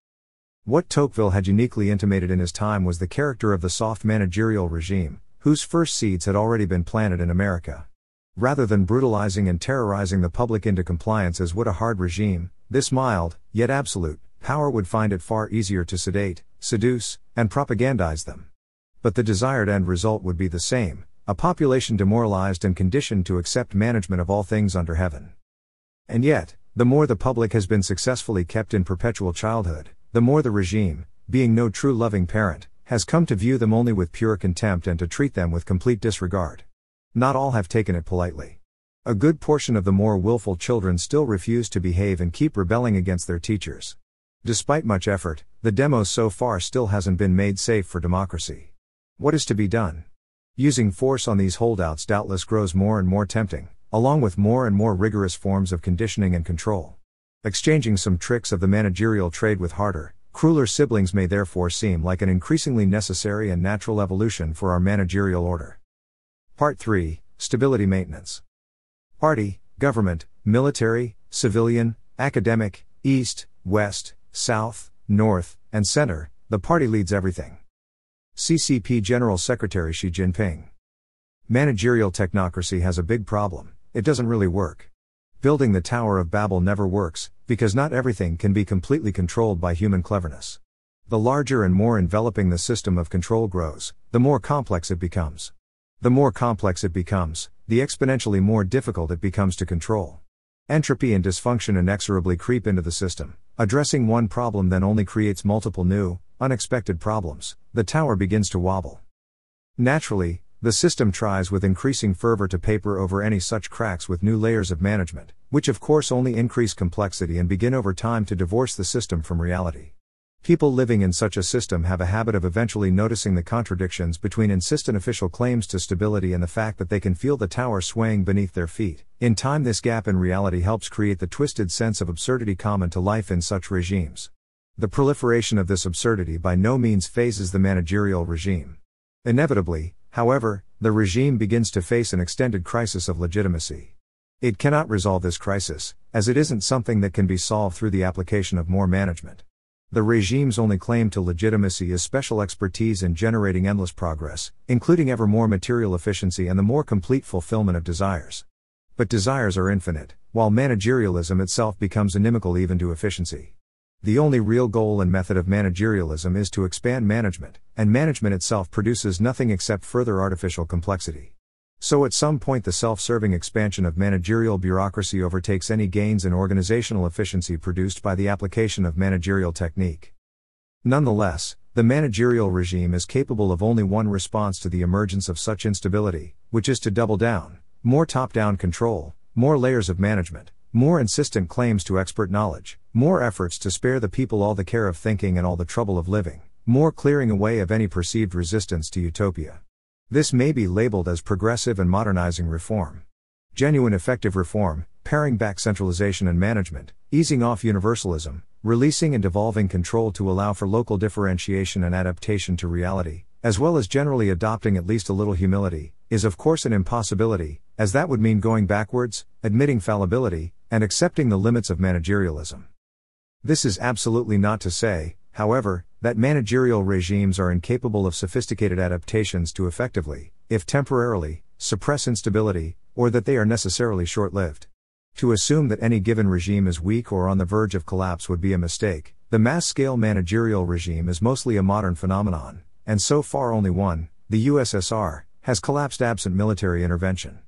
What Tocqueville had uniquely intimated in his time was the character of the soft managerial regime, whose first seeds had already been planted in America. Rather than brutalizing and terrorizing the public into compliance as would a hard regime, this mild, yet absolute, power would find it far easier to sedate, seduce, and propagandize them. But the desired end result would be the same, a population demoralized and conditioned to accept management of all things under heaven. And yet, the more the public has been successfully kept in perpetual childhood, the more the regime, being no true loving parent, has come to view them only with pure contempt and to treat them with complete disregard. Not all have taken it politely. A good portion of the more willful children still refuse to behave and keep rebelling against their teachers. Despite much effort, the demos so far still hasn't been made safe for democracy. What is to be done? Using force on these holdouts doubtless grows more and more tempting, along with more and more rigorous forms of conditioning and control. Exchanging some tricks of the managerial trade with harder, Crueler siblings may therefore seem like an increasingly necessary and natural evolution for our managerial order. Part 3, Stability Maintenance. Party, government, military, civilian, academic, East, West, South, North, and Center, the party leads everything. CCP General Secretary Xi Jinping. Managerial technocracy has a big problem: it doesn't really work. Building the Tower of Babel never works, because not everything can be completely controlled by human cleverness. The larger and more enveloping the system of control grows, the more complex it becomes. The more complex it becomes, the exponentially more difficult it becomes to control. Entropy and dysfunction inexorably creep into the system. Addressing one problem then only creates multiple new, unexpected problems. The tower begins to wobble. Naturally, the system tries with increasing fervor to paper over any such cracks with new layers of management, which of course only increase complexity and begin over time to divorce the system from reality. People living in such a system have a habit of eventually noticing the contradictions between insistent official claims to stability and the fact that they can feel the tower swaying beneath their feet. In time, this gap in reality helps create the twisted sense of absurdity common to life in such regimes. The proliferation of this absurdity by no means phases the managerial regime. Inevitably, however, the regime begins to face an extended crisis of legitimacy. It cannot resolve this crisis, as it isn't something that can be solved through the application of more management. The regime's only claim to legitimacy is special expertise in generating endless progress, including ever more material efficiency and the more complete fulfillment of desires. But desires are infinite, while managerialism itself becomes inimical even to efficiency. The only real goal and method of managerialism is to expand management, and management itself produces nothing except further artificial complexity. So at some point the self-serving expansion of managerial bureaucracy overtakes any gains in organizational efficiency produced by the application of managerial technique. Nonetheless, the managerial regime is capable of only one response to the emergence of such instability, which is to double down: more top-down control, more layers of management, more insistent claims to expert knowledge, more efforts to spare the people all the care of thinking and all the trouble of living, more clearing away of any perceived resistance to utopia. This may be labeled as progressive and modernizing reform. Genuine effective reform, paring back centralization and management, easing off universalism, releasing and devolving control to allow for local differentiation and adaptation to reality, as well as generally adopting at least a little humility, is of course an impossibility, as that would mean going backwards, admitting fallibility, and accepting the limits of managerialism. This is absolutely not to say, however, that managerial regimes are incapable of sophisticated adaptations to effectively, if temporarily, suppress instability, or that they are necessarily short-lived. To assume that any given regime is weak or on the verge of collapse would be a mistake. The mass-scale managerial regime is mostly a modern phenomenon, and so far only one, the USSR, has collapsed absent military intervention.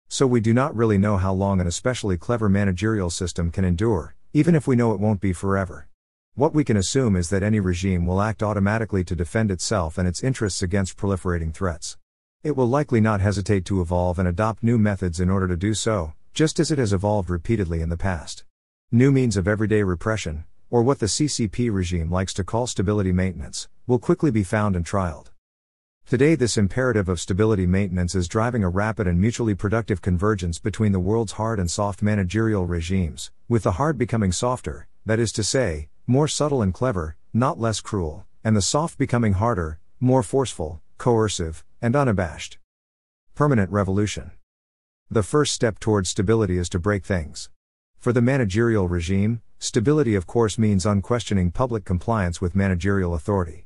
So we do not really know how long an especially clever managerial system can endure, even if we know it won't be forever. What we can assume is that any regime will act automatically to defend itself and its interests against proliferating threats. It will likely not hesitate to evolve and adopt new methods in order to do so, just as it has evolved repeatedly in the past. New means of everyday repression, or what the CCP regime likes to call stability maintenance, will quickly be found and trialed. Today, this imperative of stability maintenance is driving a rapid and mutually productive convergence between the world's hard and soft managerial regimes, with the hard becoming softer, that is to say, more subtle and clever, not less cruel, and the soft becoming harder, more forceful, coercive, and unabashed. Permanent revolution. The first step towards stability is to break things. For the managerial regime, stability of course means unquestioning public compliance with managerial authority.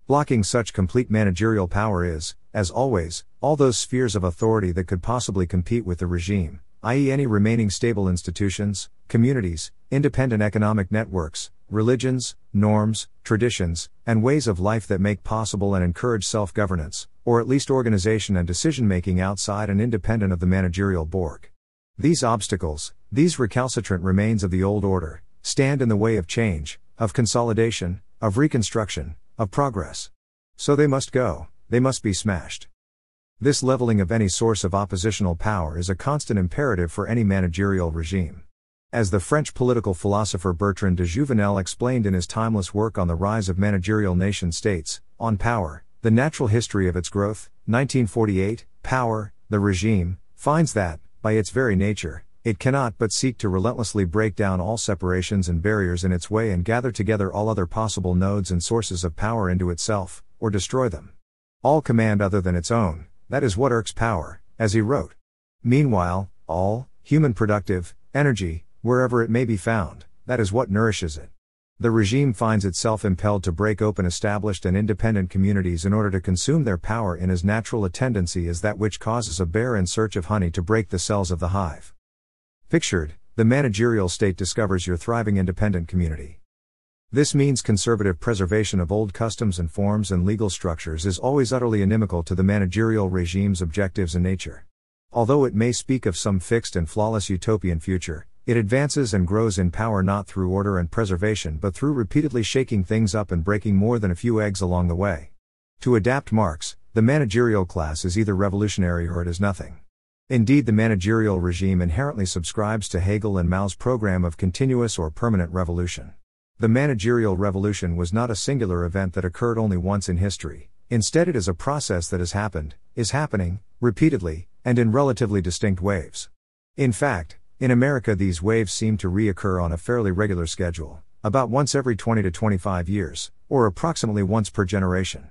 Blocking such complete managerial power is, as always, all those spheres of authority that could possibly compete with the regime, i.e. any remaining stable institutions, communities, independent economic networks, religions, norms, traditions, and ways of life that make possible and encourage self-governance, or at least organization and decision-making outside and independent of the managerial Borg. These obstacles, these recalcitrant remains of the old order, stand in the way of change, of consolidation, of reconstruction, of progress. So they must go, they must be smashed. This leveling of any source of oppositional power is a constant imperative for any managerial regime. As the French political philosopher Bertrand de Jouvenel explained in his timeless work on the rise of managerial nation-states, On Power, the Natural History of Its Growth, 1948, power, the regime, finds that, by its very nature, It cannot but seek to relentlessly break down all separations and barriers in its way and gather together all other possible nodes and sources of power into itself, or destroy them. All command other than its own, that is what irks power, as he wrote. Meanwhile, all, human productive, energy, wherever it may be found, that is what nourishes it. The regime finds itself impelled to break open established and independent communities in order to consume their power in as natural a tendency as that which causes a bear in search of honey to break the cells of the hive. Pictured, the managerial state discovers your thriving independent community. This means conservative preservation of old customs and forms and legal structures is always utterly inimical to the managerial regime's objectives and nature. Although it may speak of some fixed and flawless utopian future, it advances and grows in power not through order and preservation but through repeatedly shaking things up and breaking more than a few eggs along the way. To adapt Marx, the managerial class is either revolutionary or it is nothing. Indeed, the managerial regime inherently subscribes to Hegel and Mao's program of continuous or permanent revolution. The managerial revolution was not a singular event that occurred only once in history. Instead, it is a process that has happened, is happening, repeatedly, and in relatively distinct waves. In fact, in America these waves seem to reoccur on a fairly regular schedule, about once every 20 to 25 years, or approximately once per generation.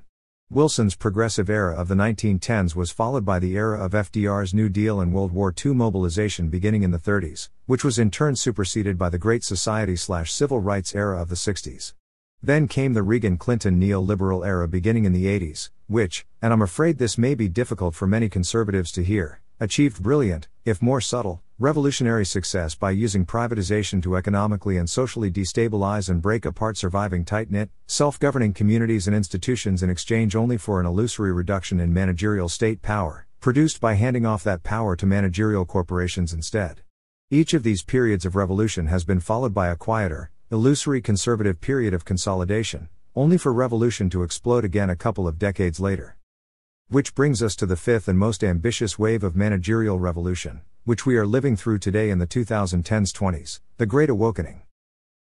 Wilson's progressive era of the 1910s was followed by the era of FDR's New Deal and World War II mobilization beginning in the 30s, which was in turn superseded by the Great Society/Civil Rights era of the 60s. Then came the Reagan-Clinton neoliberal era beginning in the 80s, which, and I'm afraid this may be difficult for many conservatives to hear, achieved brilliant, if more subtle, revolutionary success by using privatization to economically and socially destabilize and break apart surviving tight-knit, self-governing communities and institutions in exchange only for an illusory reduction in managerial state power, produced by handing off that power to managerial corporations instead. Each of these periods of revolution has been followed by a quieter, illusory conservative period of consolidation, only for revolution to explode again a couple of decades later. Which brings us to the fifth and most ambitious wave of managerial revolution, which we are living through today in the 2010s-20s, the Great Awakening.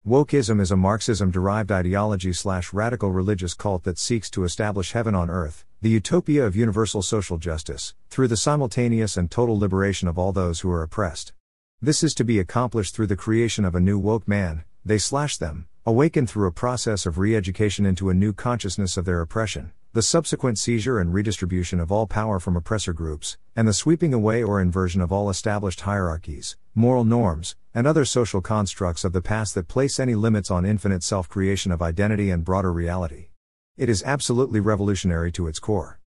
Wokeism is a Marxism-derived ideology/radical religious cult that seeks to establish heaven on earth, the utopia of universal social justice, through the simultaneous and total liberation of all those who are oppressed. This is to be accomplished through the creation of a new woke man, they/them, awakened through a process of re-education into a new consciousness of their oppression, the subsequent seizure and redistribution of all power from oppressor groups, and the sweeping away or inversion of all established hierarchies, moral norms, and other social constructs of the past that place any limits on infinite self-creation of identity and broader reality. It is absolutely revolutionary to its core.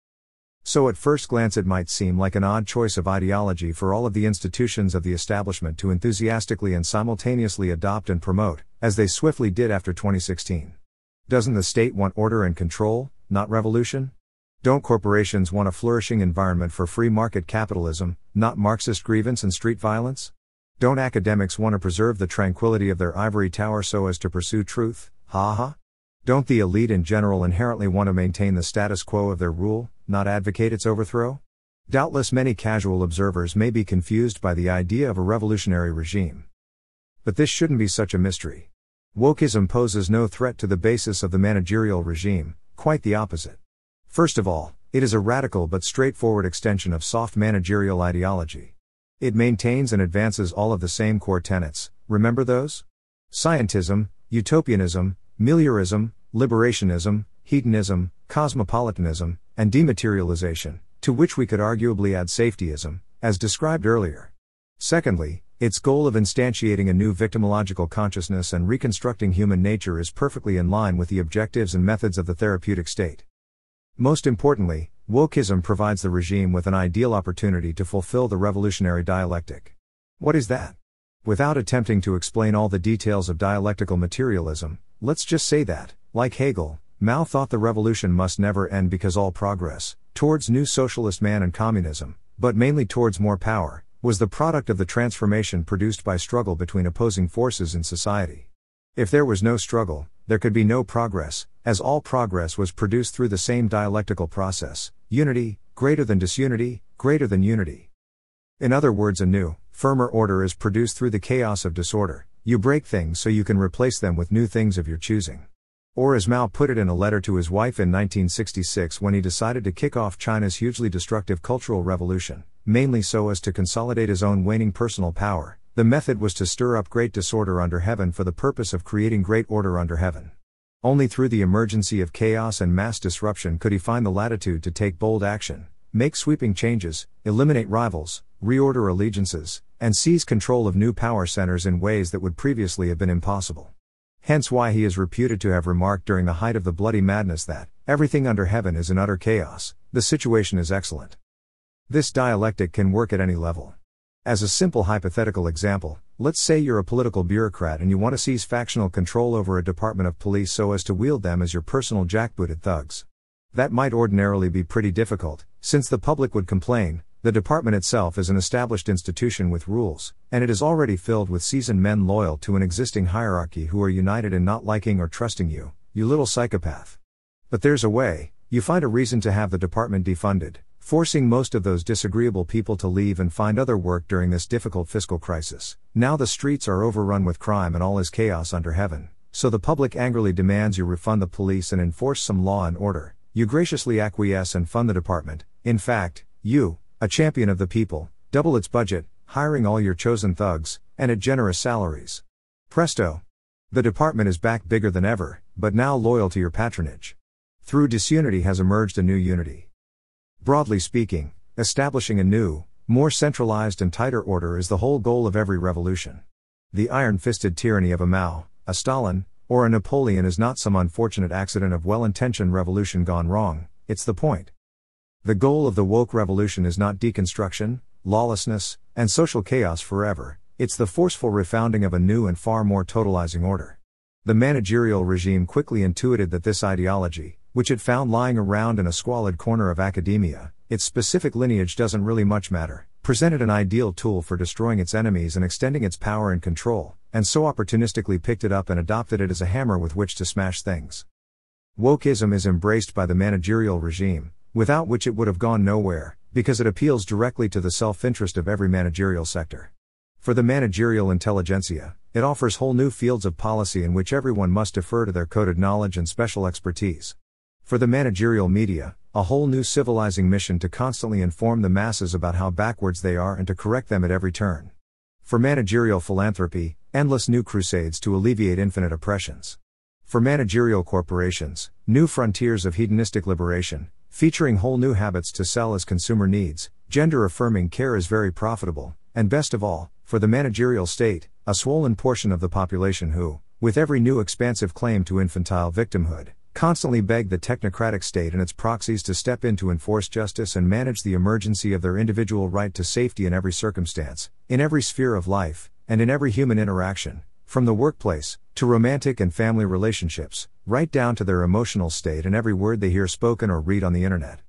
So at first glance it might seem like an odd choice of ideology for all of the institutions of the establishment to enthusiastically and simultaneously adopt and promote, as they swiftly did after 2016. Doesn't the state want order and control, not revolution? Don't corporations want a flourishing environment for free market capitalism, not Marxist grievance and street violence? Don't academics want to preserve the tranquility of their ivory tower so as to pursue truth? Ha ha? Don't the elite in general inherently want to maintain the status quo of their rule, not advocate its overthrow? Doubtless many casual observers may be confused by the idea of a revolutionary regime. But this shouldn't be such a mystery. Wokeism poses no threat to the basis of the managerial regime, quite the opposite. First of all, it is a radical but straightforward extension of soft managerial ideology. It maintains and advances all of the same core tenets, remember those? Scientism, utopianism, meliorism, liberationism, hedonism, cosmopolitanism, and dematerialization, to which we could arguably add safetyism, as described earlier. Secondly, its goal of instantiating a new victimological consciousness and reconstructing human nature is perfectly in line with the objectives and methods of the therapeutic state. Most importantly, wokeism provides the regime with an ideal opportunity to fulfill the revolutionary dialectic. What is that? Without attempting to explain all the details of dialectical materialism, let's just say that, like Hegel, Mao thought the revolution must never end because all progress, towards new socialist man and communism, but mainly towards more power, was the product of the transformation produced by struggle between opposing forces in society. If there was no struggle, there could be no progress, as all progress was produced through the same dialectical process, unity, greater than disunity, greater than unity. In other words, a new, firmer order is produced through the chaos of disorder. You break things so you can replace them with new things of your choosing. Or as Mao put it in a letter to his wife in 1966 when he decided to kick off China's hugely destructive cultural revolution, mainly so as to consolidate his own waning personal power, The method was to stir up great disorder under heaven for the purpose of creating great order under heaven. Only through the emergency of chaos and mass disruption could he find the latitude to take bold action, make sweeping changes, eliminate rivals, reorder allegiances, and seize control of new power centers in ways that would previously have been impossible. Hence why he is reputed to have remarked during the height of the bloody madness that, everything under heaven is in utter chaos, the situation is excellent. This dialectic can work at any level. As a simple hypothetical example, let's say you're a political bureaucrat and you want to seize factional control over a department of police so as to wield them as your personal jackbooted thugs. That might ordinarily be pretty difficult, since the public would complain. The department itself is an established institution with rules, and it is already filled with seasoned men loyal to an existing hierarchy who are united in not liking or trusting you, you little psychopath. But there's a way. You find a reason to have the department defunded, forcing most of those disagreeable people to leave and find other work during this difficult fiscal crisis. Now the streets are overrun with crime and all is chaos under heaven, so the public angrily demands you refund the police and enforce some law and order. You graciously acquiesce and fund the department. In fact, you, a champion of the people, double its budget, hiring all your chosen thugs, and at generous salaries. Presto! The department is back bigger than ever, but now loyal to your patronage. Through disunity has emerged a new unity. Broadly speaking, establishing a new, more centralized and tighter order is the whole goal of every revolution. The iron-fisted tyranny of a Mao, a Stalin, or a Napoleon is not some unfortunate accident of well-intentioned revolution gone wrong, it's the point. The goal of the woke revolution is not deconstruction, lawlessness, and social chaos forever, it's the forceful refounding of a new and far more totalizing order. The managerial regime quickly intuited that this ideology, which it found lying around in a squalid corner of academia, its specific lineage doesn't really much matter, presented an ideal tool for destroying its enemies and extending its power and control, and so opportunistically picked it up and adopted it as a hammer with which to smash things. Wokeism is embraced by the managerial regime, without which it would have gone nowhere, because it appeals directly to the self-interest of every managerial sector. For the managerial intelligentsia, it offers whole new fields of policy in which everyone must defer to their coded knowledge and special expertise. For the managerial media, a whole new civilizing mission to constantly inform the masses about how backwards they are and to correct them at every turn. For managerial philanthropy, endless new crusades to alleviate infinite oppressions. For managerial corporations, new frontiers of hedonistic liberation, featuring whole new habits to sell as consumer needs. Gender-affirming care is very profitable, and best of all, for the managerial state, a swollen portion of the population who, with every new expansive claim to infantile victimhood, constantly beg the technocratic state and its proxies to step in to enforce justice and manage the emergency of their individual right to safety in every circumstance, in every sphere of life, and in every human interaction, from the workplace, to romantic and family relationships, right down to their emotional state and every word they hear spoken or read on the internet.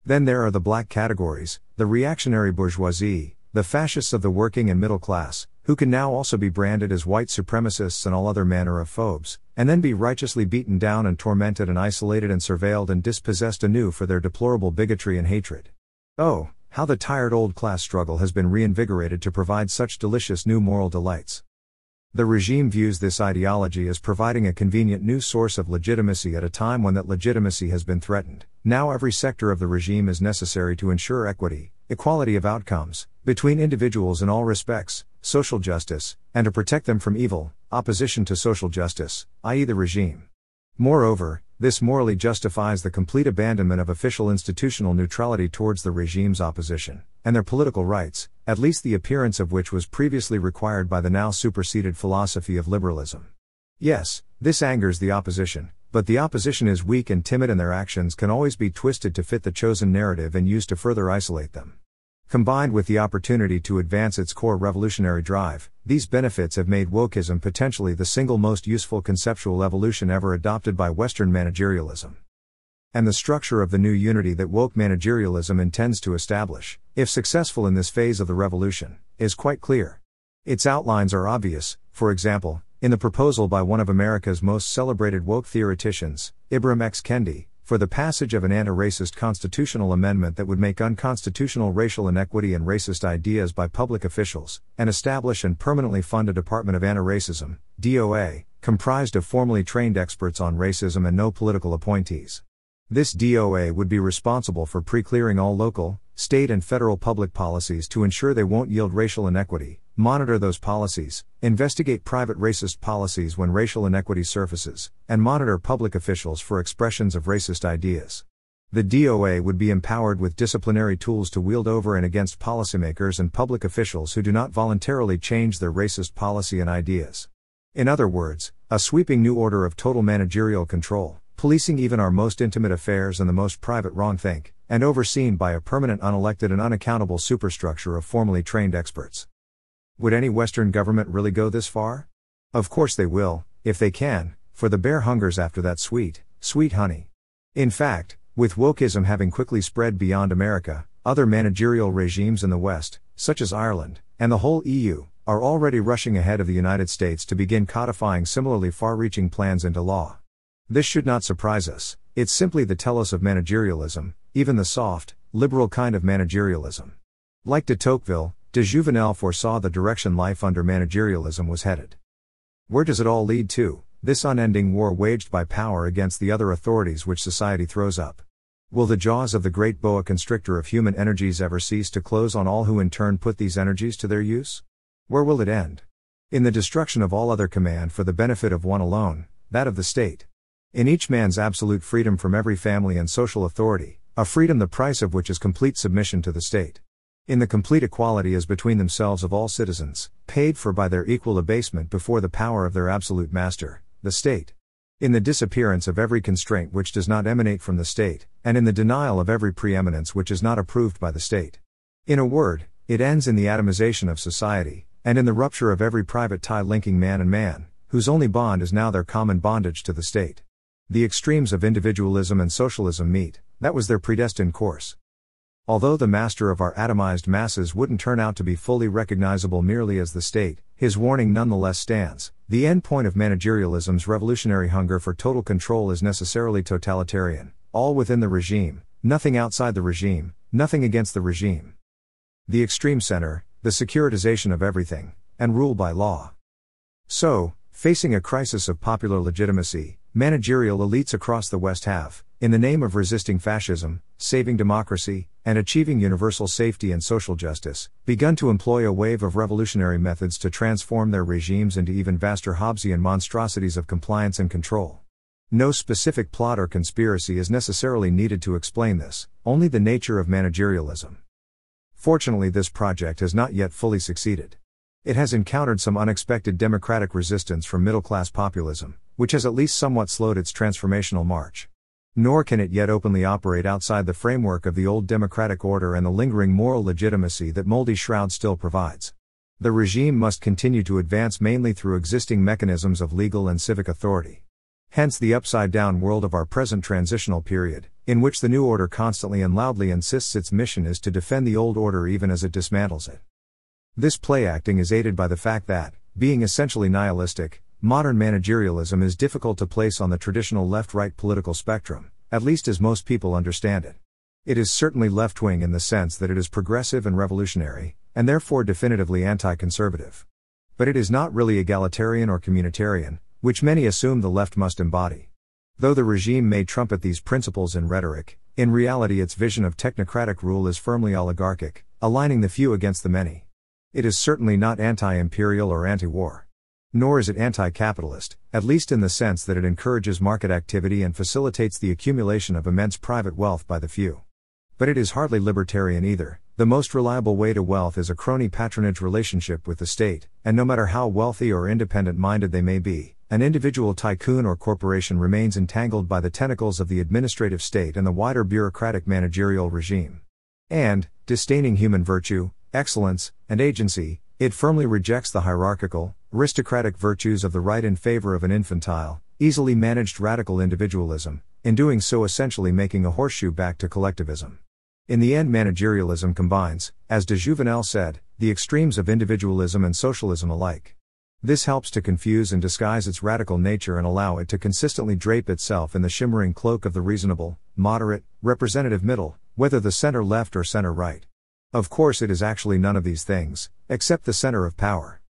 Then there are the black categories, the reactionary bourgeoisie, the fascists of the working and middle class, who can now also be branded as white supremacists and all other manner of phobes, and then be righteously beaten down and tormented and isolated and surveilled and dispossessed anew for their deplorable bigotry and hatred. Oh, how the tired old class struggle has been reinvigorated to provide such delicious new moral delights. The regime views this ideology as providing a convenient new source of legitimacy at a time when that legitimacy has been threatened. Now every sector of the regime is necessary to ensure equity, equality of outcomes, between individuals in all respects, social justice, and to protect them from evil, opposition to social justice, i.e. the regime. Moreover, this morally justifies the complete abandonment of official institutional neutrality towards the regime's opposition, and their political rights, at least the appearance of which was previously required by the now superseded philosophy of liberalism. Yes, this angers the opposition, but the opposition is weak and timid and their actions can always be twisted to fit the chosen narrative and used to further isolate them. Combined with the opportunity to advance its core revolutionary drive, these benefits have made wokeism potentially the single most useful conceptual evolution ever adopted by Western managerialism. And the structure of the new unity that woke managerialism intends to establish, if successful in this phase of the revolution, is quite clear. Its outlines are obvious, for example, in the proposal by one of America's most celebrated woke theoreticians, Ibram X. Kendi, for the passage of an anti-racist constitutional amendment that would make unconstitutional racial inequity and racist ideas by public officials, and establish and permanently fund a Department of Anti-Racism, DOA, comprised of formally trained experts on racism and no political appointees. This DOA would be responsible for pre-clearing all local, state and federal public policies to ensure they won't yield racial inequity, monitor those policies, investigate private racist policies when racial inequity surfaces, and monitor public officials for expressions of racist ideas. The DOA would be empowered with disciplinary tools to wield over and against policymakers and public officials who do not voluntarily change their racist policy and ideas. In other words, a sweeping new order of total managerial control, policing even our most intimate affairs and the most private wrongthink, and overseen by a permanent unelected and unaccountable superstructure of formally trained experts. Would any Western government really go this far? Of course they will, if they can, for the bear hungers after that sweet, sweet honey. In fact, with wokeism having quickly spread beyond America, other managerial regimes in the West, such as Ireland, and the whole EU, are already rushing ahead of the United States to begin codifying similarly far-reaching plans into law. This should not surprise us, it's simply the telos of managerialism, even the soft, liberal kind of managerialism. Like de Tocqueville, de Jouvenel foresaw the direction life under managerialism was headed. Where does it all lead to, this unending war waged by power against the other authorities which society throws up? Will the jaws of the great boa constrictor of human energies ever cease to close on all who in turn put these energies to their use? Where will it end? In the destruction of all other command for the benefit of one alone, that of the state. In each man's absolute freedom from every family and social authority, a freedom the price of which is complete submission to the state. In the complete equality as between themselves of all citizens, paid for by their equal abasement before the power of their absolute master, the state. In the disappearance of every constraint which does not emanate from the state, and in the denial of every preeminence which is not approved by the state. In a word, it ends in the atomization of society, and in the rupture of every private tie linking man and man, whose only bond is now their common bondage to the state. The extremes of individualism and socialism meet, that was their predestined course. Although the master of our atomized masses wouldn't turn out to be fully recognizable merely as the state, his warning nonetheless stands: the end point of managerialism's revolutionary hunger for total control is necessarily totalitarian, all within the regime, nothing outside the regime, nothing against the regime. The extreme center, the securitization of everything, and rule by law. So, facing a crisis of popular legitimacy, managerial elites across the West have, in the name of resisting fascism, saving democracy, and achieving universal safety and social justice, begun to employ a wave of revolutionary methods to transform their regimes into even vaster Hobbesian monstrosities of compliance and control. No specific plot or conspiracy is necessarily needed to explain this, only the nature of managerialism. Fortunately, this project has not yet fully succeeded. It has encountered some unexpected democratic resistance from middle-class populism, which has at least somewhat slowed its transformational march. Nor can it yet openly operate outside the framework of the old democratic order and the lingering moral legitimacy that moldy shroud still provides. The regime must continue to advance mainly through existing mechanisms of legal and civic authority. Hence the upside-down world of our present transitional period, in which the new order constantly and loudly insists its mission is to defend the old order even as it dismantles it. This play-acting is aided by the fact that, being essentially nihilistic, modern managerialism is difficult to place on the traditional left-right political spectrum, at least as most people understand it. It is certainly left-wing in the sense that it is progressive and revolutionary, and therefore definitively anti-conservative. But it is not really egalitarian or communitarian, which many assume the left must embody. Though the regime may trumpet these principles in rhetoric, in reality its vision of technocratic rule is firmly oligarchic, aligning the few against the many. It is certainly not anti-imperial or anti-war. Nor is it anti-capitalist, at least in the sense that it encourages market activity and facilitates the accumulation of immense private wealth by the few. But it is hardly libertarian either. The most reliable way to wealth is a crony-patronage relationship with the state, and no matter how wealthy or independent-minded they may be, an individual tycoon or corporation remains entangled by the tentacles of the administrative state and the wider bureaucratic managerial regime. And, disdaining human virtue, excellence, and agency, it firmly rejects the hierarchical, aristocratic virtues of the right in favor of an infantile, easily managed radical individualism, in doing so essentially making a horseshoe back to collectivism. In the end, managerialism combines, as de Jouvenel said, the extremes of individualism and socialism alike. This helps to confuse and disguise its radical nature and allow it to consistently drape itself in the shimmering cloak of the reasonable, moderate, representative middle, whether the center-left or center-right. Of course, it is actually none of these things, except the center of power.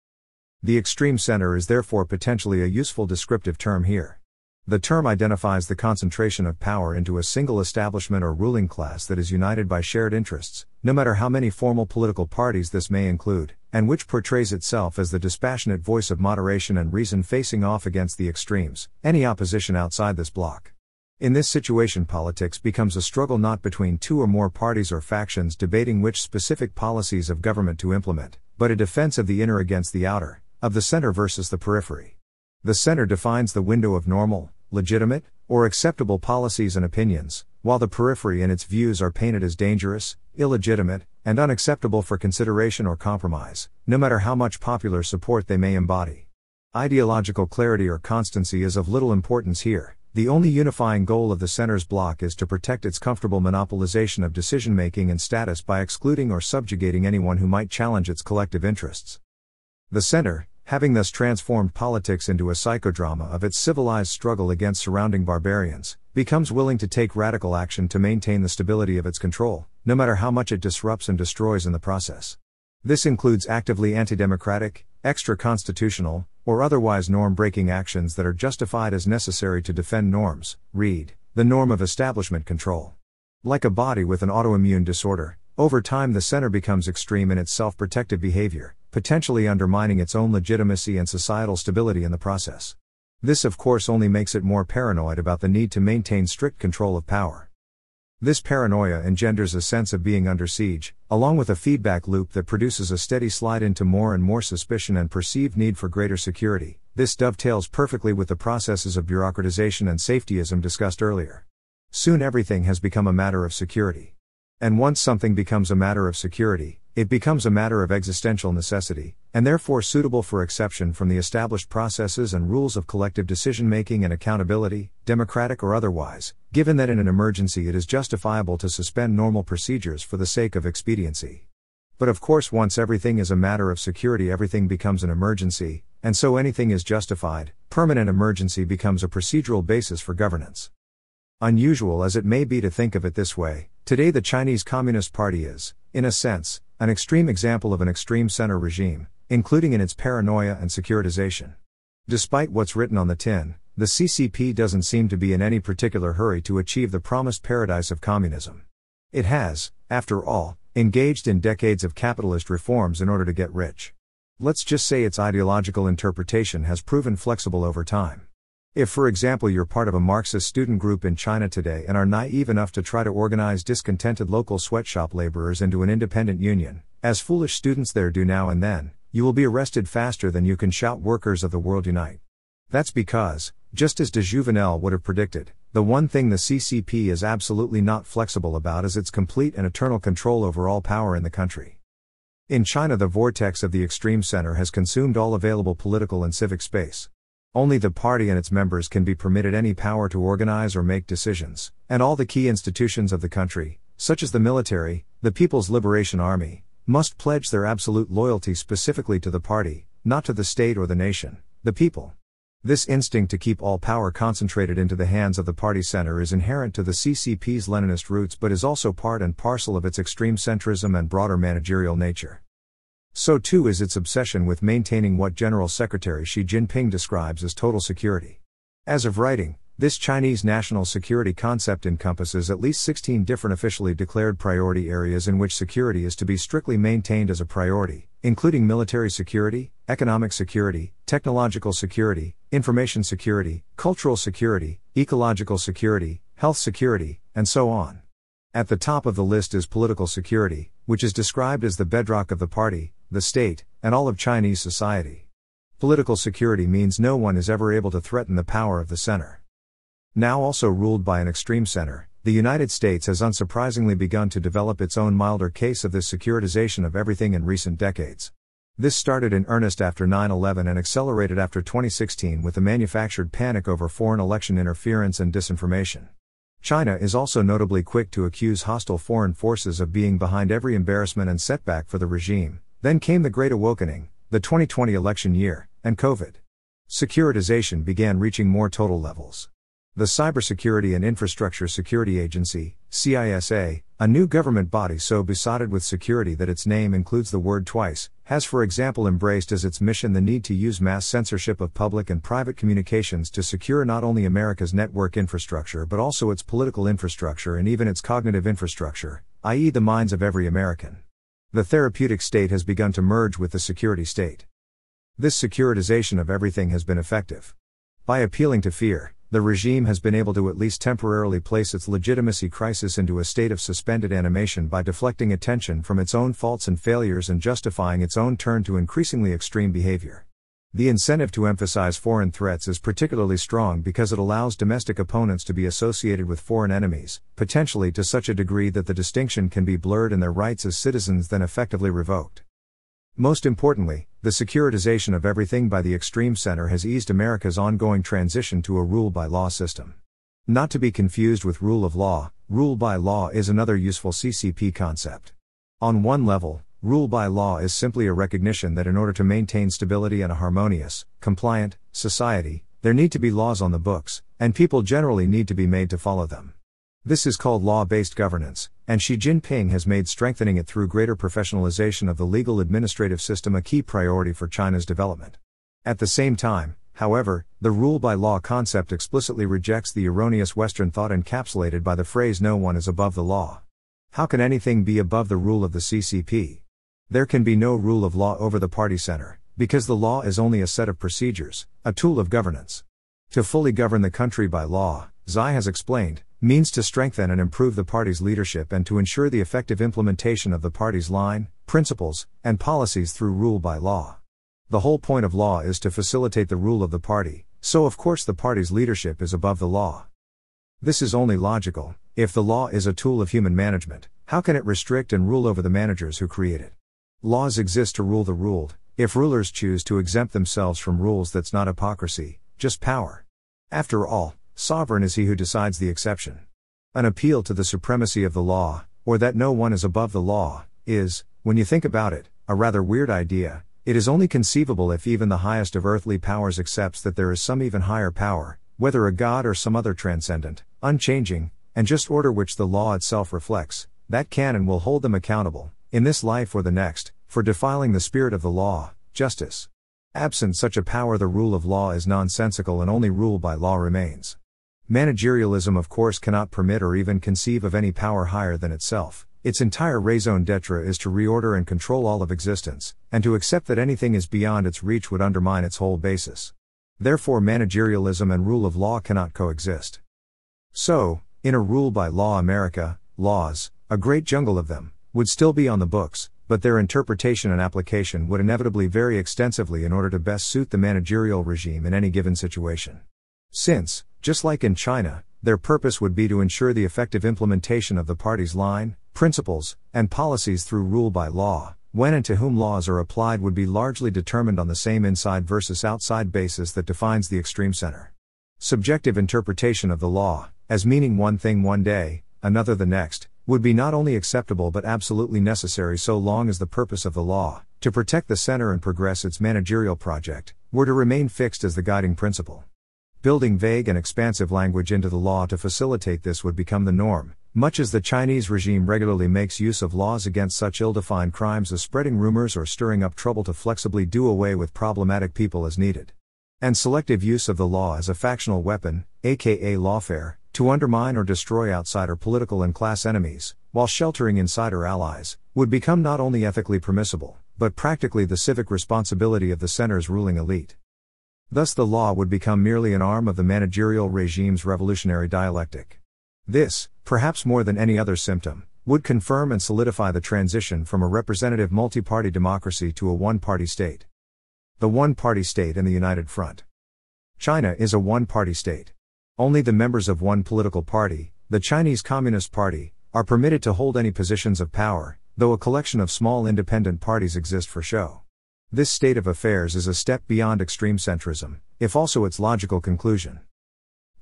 The extreme center is therefore potentially a useful descriptive term here. The term identifies the concentration of power into a single establishment or ruling class that is united by shared interests, no matter how many formal political parties this may include, and which portrays itself as the dispassionate voice of moderation and reason facing off against the extremes, any opposition outside this bloc. In this situation, politics becomes a struggle not between two or more parties or factions debating which specific policies of government to implement, but a defense of the inner against the outer, of the center versus the periphery. The center defines the window of normal, legitimate, or acceptable policies and opinions, while the periphery and its views are painted as dangerous, illegitimate, and unacceptable for consideration or compromise, no matter how much popular support they may embody. Ideological clarity or constancy is of little importance here. The only unifying goal of the center's bloc is to protect its comfortable monopolization of decision-making and status by excluding or subjugating anyone who might challenge its collective interests. The center, having thus transformed politics into a psychodrama of its civilized struggle against surrounding barbarians, becomes willing to take radical action to maintain the stability of its control, no matter how much it disrupts and destroys in the process. This includes actively anti-democratic, extra-constitutional, or otherwise norm-breaking actions that are justified as necessary to defend norms, read, the norm of establishment control. Like a body with an autoimmune disorder, over time the center becomes extreme in its self-protective behavior, potentially undermining its own legitimacy and societal stability in the process. This of course only makes it more paranoid about the need to maintain strict control of power. This paranoia engenders a sense of being under siege, along with a feedback loop that produces a steady slide into more and more suspicion and perceived need for greater security. This dovetails perfectly with the processes of bureaucratization and safetyism discussed earlier. Soon everything has become a matter of security. And once something becomes a matter of security, it becomes a matter of existential necessity, and therefore suitable for exception from the established processes and rules of collective decision-making and accountability, democratic or otherwise, given that in an emergency it is justifiable to suspend normal procedures for the sake of expediency. But of course once everything is a matter of security everything becomes an emergency, and so anything is justified. Permanent emergency becomes a procedural basis for governance. Unusual as it may be to think of it this way, today the Chinese Communist Party is, in a sense, an extreme example of an extreme center regime, including in its paranoia and securitization. Despite what's written on the tin, the CCP doesn't seem to be in any particular hurry to achieve the promised paradise of communism. It has, after all, engaged in decades of capitalist reforms in order to get rich. Let's just say its ideological interpretation has proven flexible over time. If for example you're part of a Marxist student group in China today and are naive enough to try to organize discontented local sweatshop laborers into an independent union, as foolish students there do now and then, you will be arrested faster than you can shout "Workers of the world unite." That's because, just as de Jouvenel would have predicted, the one thing the CCP is absolutely not flexible about is its complete and eternal control over all power in the country. In China the vortex of the extreme center has consumed all available political and civic space. Only the party and its members can be permitted any power to organize or make decisions, and all the key institutions of the country, such as the military, the People's Liberation Army, must pledge their absolute loyalty specifically to the party, not to the state or the nation, the people. This instinct to keep all power concentrated into the hands of the party center is inherent to the CCP's Leninist roots but is also part and parcel of its extreme centrism and broader managerial nature. So too is its obsession with maintaining what General Secretary Xi Jinping describes as total security. As of writing, this Chinese national security concept encompasses at least 16 different officially declared priority areas in which security is to be strictly maintained as a priority, including military security, economic security, technological security, information security, cultural security, ecological security, health security, and so on. At the top of the list is political security, which is described as the bedrock of the party, the state, and all of Chinese society. Political security means no one is ever able to threaten the power of the center. Now also ruled by an extreme center, the United States has unsurprisingly begun to develop its own milder case of this securitization of everything in recent decades. This started in earnest after 9/11 and accelerated after 2016 with the manufactured panic over foreign election interference and disinformation. China is also notably quick to accuse hostile foreign forces of being behind every embarrassment and setback for the regime. Then came the Great Awakening, the 2020 election year, and COVID. Securitization began reaching more total levels. The Cybersecurity and Infrastructure Security Agency, CISA, a new government body so besotted with security that its name includes the word twice, has for example embraced as its mission the need to use mass censorship of public and private communications to secure not only America's network infrastructure but also its political infrastructure and even its cognitive infrastructure, i.e. the minds of every American. The therapeutic state has begun to merge with the security state. This securitization of everything has been effective. By appealing to fear, the regime has been able to at least temporarily place its legitimacy crisis into a state of suspended animation by deflecting attention from its own faults and failures and justifying its own turn to increasingly extreme behavior. The incentive to emphasize foreign threats is particularly strong because it allows domestic opponents to be associated with foreign enemies, potentially to such a degree that the distinction can be blurred and their rights as citizens then effectively revoked. Most importantly, the securitization of everything by the extreme center has eased America's ongoing transition to a rule-by-law system. Not to be confused with rule of law, rule by law is another useful CCP concept. On one level, rule by law is simply a recognition that in order to maintain stability and a harmonious, compliant society, there need to be laws on the books, and people generally need to be made to follow them. This is called law-based governance, and Xi Jinping has made strengthening it through greater professionalization of the legal administrative system a key priority for China's development. At the same time, however, the rule-by-law concept explicitly rejects the erroneous Western thought encapsulated by the phrase "no one is above the law." How can anything be above the rule of the CCP? There can be no rule of law over the party center, because the law is only a set of procedures, a tool of governance. To fully govern the country by law, Xi has explained, means to strengthen and improve the party's leadership and to ensure the effective implementation of the party's line, principles, and policies through rule by law. The whole point of law is to facilitate the rule of the party, so of course the party's leadership is above the law. This is only logical. If the law is a tool of human management, how can it restrict and rule over the managers who create it? Laws exist to rule the ruled. If rulers choose to exempt themselves from rules, that's not hypocrisy, just power. After all, sovereign is he who decides the exception. An appeal to the supremacy of the law, or that no one is above the law, is, when you think about it, a rather weird idea. It is only conceivable if even the highest of earthly powers accepts that there is some even higher power, whether a god or some other transcendent, unchanging, and just order which the law itself reflects, that can and will hold them accountable, in this life or the next, for defiling the spirit of the law, justice. Absent such a power, the rule of law is nonsensical and only rule by law remains. Managerialism of course cannot permit or even conceive of any power higher than itself. Its entire raison d'etre is to reorder and control all of existence, and to accept that anything is beyond its reach would undermine its whole basis. Therefore managerialism and rule of law cannot coexist. So, in a rule by law America, laws, a great jungle of them, would still be on the books, but their interpretation and application would inevitably vary extensively in order to best suit the managerial regime in any given situation. Since, just like in China, their purpose would be to ensure the effective implementation of the party's line, principles, and policies through rule by law, when and to whom laws are applied would be largely determined on the same inside versus outside basis that defines the extreme center. Subjective interpretation of the law, as meaning one thing one day, another the next, would be not only acceptable but absolutely necessary so long as the purpose of the law, to protect the center and progress its managerial project, were to remain fixed as the guiding principle. Building vague and expansive language into the law to facilitate this would become the norm, much as the Chinese regime regularly makes use of laws against such ill-defined crimes as spreading rumors or stirring up trouble to flexibly do away with problematic people as needed. And selective use of the law as a factional weapon, aka lawfare, to undermine or destroy outsider political and class enemies, while sheltering insider allies, would become not only ethically permissible, but practically the civic responsibility of the center's ruling elite. Thus the law would become merely an arm of the managerial regime's revolutionary dialectic. This, perhaps more than any other symptom, would confirm and solidify the transition from a representative multi-party democracy to a one-party state. The one-party state and the United Front. China is a one-party state. Only the members of one political party, the Chinese Communist Party, are permitted to hold any positions of power, though a collection of small independent parties exist for show. This state of affairs is a step beyond extreme centrism, if also its logical conclusion.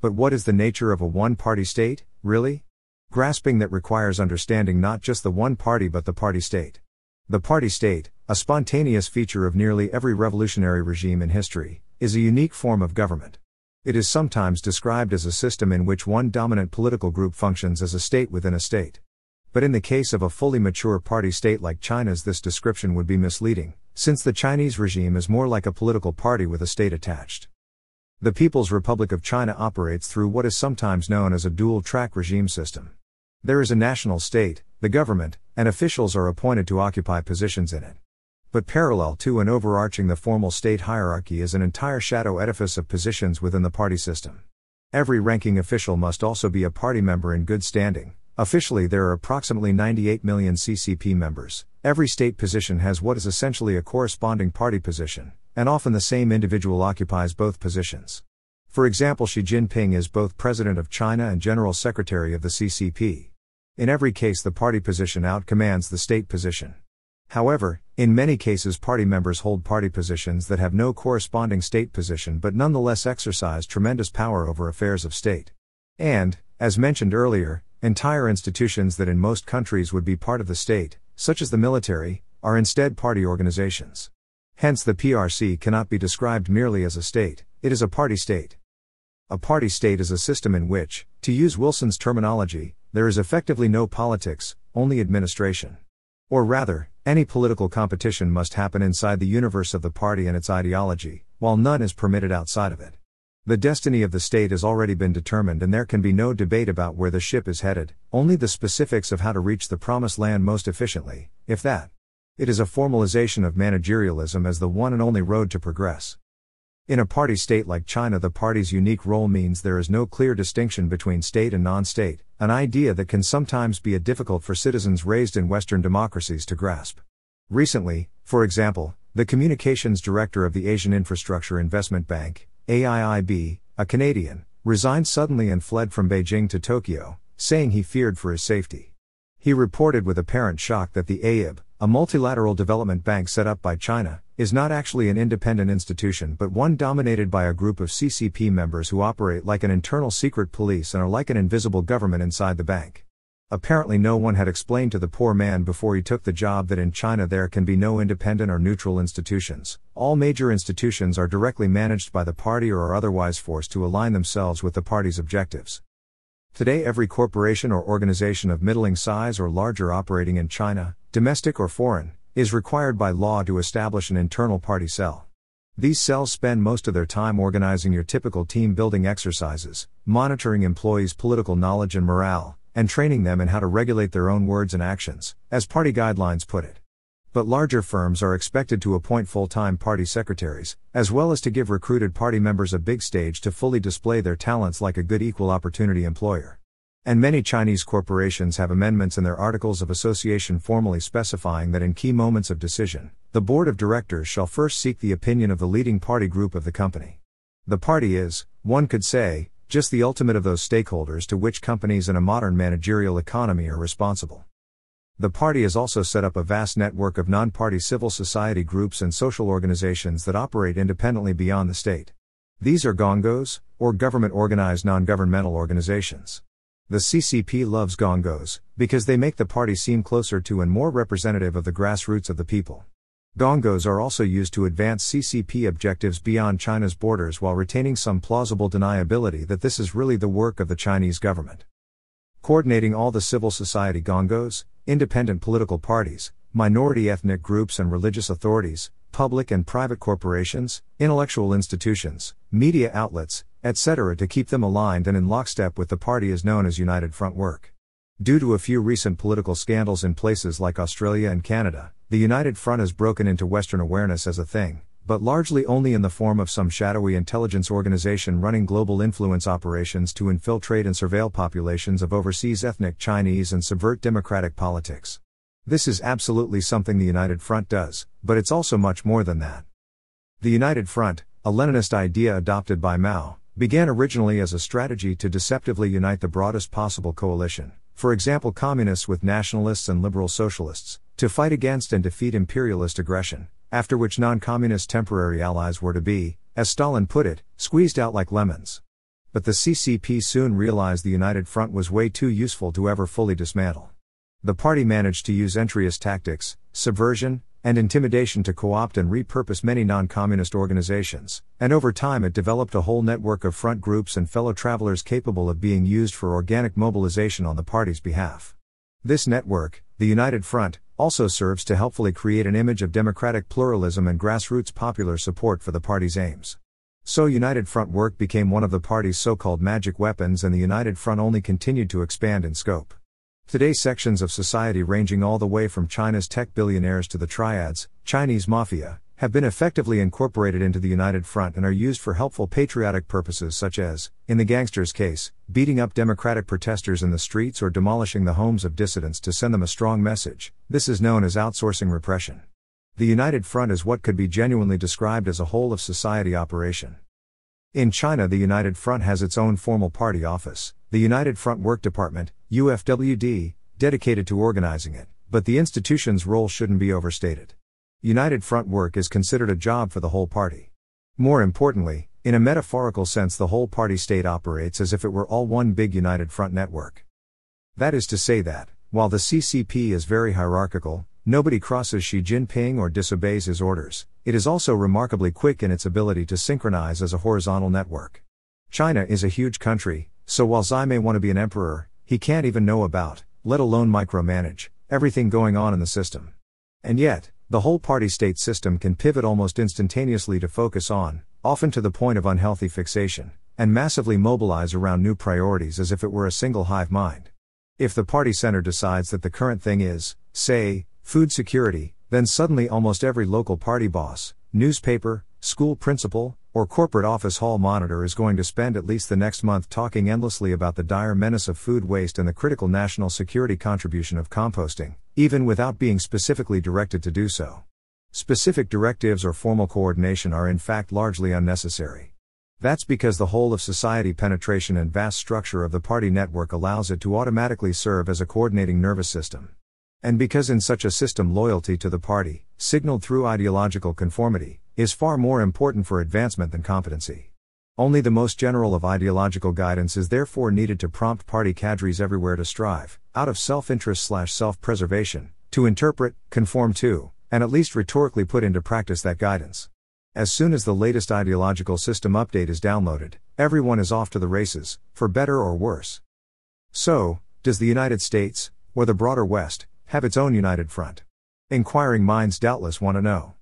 But what is the nature of a one-party state, really? Grasping that requires understanding not just the one party but the party state. The party state, a spontaneous feature of nearly every revolutionary regime in history, is a unique form of government. It is sometimes described as a system in which one dominant political group functions as a state within a state. But in the case of a fully mature party state like China's, this description would be misleading, since the Chinese regime is more like a political party with a state attached. The People's Republic of China operates through what is sometimes known as a dual-track regime system. There is a national state, the government, and officials are appointed to occupy positions in it. But parallel to and overarching the formal state hierarchy is an entire shadow edifice of positions within the party system. Every ranking official must also be a party member in good standing. Officially, there are approximately 98 million CCP members. Every state position has what is essentially a corresponding party position, and often the same individual occupies both positions. For example, Xi Jinping is both President of China and General Secretary of the CCP. In every case, the party position outcommands the state position. However, in many cases party members hold party positions that have no corresponding state position but nonetheless exercise tremendous power over affairs of state. And, as mentioned earlier, entire institutions that in most countries would be part of the state, such as the military, are instead party organizations. Hence the PRC cannot be described merely as a state, it is a party state. A party state is a system in which, to use Wilson's terminology, there is effectively no politics, only administration. Or rather, any political competition must happen inside the universe of the party and its ideology, while none is permitted outside of it. The destiny of the state has already been determined and there can be no debate about where the ship is headed, only the specifics of how to reach the promised land most efficiently, if that. It is a formalization of managerialism as the one and only road to progress. In a party state like China, the party's unique role means there is no clear distinction between state and non-state, an idea that can sometimes be difficult for citizens raised in Western democracies to grasp. Recently, for example, the communications director of the Asian Infrastructure Investment Bank, AIIB, a Canadian, resigned suddenly and fled from Beijing to Tokyo, saying he feared for his safety. He reported with apparent shock that the AIIB, a multilateral development bank set up by China, is not actually an independent institution but one dominated by a group of CCP members who operate like an internal secret police and are like an invisible government inside the bank. Apparently no one had explained to the poor man before he took the job that in China there can be no independent or neutral institutions. All major institutions are directly managed by the party or are otherwise forced to align themselves with the party's objectives. Today every corporation or organization of middling size or larger operating in China, domestic or foreign, is required by law to establish an internal party cell. These cells spend most of their time organizing your typical team-building exercises, monitoring employees' political knowledge and morale, and training them in how to regulate their own words and actions, as party guidelines put it. But larger firms are expected to appoint full-time party secretaries, as well as to give recruited party members a big stage to fully display their talents like a good equal opportunity employer. And many Chinese corporations have amendments in their articles of association formally specifying that in key moments of decision, the board of directors shall first seek the opinion of the leading party group of the company. The party is, one could say, just the ultimate of those stakeholders to which companies in a modern managerial economy are responsible. The party has also set up a vast network of non-party civil society groups and social organizations that operate independently beyond the state. These are gongos, or government-organized non-governmental organizations. The CCP loves gongos, because they make the party seem closer to and more representative of the grassroots of the people. Gongos are also used to advance CCP objectives beyond China's borders while retaining some plausible deniability that this is really the work of the Chinese government. Coordinating all the civil society gongos, independent political parties, minority ethnic groups and religious authorities, public and private corporations, intellectual institutions, media outlets, etc. to keep them aligned and in lockstep with the party is known as United Front work. Due to a few recent political scandals in places like Australia and Canada, the United Front has broken into Western awareness as a thing, but largely only in the form of some shadowy intelligence organization running global influence operations to infiltrate and surveil populations of overseas ethnic Chinese and subvert democratic politics. This is absolutely something the United Front does, but it's also much more than that. The United Front, a Leninist idea adopted by Mao, began originally as a strategy to deceptively unite the broadest possible coalition, for example communists with nationalists and liberal socialists, to fight against and defeat imperialist aggression, after which non-communist temporary allies were to be, as Stalin put it, squeezed out like lemons. But the CCP soon realized the United Front was way too useful to ever fully dismantle. The party managed to use entryist tactics, subversion, and intimidation to co-opt and repurpose many non-communist organizations, and over time it developed a whole network of front groups and fellow travelers capable of being used for organic mobilization on the party's behalf. This network, the United Front, also serves to helpfully create an image of democratic pluralism and grassroots popular support for the party's aims. So United Front work became one of the party's so-called magic weapons and the United Front only continued to expand in scope. Today, sections of society ranging all the way from China's tech billionaires to the triads, Chinese mafia, have been effectively incorporated into the United Front and are used for helpful patriotic purposes such as, in the gangsters' case, beating up democratic protesters in the streets or demolishing the homes of dissidents to send them a strong message. This is known as outsourcing repression. The United Front is what could be genuinely described as a whole-of-society operation. In China, the United Front has its own formal party office, the United Front Work Department, UFWD, dedicated to organizing it, but the institution's role shouldn't be overstated. United Front work is considered a job for the whole party. More importantly, in a metaphorical sense, the whole party state operates as if it were all one big United Front network. That is to say that, while the CCP is very hierarchical, nobody crosses Xi Jinping or disobeys his orders, it is also remarkably quick in its ability to synchronize as a horizontal network. China is a huge country, so while Xi may want to be an emperor, he can't even know about, let alone micromanage, everything going on in the system. And yet, the whole party state system can pivot almost instantaneously to focus on, often to the point of unhealthy fixation, and massively mobilize around new priorities as if it were a single hive mind. If the party center decides that the current thing is, say, food security, then suddenly almost every local party boss, newspaper, school principal, or corporate office hall monitor is going to spend at least the next month talking endlessly about the dire menace of food waste and the critical national security contribution of composting, even without being specifically directed to do so. Specific directives or formal coordination are in fact largely unnecessary. That's because the whole of society penetration and vast structure of the party network allows it to automatically serve as a coordinating nervous system. And because in such a system loyalty to the party, signaled through ideological conformity, is far more important for advancement than competency. Only the most general of ideological guidance is therefore needed to prompt party cadres everywhere to strive, out of self-interest/self-preservation, to interpret, conform to, and at least rhetorically put into practice that guidance. As soon as the latest ideological system update is downloaded, everyone is off to the races, for better or worse. So, does the United States, or the broader West, have its own United Front? Inquiring minds doubtless want to know.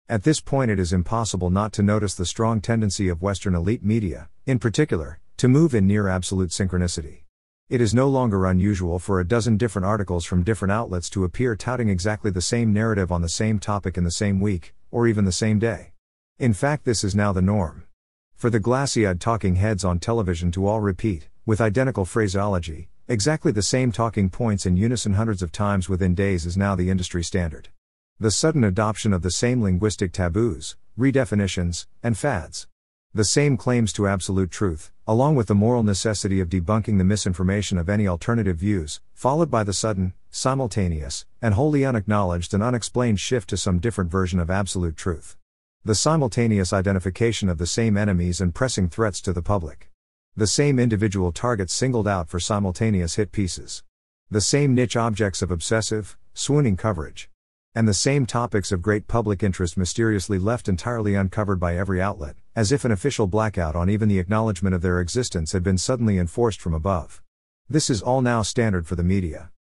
At this point it is impossible not to notice the strong tendency of Western elite media, in particular, to move in near absolute synchronicity. It is no longer unusual for a dozen different articles from different outlets to appear touting exactly the same narrative on the same topic in the same week, or even the same day. In fact, this is now the norm. For the glassy-eyed talking heads on television to all repeat, with identical phraseology, exactly the same talking points in unison hundreds of times within days is now the industry standard. The sudden adoption of the same linguistic taboos, redefinitions, and fads. The same claims to absolute truth, along with the moral necessity of debunking the misinformation of any alternative views, followed by the sudden, simultaneous, and wholly unacknowledged and unexplained shift to some different version of absolute truth. The simultaneous identification of the same enemies and pressing threats to the public. The same individual targets singled out for simultaneous hit pieces. The same niche objects of obsessive, swooning coverage. And the same topics of great public interest mysteriously left entirely uncovered by every outlet, as if an official blackout on even the acknowledgement of their existence had been suddenly enforced from above. This is all now standard for the media.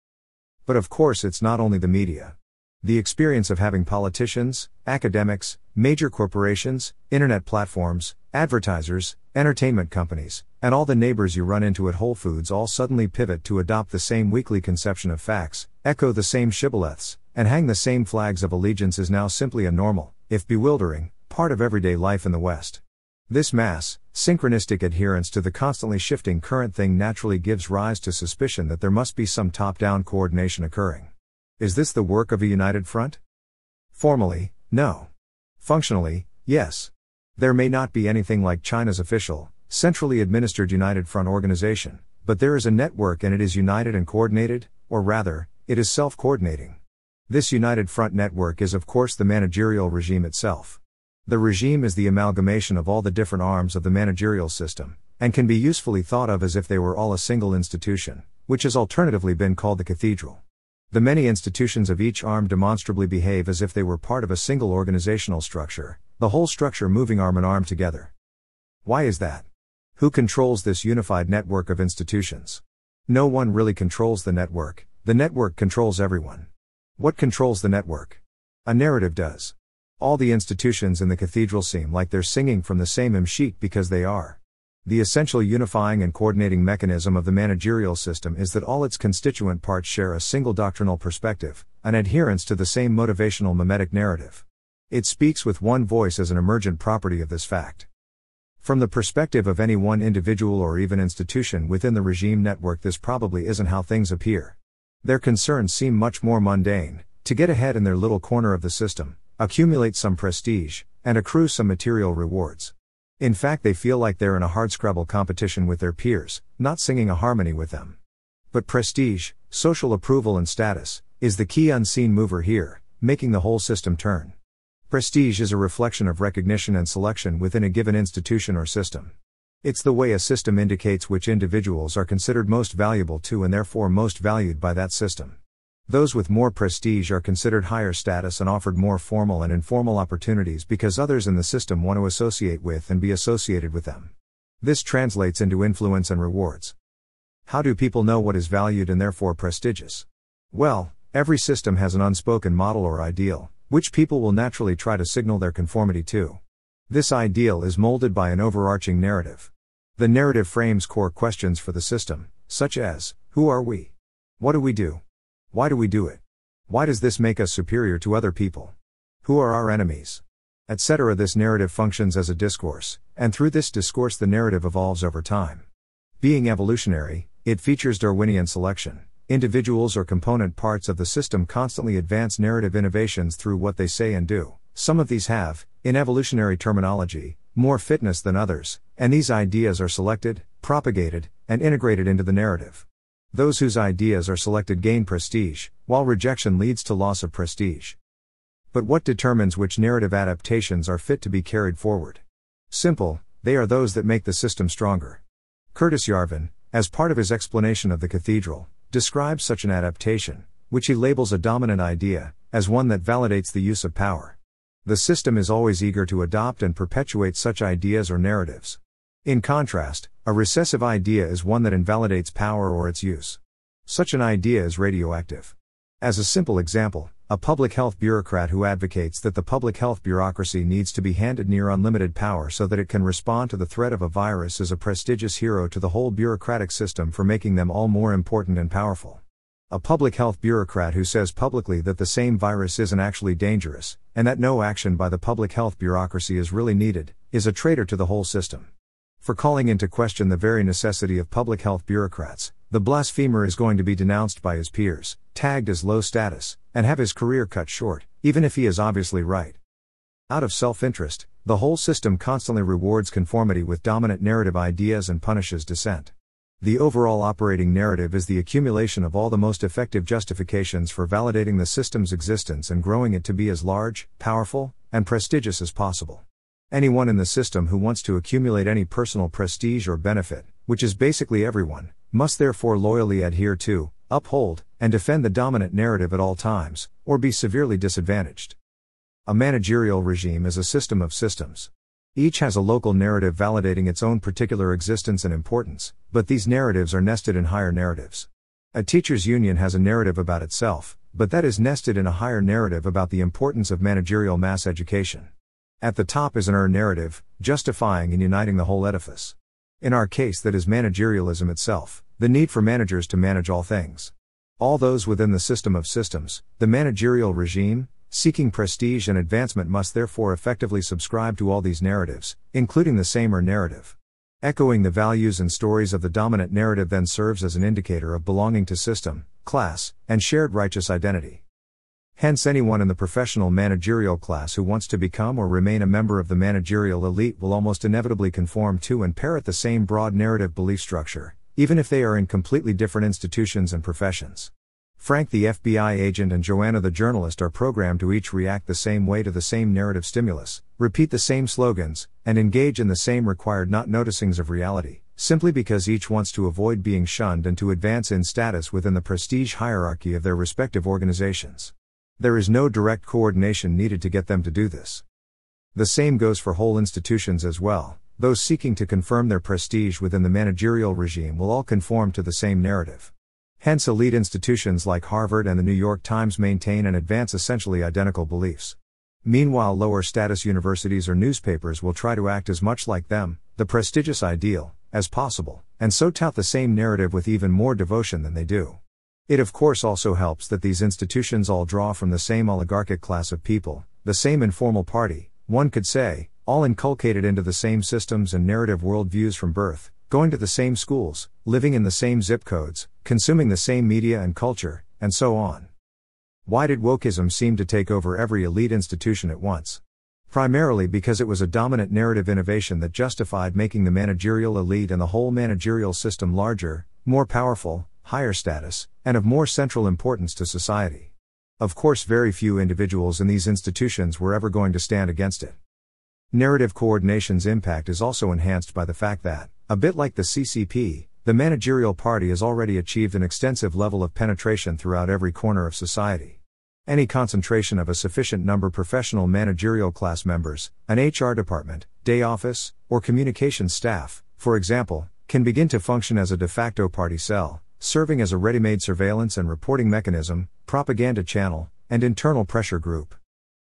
But of course it's not only the media. The experience of having politicians, academics, major corporations, internet platforms, advertisers, entertainment companies, and all the neighbors you run into at Whole Foods all suddenly pivot to adopt the same weekly conception of facts, echo the same shibboleths, and hang the same flags of allegiance is now simply a normal, if bewildering, part of everyday life in the West. This mass, synchronistic adherence to the constantly shifting current thing naturally gives rise to suspicion that there must be some top-down coordination occurring. Is this the work of a united front? Formally, no. Functionally, yes. There may not be anything like China's official, centrally administered United Front organization, but there is a network and it is united and coordinated, or rather, it is self-coordinating. This United Front network is of course the managerial regime itself. The regime is the amalgamation of all the different arms of the managerial system, and can be usefully thought of as if they were all a single institution, which has alternatively been called the cathedral. The many institutions of each arm demonstrably behave as if they were part of a single organizational structure, the whole structure moving arm in arm together. Why is that? Who controls this unified network of institutions? No one really controls the network controls everyone. What controls the network? A narrative does. All the institutions in the cathedral seem like they're singing from the same hymn sheet because they are. The essential unifying and coordinating mechanism of the managerial system is that all its constituent parts share a single doctrinal perspective, an adherence to the same motivational mimetic narrative. It speaks with one voice as an emergent property of this fact. From the perspective of any one individual or even institution within the regime network, this probably isn't how things appear. Their concerns seem much more mundane: to get ahead in their little corner of the system, accumulate some prestige, and accrue some material rewards. In fact, they feel like they're in a hardscrabble competition with their peers, not singing a harmony with them. But prestige, social approval and status, is the key unseen mover here, making the whole system turn. Prestige is a reflection of recognition and selection within a given institution or system. It's the way a system indicates which individuals are considered most valuable to and therefore most valued by that system. Those with more prestige are considered higher status and offered more formal and informal opportunities because others in the system want to associate with and be associated with them. This translates into influence and rewards. How do people know what is valued and therefore prestigious? Well, every system has an unspoken model or ideal, which people will naturally try to signal their conformity to. This ideal is molded by an overarching narrative. The narrative frames core questions for the system, such as, who are we? What do we do? Why do we do it? Why does this make us superior to other people? Who are our enemies? Etc. This narrative functions as a discourse, and through this discourse the narrative evolves over time. Being evolutionary, it features Darwinian selection. Individuals or component parts of the system constantly advance narrative innovations through what they say and do. Some of these have, in evolutionary terminology, more fitness than others, and these ideas are selected, propagated, and integrated into the narrative. Those whose ideas are selected gain prestige, while rejection leads to loss of prestige. But what determines which narrative adaptations are fit to be carried forward? Simple, they are those that make the system stronger. Curtis Yarvin, as part of his explanation of the cathedral, describes such an adaptation, which he labels a dominant idea, as one that validates the use of power. The system is always eager to adopt and perpetuate such ideas or narratives. In contrast, a recessive idea is one that invalidates power or its use. Such an idea is radioactive. As a simple example, a public health bureaucrat who advocates that the public health bureaucracy needs to be handed near unlimited power so that it can respond to the threat of a virus is a prestigious hero to the whole bureaucratic system for making them all more important and powerful. A public health bureaucrat who says publicly that the same virus isn't actually dangerous, and that no action by the public health bureaucracy is really needed, is a traitor to the whole system. For calling into question the very necessity of public health bureaucrats, the blasphemer is going to be denounced by his peers, tagged as low status, and have his career cut short, even if he is obviously right. Out of self-interest, the whole system constantly rewards conformity with dominant narrative ideas and punishes dissent. The overall operating narrative is the accumulation of all the most effective justifications for validating the system's existence and growing it to be as large, powerful, and prestigious as possible. Anyone in the system who wants to accumulate any personal prestige or benefit, which is basically everyone, must therefore loyally adhere to, uphold, and defend the dominant narrative at all times, or be severely disadvantaged. A managerial regime is a system of systems. Each has a local narrative validating its own particular existence and importance, but these narratives are nested in higher narratives. A teachers' union has a narrative about itself, but that is nested in a higher narrative about the importance of managerial mass education. At the top is an narrative, justifying and uniting the whole edifice. In our case, that is managerialism itself, the need for managers to manage all things. All those within the system of systems, the managerial regime, seeking prestige and advancement must therefore effectively subscribe to all these narratives, including the same narrative. Echoing the values and stories of the dominant narrative then serves as an indicator of belonging to system, class, and shared righteous identity. Hence, anyone in the professional managerial class who wants to become or remain a member of the managerial elite will almost inevitably conform to and parrot the same broad narrative belief structure, even if they are in completely different institutions and professions. Frank the FBI agent and Joanna the journalist are programmed to each react the same way to the same narrative stimulus, repeat the same slogans, and engage in the same required not noticings of reality, simply because each wants to avoid being shunned and to advance in status within the prestige hierarchy of their respective organizations. There is no direct coordination needed to get them to do this. The same goes for whole institutions as well. Those seeking to confirm their prestige within the managerial regime will all conform to the same narrative. Hence, elite institutions like Harvard and the New York Times maintain and advance essentially identical beliefs. Meanwhile, lower status universities or newspapers will try to act as much like them, the prestigious ideal, as possible, and so tout the same narrative with even more devotion than they do. It of course also helps that these institutions all draw from the same oligarchic class of people, the same informal party, one could say, all inculcated into the same systems and narrative worldviews from birth, going to the same schools, living in the same zip codes, consuming the same media and culture, and so on. Why did wokeism seem to take over every elite institution at once? Primarily because it was a dominant narrative innovation that justified making the managerial elite and the whole managerial system larger, more powerful, higher status, and of more central importance to society. Of course, very few individuals in these institutions were ever going to stand against it. Narrative coordination's impact is also enhanced by the fact that, a bit like the CCP, the managerial party has already achieved an extensive level of penetration throughout every corner of society. Any concentration of a sufficient number professional managerial class members, an HR department, day office, or communications staff, for example, can begin to function as a de facto party cell, serving as a ready-made surveillance and reporting mechanism, propaganda channel, and internal pressure group.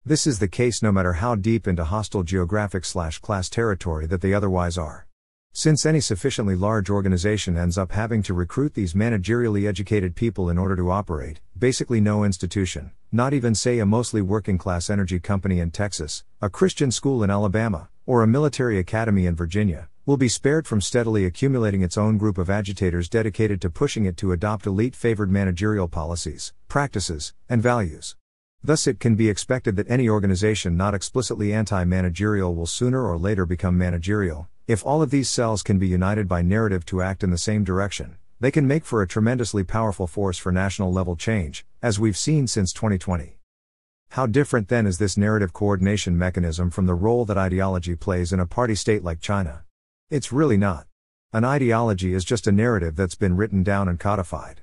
This is the case no matter how deep into hostile geographic/class territory that they otherwise are. Since any sufficiently large organization ends up having to recruit these managerially educated people in order to operate, basically no institution, not even say a mostly working-class energy company in Texas, a Christian school in Alabama, or a military academy in Virginia, will be spared from steadily accumulating its own group of agitators dedicated to pushing it to adopt elite-favored managerial policies, practices, and values. Thus it can be expected that any organization not explicitly anti-managerial will sooner or later become managerial. If all of these cells can be united by narrative to act in the same direction, they can make for a tremendously powerful force for national level change, as we've seen since 2020. How different then is this narrative coordination mechanism from the role that ideology plays in a party state like China? It's really not. An ideology is just a narrative that's been written down and codified.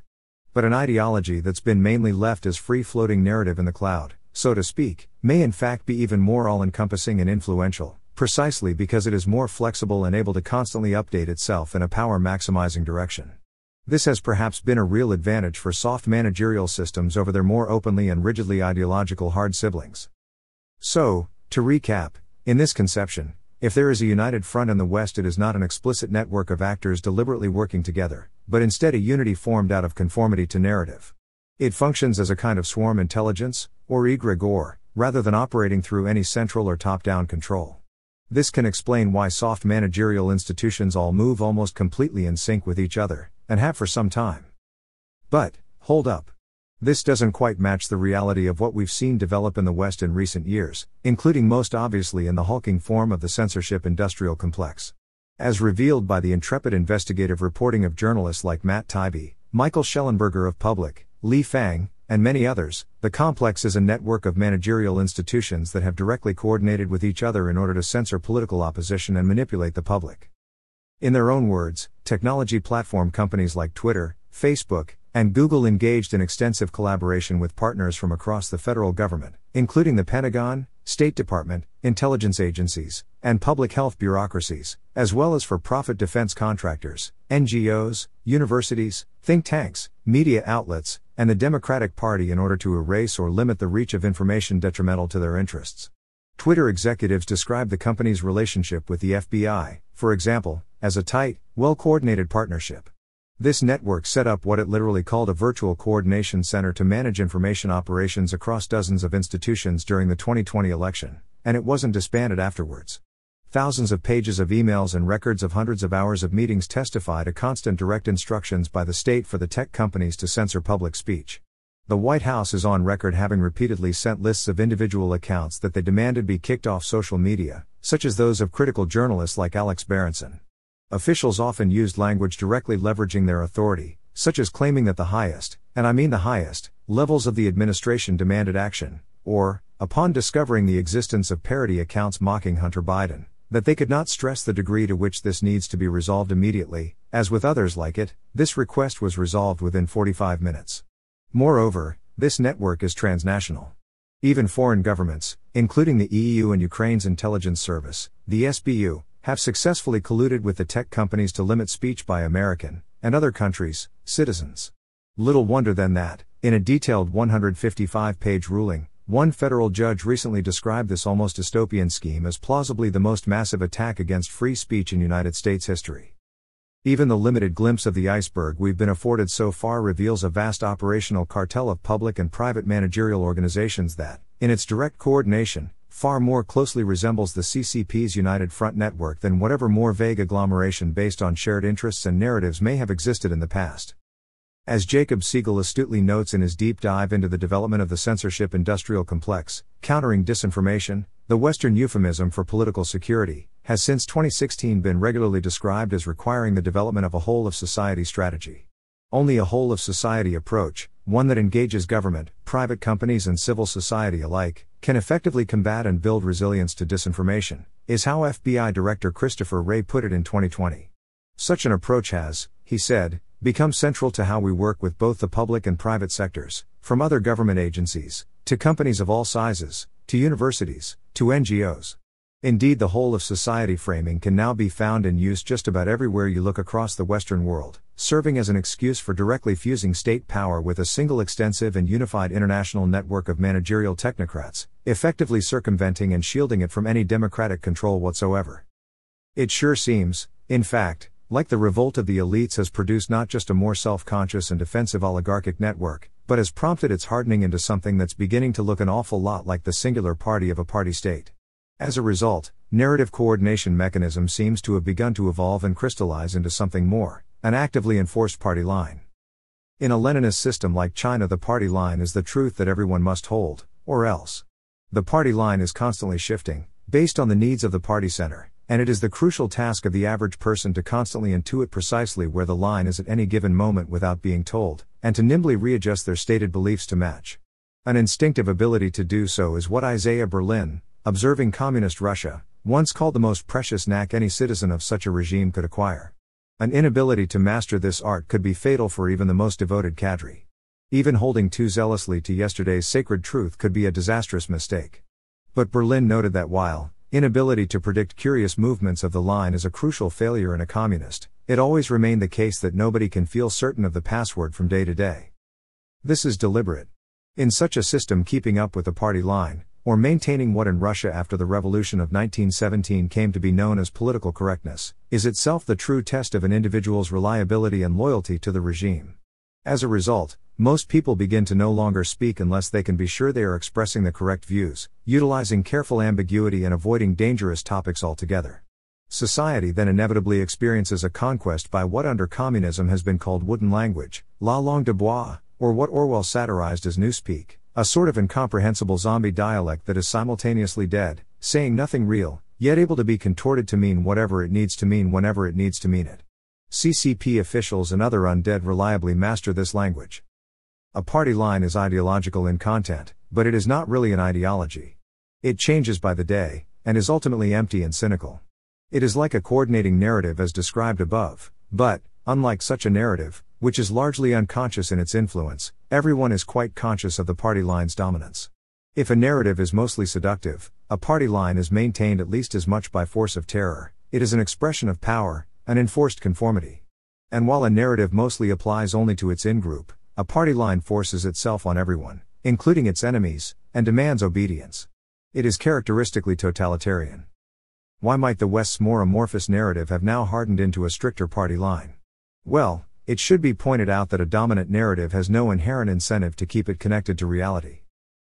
But an ideology that's been mainly left as free-floating narrative in the cloud, so to speak, may in fact be even more all-encompassing and influential, precisely because it is more flexible and able to constantly update itself in a power-maximizing direction. This has perhaps been a real advantage for soft managerial systems over their more openly and rigidly ideological hard siblings. So, to recap, in this conception, if there is a united front in the West, it is not an explicit network of actors deliberately working together, but instead a unity formed out of conformity to narrative. It functions as a kind of swarm intelligence, or egregore, rather than operating through any central or top-down control. This can explain why soft managerial institutions all move almost completely in sync with each other, and have for some time. But, hold up. This doesn't quite match the reality of what we've seen develop in the West in recent years, including most obviously in the hulking form of the censorship industrial complex. As revealed by the intrepid investigative reporting of journalists like Matt Taibbi, Michael Schellenberger of Public, Li Fang, and many others, the complex is a network of managerial institutions that have directly coordinated with each other in order to censor political opposition and manipulate the public. In their own words, technology platform companies like Twitter, Facebook, and Google engaged in extensive collaboration with partners from across the federal government, including the Pentagon, State Department, intelligence agencies, and public health bureaucracies, as well as for-profit defense contractors, NGOs, universities, think tanks, media outlets, and the Democratic Party in order to erase or limit the reach of information detrimental to their interests. Twitter executives described the company's relationship with the FBI, for example, as a tight, well-coordinated partnership. This network set up what it literally called a virtual coordination center to manage information operations across dozens of institutions during the 2020 election, and it wasn't disbanded afterwards. Thousands of pages of emails and records of hundreds of hours of meetings testify to constant direct instructions by the state for the tech companies to censor public speech. The White House is on record having repeatedly sent lists of individual accounts that they demanded be kicked off social media, such as those of critical journalists like Alex Berenson. Officials often used language directly leveraging their authority, such as claiming that the highest, and I mean the highest, levels of the administration demanded action, or, upon discovering the existence of parody accounts mocking Hunter Biden, that they could not stress the degree to which this needs to be resolved immediately. As with others like it, this request was resolved within 45 minutes. Moreover, this network is transnational. Even foreign governments, including the EU and Ukraine's intelligence service, the SBU, have successfully colluded with the tech companies to limit speech by American, and other countries, citizens. Little wonder then that, in a detailed 155-page ruling, one federal judge recently described this almost dystopian scheme as plausibly the most massive attack against free speech in United States history. Even the limited glimpse of the iceberg we've been afforded so far reveals a vast operational cartel of public and private managerial organizations that, in its direct coordination, far more closely resembles the CCP's United Front network than whatever more vague agglomeration based on shared interests and narratives may have existed in the past. As Jacob Siegel astutely notes in his deep dive into the development of the censorship industrial complex, countering disinformation, the Western euphemism for political security, has since 2016 been regularly described as requiring the development of a whole-of-society strategy. Only a whole-of-society approach, one that engages government, private companies and civil society alike, can effectively combat and build resilience to disinformation, is how FBI Director Christopher Wray put it in 2020. Such an approach has, he said, become central to how we work with both the public and private sectors, from other government agencies, to companies of all sizes, to universities, to NGOs. Indeed, the whole-of-society framing can now be found in use just about everywhere you look across the Western world, serving as an excuse for directly fusing state power with a single extensive and unified international network of managerial technocrats, effectively circumventing and shielding it from any democratic control whatsoever. It sure seems, in fact, like the revolt of the elites has produced not just a more self-conscious and defensive oligarchic network, but has prompted its hardening into something that's beginning to look an awful lot like the singular party of a party state. As a result, narrative coordination mechanism seems to have begun to evolve and crystallize into something more, an actively enforced party line. In a Leninist system like China, the party line is the truth that everyone must hold, or else. The party line is constantly shifting, based on the needs of the party center, and it is the crucial task of the average person to constantly intuit precisely where the line is at any given moment without being told, and to nimbly readjust their stated beliefs to match. An instinctive ability to do so is what Isaiah Berlin, observing communist Russia, once called the most precious knack any citizen of such a regime could acquire. An inability to master this art could be fatal for even the most devoted cadre. Even holding too zealously to yesterday's sacred truth could be a disastrous mistake. But Berlin noted that while inability to predict curious movements of the line is a crucial failure in a communist, it always remained the case that nobody can feel certain of the password from day to day. This is deliberate. In such a system, keeping up with the party line, or maintaining what in Russia after the revolution of 1917 came to be known as political correctness, is itself the true test of an individual's reliability and loyalty to the regime. As a result, most people begin to no longer speak unless they can be sure they are expressing the correct views, utilizing careful ambiguity and avoiding dangerous topics altogether. Society then inevitably experiences a conquest by what under communism has been called wooden language, la langue de bois, or what Orwell satirized as newspeak. A sort of incomprehensible zombie dialect that is simultaneously dead, saying nothing real, yet able to be contorted to mean whatever it needs to mean whenever it needs to mean it. CCP officials and other undead reliably master this language. A party line is ideological in content, but it is not really an ideology. It changes by the day, and is ultimately empty and cynical. It is like a coordinating narrative as described above, but, unlike such a narrative, which is largely unconscious in its influence, everyone is quite conscious of the party line's dominance. If a narrative is mostly seductive, a party line is maintained at least as much by force of terror. It is an expression of power, an enforced conformity. And while a narrative mostly applies only to its in-group, a party line forces itself on everyone, including its enemies, and demands obedience. It is characteristically totalitarian. Why might the West's more amorphous narrative have now hardened into a stricter party line? Well, it should be pointed out that a dominant narrative has no inherent incentive to keep it connected to reality.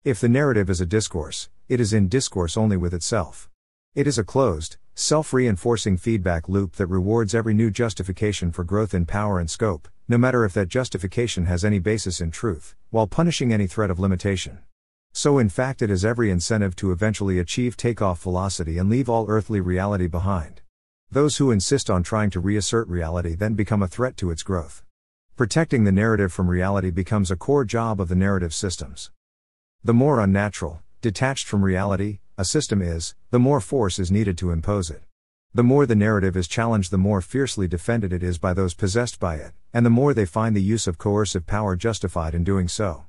If the narrative is a discourse, it is in discourse only with itself. It is a closed, self-reinforcing feedback loop that rewards every new justification for growth in power and scope, no matter if that justification has any basis in truth, while punishing any threat of limitation. So in fact it has every incentive to eventually achieve takeoff velocity and leave all earthly reality behind. Those who insist on trying to reassert reality then become a threat to its growth. Protecting the narrative from reality becomes a core job of the narrative systems. The more unnatural, detached from reality, a system is, the more force is needed to impose it. The more the narrative is challenged, the more fiercely defended it is by those possessed by it, and the more they find the use of coercive power justified in doing so.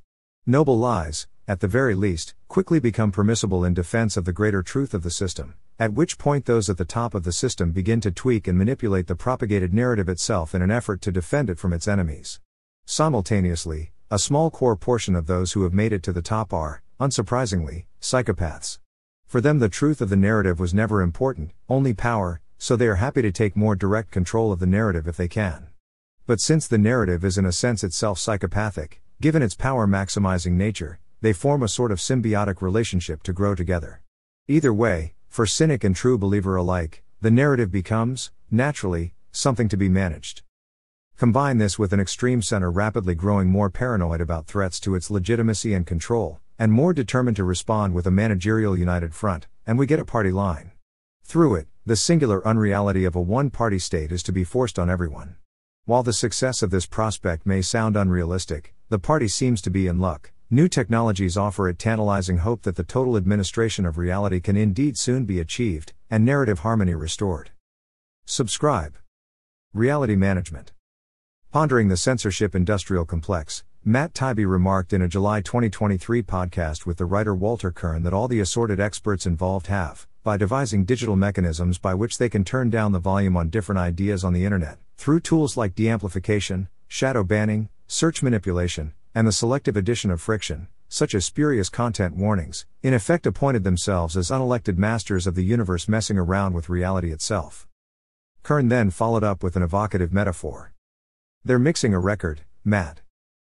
Noble lies, at the very least, quickly become permissible in defense of the greater truth of the system, at which point those at the top of the system begin to tweak and manipulate the propagated narrative itself in an effort to defend it from its enemies. Simultaneously, a small core portion of those who have made it to the top are, unsurprisingly, psychopaths. For them the truth of the narrative was never important, only power, so they are happy to take more direct control of the narrative if they can. But since the narrative is in a sense itself psychopathic, given its power-maximizing nature, they form a sort of symbiotic relationship to grow together. Either way, for cynic and true believer alike, the narrative becomes, naturally, something to be managed. Combine this with an extreme center rapidly growing more paranoid about threats to its legitimacy and control, and more determined to respond with a managerial united front, and we get a party line. Through it, the singular unreality of a one-party state is to be forced on everyone. While the success of this prospect may sound unrealistic, the party seems to be in luck. New technologies offer it tantalizing hope that the total administration of reality can indeed soon be achieved, and narrative harmony restored. Subscribe. Reality Management. Pondering the censorship industrial complex, Matt Taibbi remarked in a July 2023 podcast with the writer Walter Kern that all the assorted experts involved have, by devising digital mechanisms by which they can turn down the volume on different ideas on the internet, through tools like de-amplification, shadow banning, search manipulation, and the selective addition of friction, such as spurious content warnings, in effect appointed themselves as unelected masters of the universe messing around with reality itself. Kern then followed up with an evocative metaphor. They're mixing a record, Matt.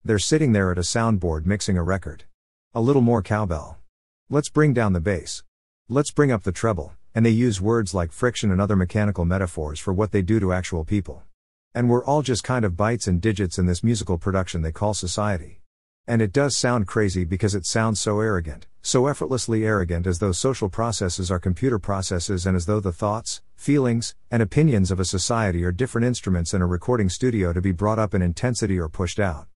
They're sitting there at a soundboard mixing a record. A little more cowbell. Let's bring down the bass. Let's bring up the treble, and they use words like friction and other mechanical metaphors for what they do to actual people. And we're all just kind of bytes and digits in this musical production they call society. And it does sound crazy because it sounds so arrogant, so effortlessly arrogant, as though social processes are computer processes and as though the thoughts, feelings, and opinions of a society are different instruments in a recording studio to be brought up in intensity or pushed out.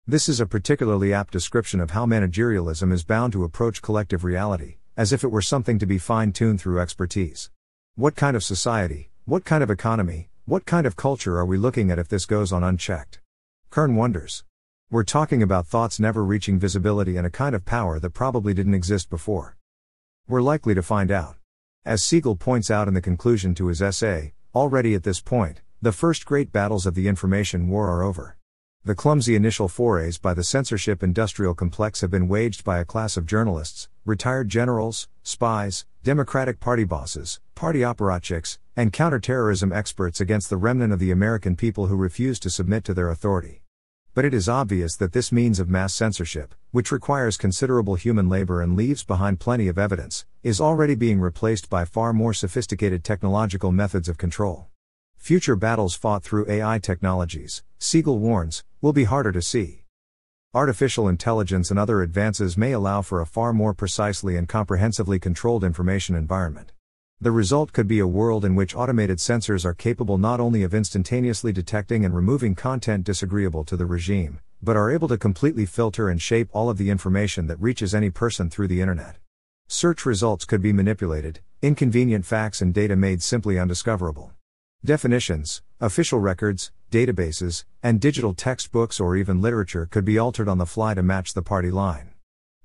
This is a particularly apt description of how managerialism is bound to approach collective reality, as if it were something to be fine-tuned through expertise. What kind of society, what kind of economy, what kind of culture are we looking at if this goes on unchecked? Kern wonders. We're talking about thoughts never reaching visibility and a kind of power that probably didn't exist before. We're likely to find out. As Siegel points out in the conclusion to his essay, already at this point, the first great battles of the information war are over. The clumsy initial forays by the censorship industrial complex have been waged by a class of journalists, retired generals, spies, Democratic Party bosses, party apparatchiks, and counterterrorism experts against the remnant of the American people who refuse to submit to their authority. But it is obvious that this means of mass censorship, which requires considerable human labor and leaves behind plenty of evidence, is already being replaced by far more sophisticated technological methods of control. Future battles fought through AI technologies, Siegel warns, will be harder to see. Artificial intelligence and other advances may allow for a far more precisely and comprehensively controlled information environment. The result could be a world in which automated censors are capable not only of instantaneously detecting and removing content disagreeable to the regime, but are able to completely filter and shape all of the information that reaches any person through the internet. Search results could be manipulated, inconvenient facts and data made simply undiscoverable. Definitions, official records, databases, and digital textbooks or even literature could be altered on the fly to match the party line.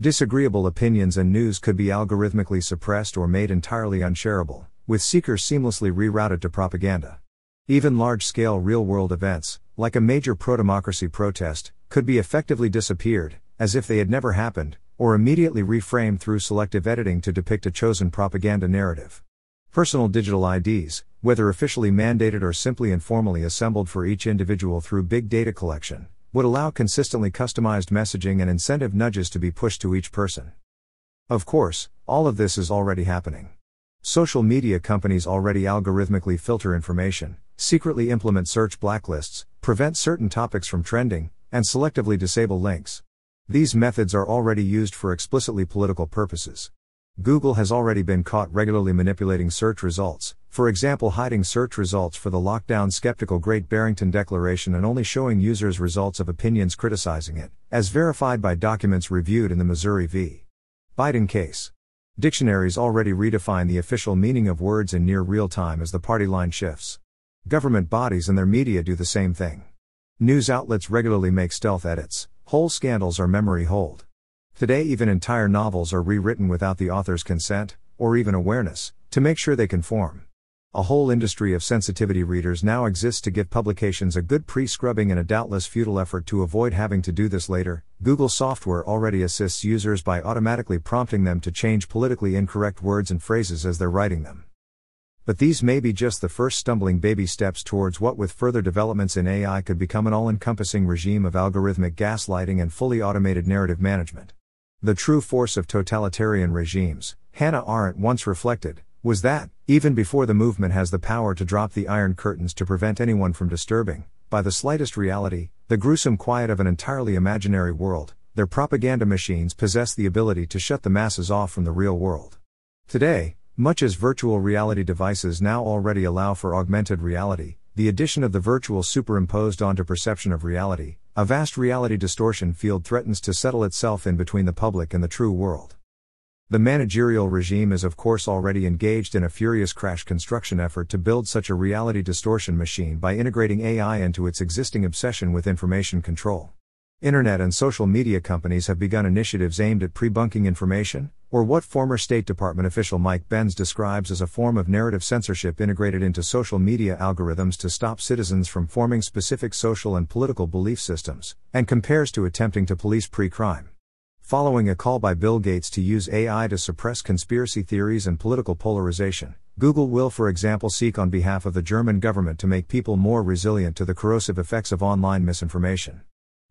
Disagreeable opinions and news could be algorithmically suppressed or made entirely unshareable, with seekers seamlessly rerouted to propaganda. Even large-scale real-world events, like a major pro-democracy protest, could be effectively disappeared, as if they had never happened, or immediately reframed through selective editing to depict a chosen propaganda narrative. Personal digital IDs, whether officially mandated or simply informally assembled for each individual through big data collection, would allow consistently customized messaging and incentive nudges to be pushed to each person. Of course, all of this is already happening. Social media companies already algorithmically filter information, secretly implement search blacklists, prevent certain topics from trending, and selectively disable links. These methods are already used for explicitly political purposes. Google has already been caught regularly manipulating search results, for example hiding search results for the lockdown skeptical Great Barrington Declaration and only showing users results of opinions criticizing it, as verified by documents reviewed in the Missouri v. Biden case. Dictionaries already redefine the official meaning of words in near real time as the party line shifts. Government bodies and their media do the same thing. News outlets regularly make stealth edits, whole scandals are memory hold. Today even entire novels are rewritten without the author's consent, or even awareness, to make sure they conform. A whole industry of sensitivity readers now exists to give publications a good pre-scrubbing in a doubtless futile effort to avoid having to do this later. Google software already assists users by automatically prompting them to change politically incorrect words and phrases as they're writing them. But these may be just the first stumbling baby steps towards what, with further developments in AI, could become an all-encompassing regime of algorithmic gaslighting and fully automated narrative management. The true force of totalitarian regimes, Hannah Arendt once reflected, was that, even before the movement has the power to drop the iron curtains to prevent anyone from disturbing, by the slightest reality, the gruesome quiet of an entirely imaginary world, their propaganda machines possess the ability to shut the masses off from the real world. Today, much as virtual reality devices now already allow for augmented reality, the addition of the virtual superimposed onto perception of reality, a vast reality distortion field threatens to settle itself in between the public and the true world. The managerial regime is of course already engaged in a furious crash construction effort to build such a reality distortion machine by integrating AI into its existing obsession with information control. Internet and social media companies have begun initiatives aimed at pre-bunking information, or what former State Department official Mike Benz describes as a form of narrative censorship integrated into social media algorithms to stop citizens from forming specific social and political belief systems, and compares to attempting to police pre-crime. Following a call by Bill Gates to use AI to suppress conspiracy theories and political polarization, Google will, for example, seek on behalf of the German government to make people more resilient to the corrosive effects of online misinformation.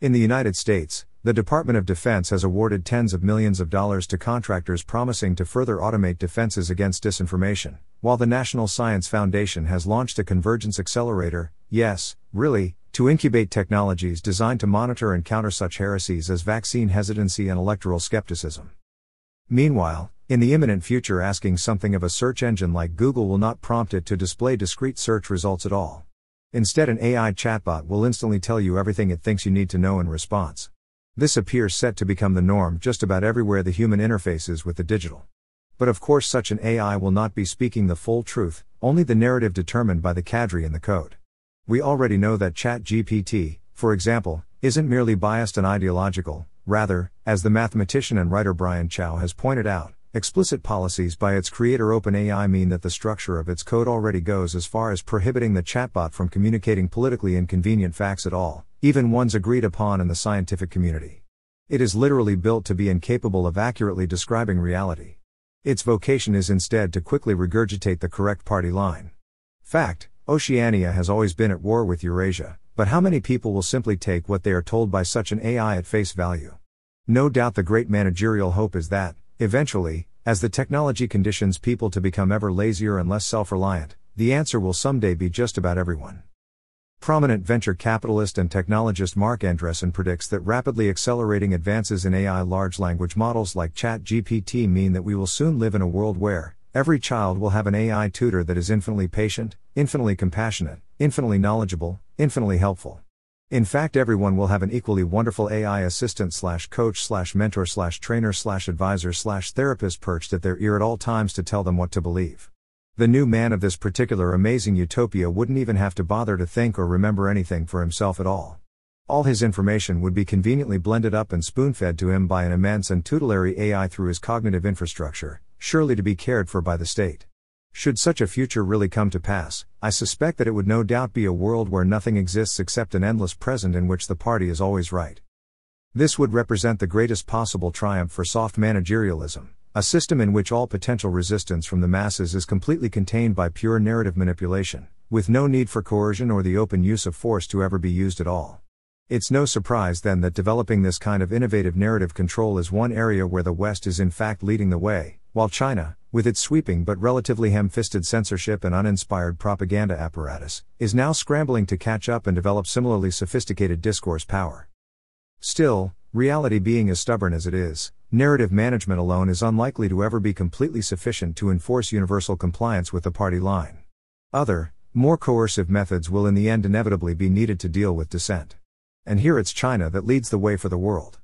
In the United States, the Department of Defense has awarded tens of millions of dollars to contractors promising to further automate defenses against disinformation, while the National Science Foundation has launched a convergence accelerator, yes, really, to incubate technologies designed to monitor and counter such heresies as vaccine hesitancy and electoral skepticism. Meanwhile, in the imminent future, asking something of a search engine like Google will not prompt it to display discrete search results at all. Instead, an AI chatbot will instantly tell you everything it thinks you need to know in response. This appears set to become the norm just about everywhere the human interfaces with the digital. But of course, such an AI will not be speaking the full truth, only the narrative determined by the cadre in the code. We already know that ChatGPT, for example, isn't merely biased and ideological, rather, as the mathematician and writer Brian Chow has pointed out, explicit policies by its creator OpenAI mean that the structure of its code already goes as far as prohibiting the chatbot from communicating politically inconvenient facts at all, even ones agreed upon in the scientific community. It is literally built to be incapable of accurately describing reality. Its vocation is instead to quickly regurgitate the correct party line. Fact: Oceania has always been at war with Eurasia, but how many people will simply take what they are told by such an AI at face value? No doubt the great managerial hope is that, eventually, as the technology conditions people to become ever lazier and less self-reliant, the answer will someday be just about everyone. Prominent venture capitalist and technologist Mark Andreessen predicts that rapidly accelerating advances in AI large language models like ChatGPT mean that we will soon live in a world where every child will have an AI tutor that is infinitely patient, infinitely compassionate, infinitely knowledgeable, infinitely helpful. In fact, everyone will have an equally wonderful AI assistant/coach/mentor/trainer/advisor/therapist perched at their ear at all times to tell them what to believe. The new man of this particular amazing utopia wouldn't even have to bother to think or remember anything for himself at all. All his information would be conveniently blended up and spoon-fed to him by an immense and tutelary AI through his cognitive infrastructure, surely to be cared for by the state. Should such a future really come to pass, I suspect that it would no doubt be a world where nothing exists except an endless present in which the party is always right. This would represent the greatest possible triumph for soft managerialism, a system in which all potential resistance from the masses is completely contained by pure narrative manipulation, with no need for coercion or the open use of force to ever be used at all. It's no surprise then that developing this kind of innovative narrative control is one area where the West is in fact leading the way, while China, with its sweeping but relatively ham-fisted censorship and uninspired propaganda apparatus, is now scrambling to catch up and develop similarly sophisticated discourse power. Still, reality being as stubborn as it is, narrative management alone is unlikely to ever be completely sufficient to enforce universal compliance with the party line. Other, more coercive methods will in the end inevitably be needed to deal with dissent. And here it's China that leads the way for the world.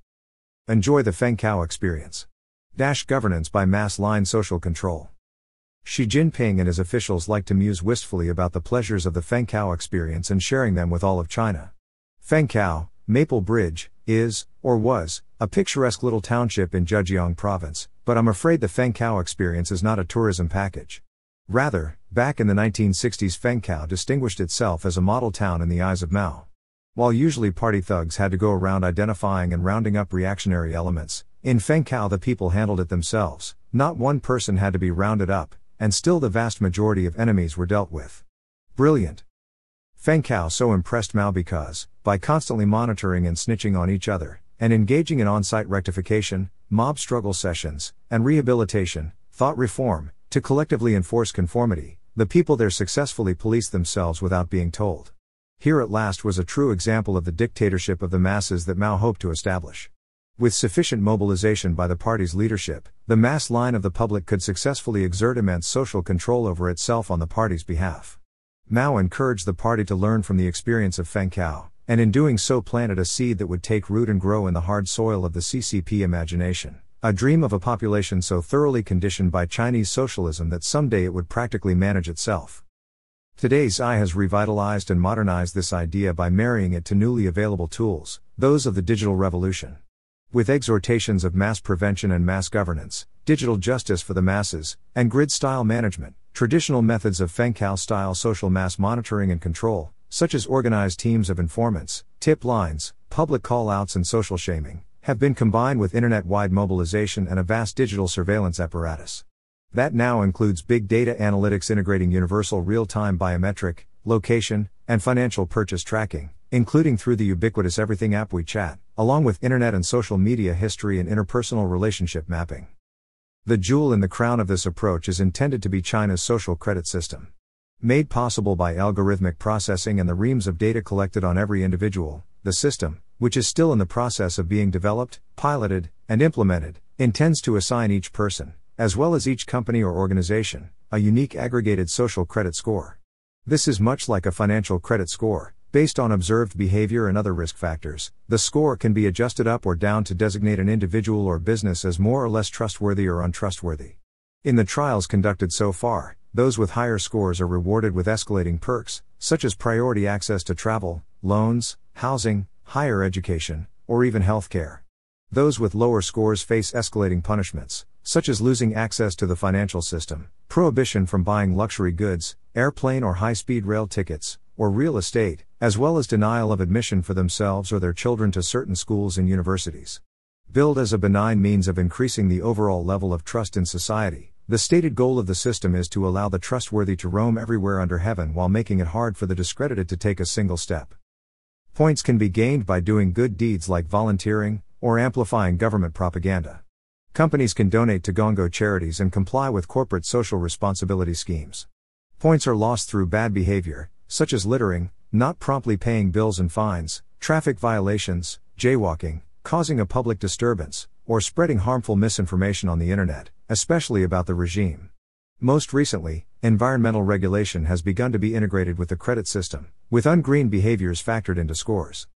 Enjoy the Feng Cao experience. Governance by mass line social control. Xi Jinping and his officials like to muse wistfully about the pleasures of the Feng Cao experience and sharing them with all of China. Feng Cao, Maple Bridge, is, or was, a picturesque little township in Zhejiang province, but I'm afraid the Feng Cao experience is not a tourism package. Rather, back in the 1960s, Feng Cao distinguished itself as a model town in the eyes of Mao. While usually party thugs had to go around identifying and rounding up reactionary elements, in Feng Cao the people handled it themselves. Not one person had to be rounded up, and still the vast majority of enemies were dealt with. Brilliant. Feng Cao so impressed Mao because, by constantly monitoring and snitching on each other, and engaging in on-site rectification, mob struggle sessions, and rehabilitation, thought reform, to collectively enforce conformity, the people there successfully policed themselves without being told. Here at last was a true example of the dictatorship of the masses that Mao hoped to establish. With sufficient mobilization by the party's leadership, the mass line of the public could successfully exert immense social control over itself on the party's behalf. Mao encouraged the party to learn from the experience of Feng Cao, and in doing so planted a seed that would take root and grow in the hard soil of the CCP imagination, a dream of a population so thoroughly conditioned by Chinese socialism that someday it would practically manage itself. Today's AI has revitalized and modernized this idea by marrying it to newly available tools, those of the digital revolution. With exhortations of mass prevention and mass governance, digital justice for the masses, and grid-style management, traditional methods of Feng Cao-style social mass monitoring and control, such as organized teams of informants, tip lines, public call-outs and social shaming, have been combined with internet-wide mobilization and a vast digital surveillance apparatus. That now includes big data analytics integrating universal real-time biometric, location, and financial purchase tracking, including through the ubiquitous Everything app WeChat, along with internet and social media history and interpersonal relationship mapping. The jewel in the crown of this approach is intended to be China's social credit system. Made possible by algorithmic processing and the reams of data collected on every individual, the system, which is still in the process of being developed, piloted, and implemented, intends to assign each person, as well as each company or organization, a unique aggregated social credit score. This is much like a financial credit score. Based on observed behavior and other risk factors, the score can be adjusted up or down to designate an individual or business as more or less trustworthy or untrustworthy. In the trials conducted so far, those with higher scores are rewarded with escalating perks, such as priority access to travel, loans, housing, higher education, or even healthcare. Those with lower scores face escalating punishments, such as losing access to the financial system, prohibition from buying luxury goods, airplane or high-speed rail tickets, or real estate, as well as denial of admission for themselves or their children to certain schools and universities. Billed as a benign means of increasing the overall level of trust in society, the stated goal of the system is to allow the trustworthy to roam everywhere under heaven while making it hard for the discredited to take a single step. Points can be gained by doing good deeds like volunteering, or amplifying government propaganda. Companies can donate to Gongo charities and comply with corporate social responsibility schemes. Points are lost through bad behavior, such as littering, not promptly paying bills and fines, traffic violations, jaywalking, causing a public disturbance, or spreading harmful misinformation on the internet, especially about the regime. Most recently, environmental regulation has begun to be integrated with the credit system, with ungreen behaviors factored into scores.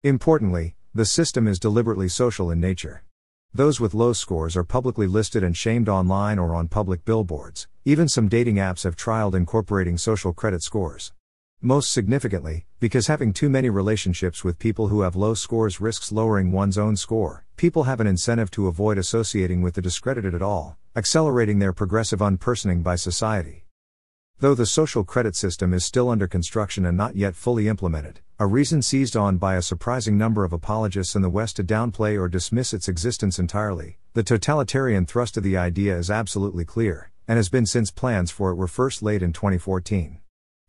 Importantly, the system is deliberately social in nature. Those with low scores are publicly listed and shamed online or on public billboards. Even some dating apps have trialed incorporating social credit scores. Most significantly, because having too many relationships with people who have low scores risks lowering one's own score, people have an incentive to avoid associating with the discredited at all, accelerating their progressive unpersoning by society. Though the social credit system is still under construction and not yet fully implemented, a reason seized on by a surprising number of apologists in the West to downplay or dismiss its existence entirely, the totalitarian thrust of the idea is absolutely clear, and has been since plans for it were first laid in 2014.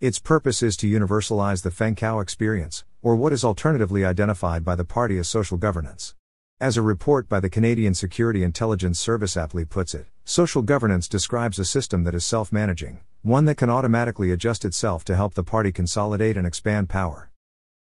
Its purpose is to universalize the Feng Cao experience, or what is alternatively identified by the party as social governance. As a report by the Canadian Security Intelligence Service aptly puts it, social governance describes a system that is self-managing, one that can automatically adjust itself to help the party consolidate and expand power.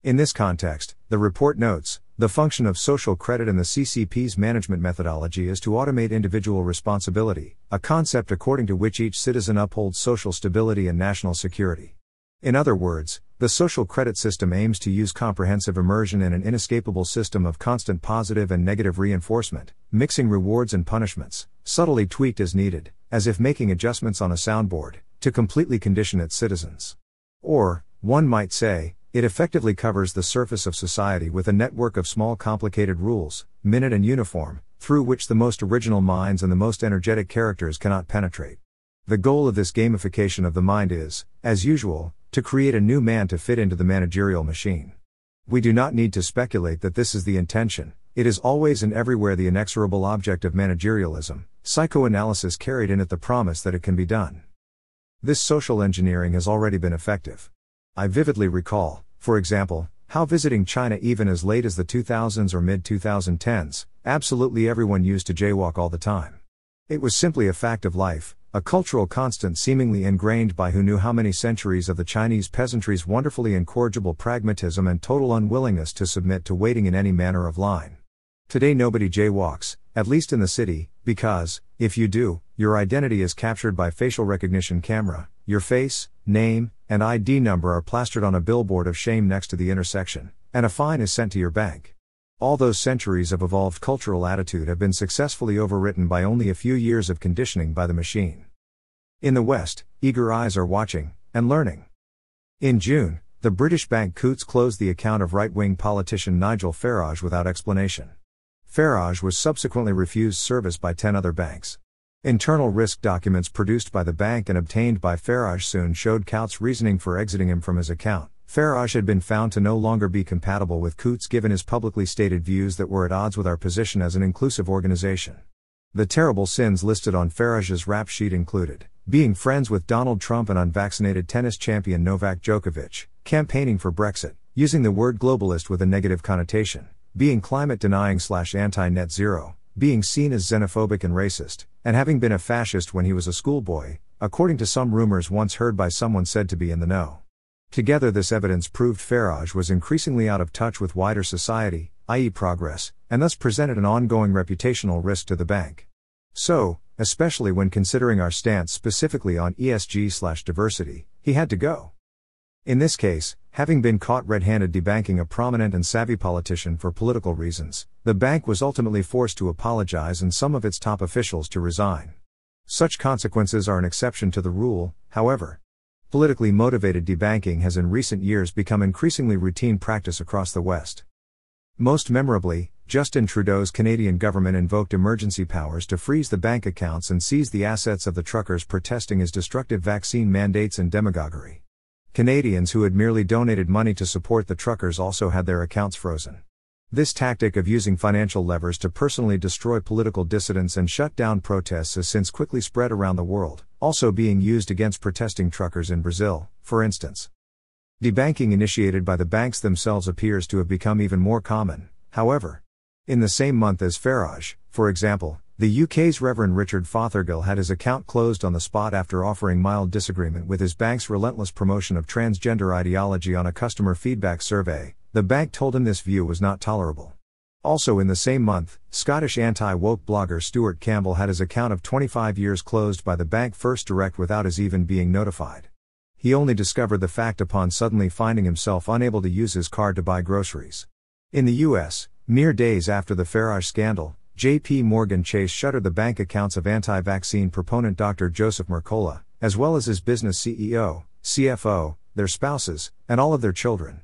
In this context, the report notes, the function of social credit in the CCP's management methodology is to automate individual responsibility, a concept according to which each citizen upholds social stability and national security. In other words, the social credit system aims to use comprehensive immersion in an inescapable system of constant positive and negative reinforcement, mixing rewards and punishments, subtly tweaked as needed, as if making adjustments on a soundboard, to completely condition its citizens. Or, one might say, it effectively covers the surface of society with a network of small complicated rules, minute and uniform, through which the most original minds and the most energetic characters cannot penetrate. The goal of this gamification of the mind is, as usual, to create a new man to fit into the managerial machine. We do not need to speculate that this is the intention, It is always and everywhere the inexorable object of managerialism, psychoanalysis carried in it the promise that it can be done. This social engineering has already been effective. I vividly recall, for example, how visiting China even as late as the 2000s or mid-2010s, absolutely everyone used to jaywalk all the time. It was simply a fact of life, a cultural constant seemingly ingrained by who knew how many centuries of the Chinese peasantry's wonderfully incorrigible pragmatism and total unwillingness to submit to waiting in any manner of line. Today nobody jaywalks, at least in the city, because, if you do, your identity is captured by facial recognition camera, your face, name, and ID number are plastered on a billboard of shame next to the intersection, and a fine is sent to your bank. All those centuries of evolved cultural attitude have been successfully overwritten by only a few years of conditioning by the machine. In the West, eager eyes are watching, and learning. In June, the British bank Coutts closed the account of right-wing politician Nigel Farage without explanation. Farage was subsequently refused service by 10 other banks. Internal risk documents produced by the bank and obtained by Farage soon showed Coutts' reasoning for exiting him from his account. Farage had been found to no longer be compatible with Coutts given his publicly stated views that were at odds with our position as an inclusive organization. The terrible sins listed on Farage's rap sheet included being friends with Donald Trump and unvaccinated tennis champion Novak Djokovic, campaigning for Brexit, using the word globalist with a negative connotation, being climate denying / anti-net zero, being seen as xenophobic and racist, and having been a fascist when he was a schoolboy, according to some rumors once heard by someone said to be in the know. Together this evidence proved Farage was increasingly out of touch with wider society, i.e. progress, and thus presented an ongoing reputational risk to the bank. So, especially when considering our stance specifically on ESG / diversity, he had to go. In this case, having been caught red-handed debanking a prominent and savvy politician for political reasons, the bank was ultimately forced to apologize and some of its top officials to resign. Such consequences are an exception to the rule, however. Politically motivated debanking has in recent years become increasingly routine practice across the West. Most memorably, Justin Trudeau's Canadian government invoked emergency powers to freeze the bank accounts and seize the assets of the truckers protesting his destructive vaccine mandates and demagoguery. Canadians who had merely donated money to support the truckers also had their accounts frozen. This tactic of using financial levers to personally destroy political dissidents and shut down protests has since quickly spread around the world, also being used against protesting truckers in Brazil, for instance. Debanking initiated by the banks themselves appears to have become even more common, however. In the same month as Farage, for example, the UK's Reverend Richard Fothergill had his account closed on the spot after offering mild disagreement with his bank's relentless promotion of transgender ideology on a customer feedback survey. The bank told him this view was not tolerable. Also in the same month, Scottish anti-woke blogger Stuart Campbell had his account of 25 years closed by the bank First Direct without his even being notified. He only discovered the fact upon suddenly finding himself unable to use his card to buy groceries. In the US, mere days after the Farage scandal, J.P. Morgan Chase shuttered the bank accounts of anti-vaccine proponent Dr. Joseph Mercola, as well as his business CEO, CFO, their spouses, and all of their children.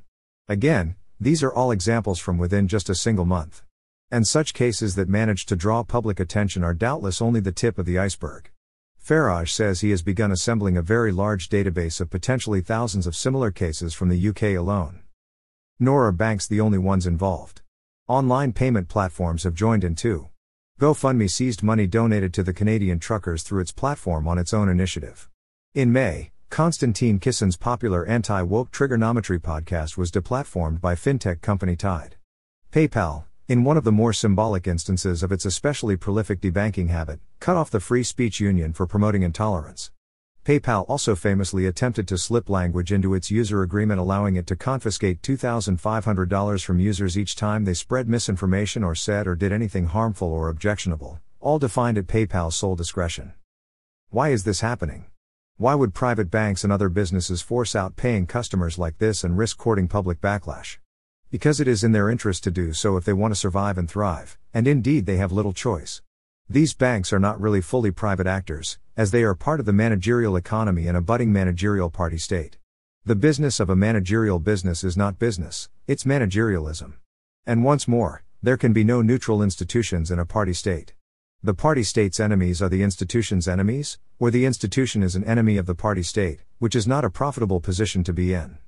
Again, these are all examples from within just a single month. And such cases that manage to draw public attention are doubtless only the tip of the iceberg. Farage says he has begun assembling a very large database of potentially thousands of similar cases from the UK alone. Nor are banks the only ones involved. Online payment platforms have joined in too. GoFundMe seized money donated to the Canadian truckers through its platform on its own initiative. In May, Konstantin Kissin's popular anti-woke trigonometry podcast was deplatformed by fintech company Tide. PayPal, in one of the more symbolic instances of its especially prolific debanking habit, cut off the Free Speech Union for promoting intolerance. PayPal also famously attempted to slip language into its user agreement allowing it to confiscate $2,500 from users each time they spread misinformation or said or did anything harmful or objectionable, all defined at PayPal's sole discretion. Why is this happening? Why would private banks and other businesses force out paying customers like this and risk courting public backlash? Because it is in their interest to do so if they want to survive and thrive, and indeed they have little choice. These banks are not really fully private actors, as they are part of the managerial economy and a budding managerial party state. The business of a managerial business is not business, it's managerialism. And once more, there can be no neutral institutions in a party state. The party state's enemies are the institution's enemies, or the institution is an enemy of the party state, which is not a profitable position to be in.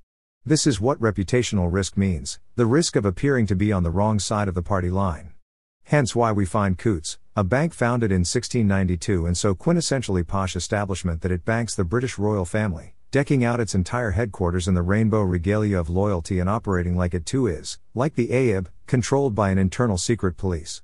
This is what reputational risk means, the risk of appearing to be on the wrong side of the party line. Hence why we find Coutts, a bank founded in 1692 and so quintessentially posh establishment that it banks the British royal family, decking out its entire headquarters in the rainbow regalia of loyalty and operating like it too is, like the AIB, controlled by an internal secret police.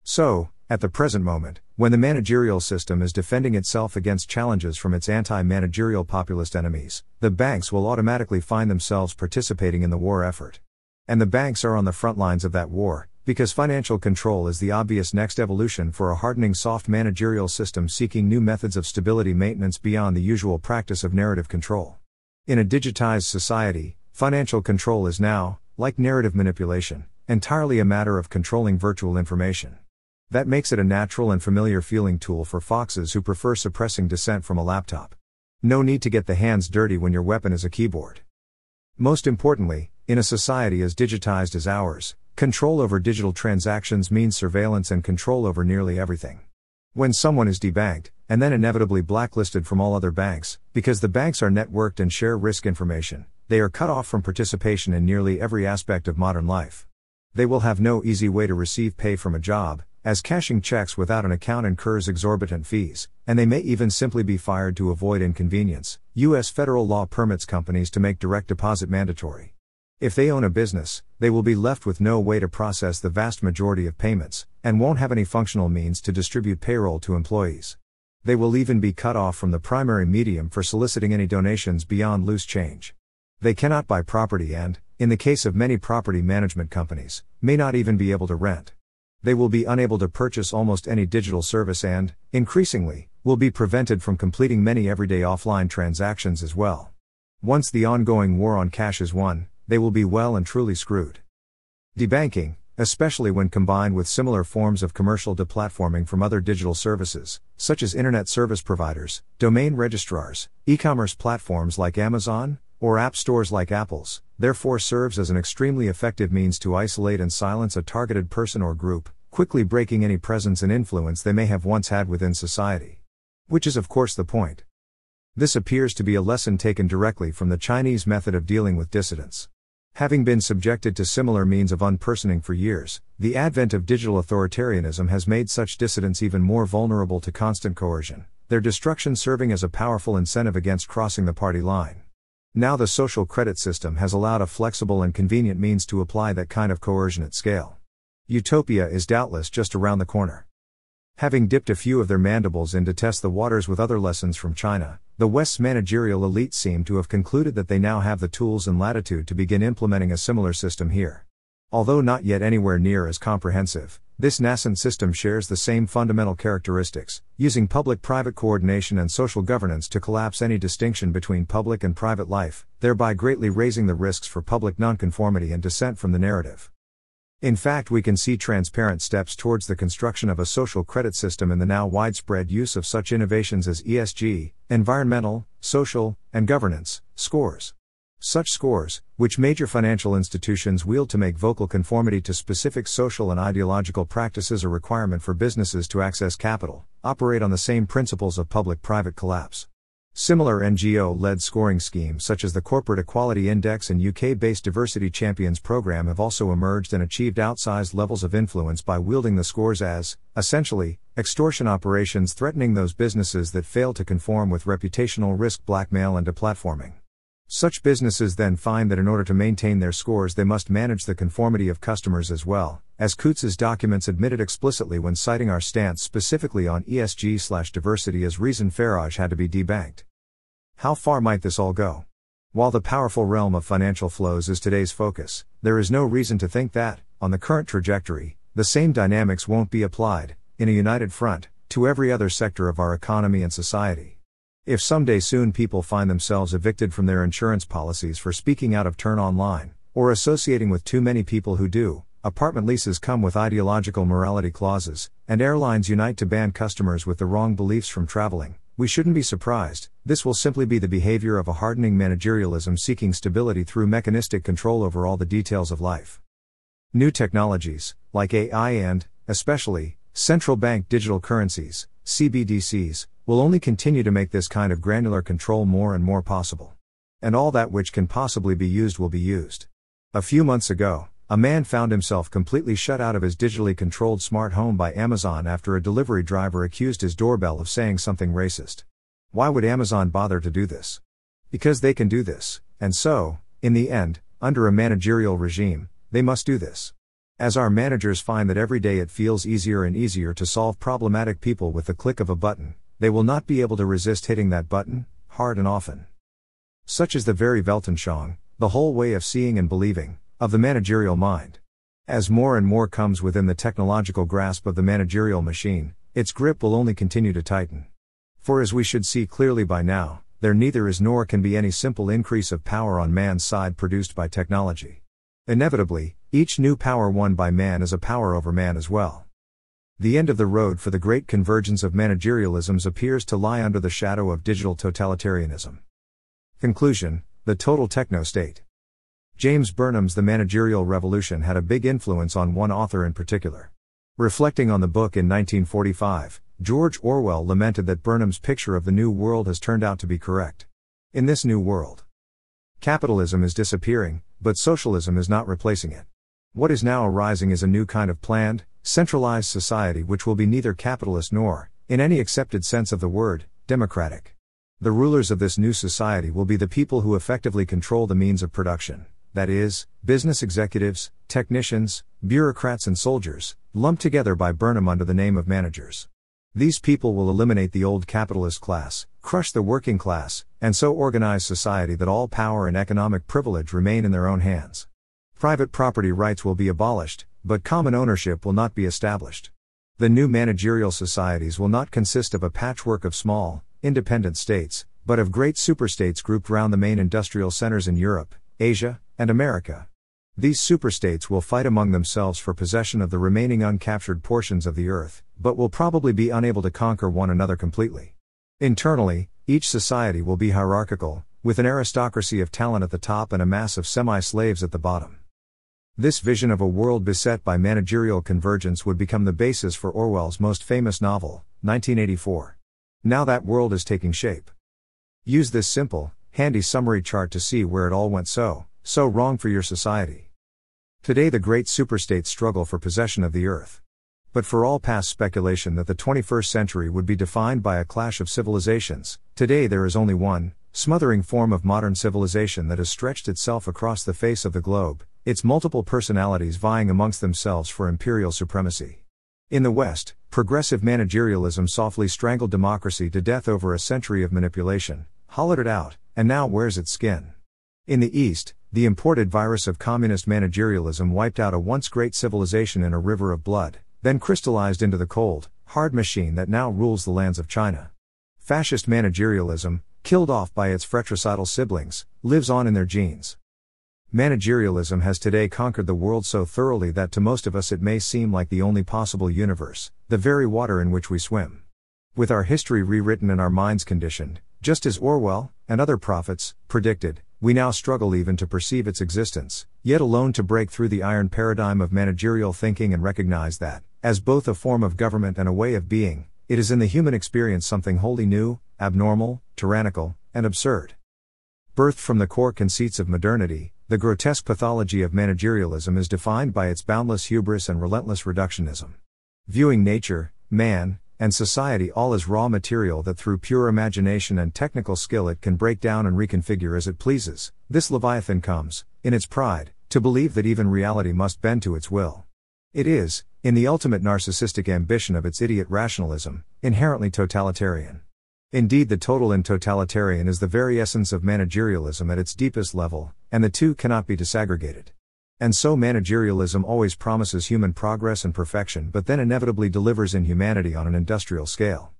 So, at the present moment, when the managerial system is defending itself against challenges from its anti-managerial populist enemies, the banks will automatically find themselves participating in the war effort. And the banks are on the front lines of that war, because financial control is the obvious next evolution for a hardening soft managerial system seeking new methods of stability maintenance beyond the usual practice of narrative control. In a digitized society, financial control is now, like narrative manipulation, entirely a matter of controlling virtual information. That makes it a natural and familiar feeling tool for foxes who prefer suppressing dissent from a laptop. No need to get the hands dirty when your weapon is a keyboard. Most importantly, in a society as digitized as ours, control over digital transactions means surveillance and control over nearly everything. When someone is debanked, and then inevitably blacklisted from all other banks, because the banks are networked and share risk information, they are cut off from participation in nearly every aspect of modern life. They will have no easy way to receive pay from a job, as cashing checks without an account incurs exorbitant fees, and they may even simply be fired to avoid inconvenience. U.S. federal law permits companies to make direct deposit mandatory. If they own a business, they will be left with no way to process the vast majority of payments, and won't have any functional means to distribute payroll to employees. They will even be cut off from the primary medium for soliciting any donations beyond loose change. They cannot buy property and, in the case of many property management companies, may not even be able to rent. They will be unable to purchase almost any digital service and, increasingly, will be prevented from completing many everyday offline transactions as well. Once the ongoing war on cash is won, they will be well and truly screwed. Debanking, especially when combined with similar forms of commercial deplatforming from other digital services, such as internet service providers, domain registrars, e-commerce platforms like Amazon, or app stores like Apple's, therefore serves as an extremely effective means to isolate and silence a targeted person or group, quickly breaking any presence and influence they may have once had within society. Which is of course the point. This appears to be a lesson taken directly from the Chinese method of dealing with dissidents. Having been subjected to similar means of unpersoning for years, the advent of digital authoritarianism has made such dissidents even more vulnerable to constant coercion, their destruction serving as a powerful incentive against crossing the party line. Now the social credit system has allowed a flexible and convenient means to apply that kind of coercion at scale. Utopia is doubtless just around the corner. Having dipped a few of their mandibles in to test the waters with other lessons from China, the West's managerial elite seem to have concluded that they now have the tools and latitude to begin implementing a similar system here. Although not yet anywhere near as comprehensive, this nascent system shares the same fundamental characteristics, using public-private coordination and social governance to collapse any distinction between public and private life, thereby greatly raising the risks for public nonconformity and dissent from the narrative. In fact, we can see transparent steps towards the construction of a social credit system in the now widespread use of such innovations as ESG, environmental, social, and governance scores. Such scores, which major financial institutions wield to make vocal conformity to specific social and ideological practices a requirement for businesses to access capital, operate on the same principles of public-private collapse. Similar NGO-led scoring schemes such as the Corporate Equality Index and UK-based Diversity Champions program have also emerged and achieved outsized levels of influence by wielding the scores as, essentially, extortion operations threatening those businesses that fail to conform with reputational risk blackmail and deplatforming. Such businesses then find that in order to maintain their scores they must manage the conformity of customers as well, as Coutts' documents admitted explicitly when citing our stance specifically on ESG/diversity as reason Farage had to be debanked. How far might this all go? While the powerful realm of financial flows is today's focus, there is no reason to think that, on the current trajectory, the same dynamics won't be applied, in a united front, to every other sector of our economy and society. If someday soon people find themselves evicted from their insurance policies for speaking out of turn online, or associating with too many people who do, apartment leases come with ideological morality clauses, and airlines unite to ban customers with the wrong beliefs from traveling, we shouldn't be surprised. This will simply be the behavior of a hardening managerialism seeking stability through mechanistic control over all the details of life. New technologies, like AI and, especially, central bank digital currencies, CBDCs, will only continue to make this kind of granular control more and more possible. And all that which can possibly be used will be used. A few months ago, a man found himself completely shut out of his digitally controlled smart home by Amazon after a delivery driver accused his doorbell of saying something racist. Why would Amazon bother to do this? Because they can do this, and so, in the end, under a managerial regime, they must do this. As our managers find that every day it feels easier and easier to solve problematic people with the click of a button, they will not be able to resist hitting that button, hard and often. Such is the very Weltanschauung, the whole way of seeing and believing, of the managerial mind. As more and more comes within the technological grasp of the managerial machine, its grip will only continue to tighten. For as we should see clearly by now, there neither is nor can be any simple increase of power on man's side produced by technology. Inevitably, each new power won by man is a power over man as well. The end of the road for the great convergence of managerialisms appears to lie under the shadow of digital totalitarianism. Conclusion: the total techno-state. James Burnham's The Managerial Revolution had a big influence on one author in particular. Reflecting on the book in 1945, George Orwell lamented that Burnham's picture of the new world has turned out to be correct. In this new world, capitalism is disappearing, but socialism is not replacing it. What is now arising is a new kind of planned, centralized society which will be neither capitalist nor, in any accepted sense of the word, democratic. The rulers of this new society will be the people who effectively control the means of production, that is, business executives, technicians, bureaucrats and soldiers, lumped together by Burnham under the name of managers. These people will eliminate the old capitalist class, crush the working class, and so organize society that all power and economic privilege remain in their own hands. Private property rights will be abolished, but common ownership will not be established. The new managerial societies will not consist of a patchwork of small, independent states, but of great superstates grouped round the main industrial centers in Europe, Asia, and America. These superstates will fight among themselves for possession of the remaining uncaptured portions of the earth, but will probably be unable to conquer one another completely. Internally, each society will be hierarchical, with an aristocracy of talent at the top and a mass of semi-slaves at the bottom. This vision of a world beset by managerial convergence would become the basis for Orwell's most famous novel, 1984. Now that world is taking shape. Use this simple, handy summary chart to see where it all went so wrong for your society. Today the great superstates struggle for possession of the earth. But for all past speculation that the 21st century would be defined by a clash of civilizations, today there is only one, smothering form of modern civilization that has stretched itself across the face of the globe, its multiple personalities vying amongst themselves for imperial supremacy. In the West, progressive managerialism softly strangled democracy to death over a century of manipulation, hollowed it out, and now wears its skin. In the East, the imported virus of communist managerialism wiped out a once great civilization in a river of blood, then crystallized into the cold, hard machine that now rules the lands of China. Fascist managerialism, killed off by its fratricidal siblings, lives on in their genes. Managerialism has today conquered the world so thoroughly that to most of us it may seem like the only possible universe, the very water in which we swim. With our history rewritten and our minds conditioned, just as Orwell, and other prophets, predicted, we now struggle even to perceive its existence, yet alone to break through the iron paradigm of managerial thinking and recognize that, as both a form of government and a way of being, it is in the human experience something wholly new, abnormal, tyrannical, and absurd. Birthed from the core conceits of modernity, the grotesque pathology of managerialism is defined by its boundless hubris and relentless reductionism. Viewing nature, man, and society all as raw material that through pure imagination and technical skill it can break down and reconfigure as it pleases, this Leviathan comes, in its pride, to believe that even reality must bend to its will. It is, in the ultimate narcissistic ambition of its idiot rationalism, inherently totalitarian. Indeed, the total and totalitarian is the very essence of managerialism at its deepest level, and the two cannot be disaggregated. And so managerialism always promises human progress and perfection but then inevitably delivers inhumanity on an industrial scale.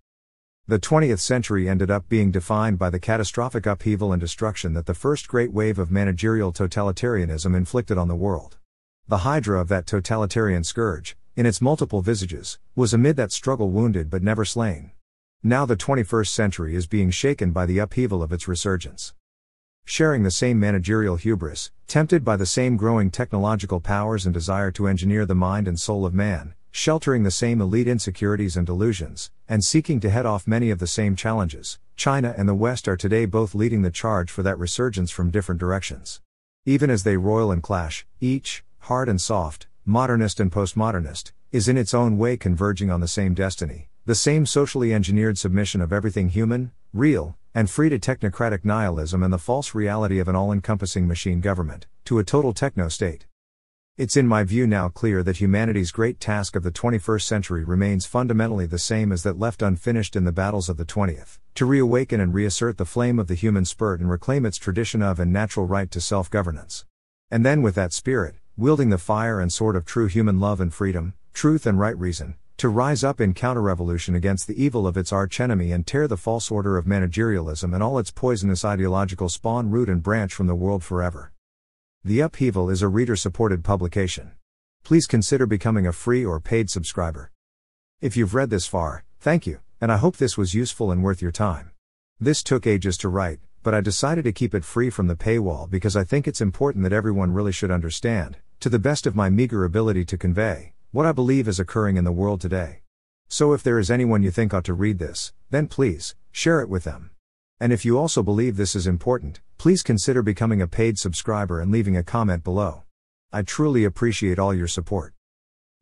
The 20th century ended up being defined by the catastrophic upheaval and destruction that the first great wave of managerial totalitarianism inflicted on the world. The hydra of that totalitarian scourge, in its multiple visages, was amid that struggle wounded but never slain. Now the 21st century is being shaken by the upheaval of its resurgence. Sharing the same managerial hubris, tempted by the same growing technological powers and desire to engineer the mind and soul of man, sheltering the same elite insecurities and delusions, and seeking to head off many of the same challenges, China and the West are today both leading the charge for that resurgence from different directions. Even as they roil and clash, each, hard and soft, modernist and postmodernist, is in its own way converging on the same destiny, the same socially engineered submission of everything human, real, and free to technocratic nihilism and the false reality of an all-encompassing machine government, to a total techno-state. It's in my view now clear that humanity's great task of the 21st century remains fundamentally the same as that left unfinished in the battles of the 20th, to reawaken and reassert the flame of the human spirit and reclaim its tradition of and natural right to self-governance. And then with that spirit, wielding the fire and sword of true human love and freedom, truth and right reason, to rise up in counter-revolution against the evil of its archenemy and tear the false order of managerialism and all its poisonous ideological spawn root and branch from the world forever. The Upheaval is a reader-supported publication. Please consider becoming a free or paid subscriber. If you've read this far, thank you, and I hope this was useful and worth your time. This took ages to write, but I decided to keep it free from the paywall because I think it's important that everyone really should understand, to the best of my meager ability to convey, what I believe is occurring in the world today. So if there is anyone you think ought to read this, then please, share it with them. And if you also believe this is important, please consider becoming a paid subscriber and leaving a comment below. I truly appreciate all your support.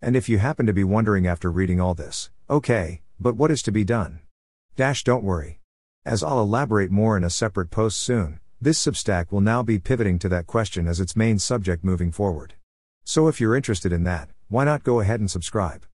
And if you happen to be wondering after reading all this, okay, but what is to be done? Don't worry. As I'll elaborate more in a separate post soon, this Substack will now be pivoting to that question as its main subject moving forward. So if you're interested in that, why not go ahead and subscribe?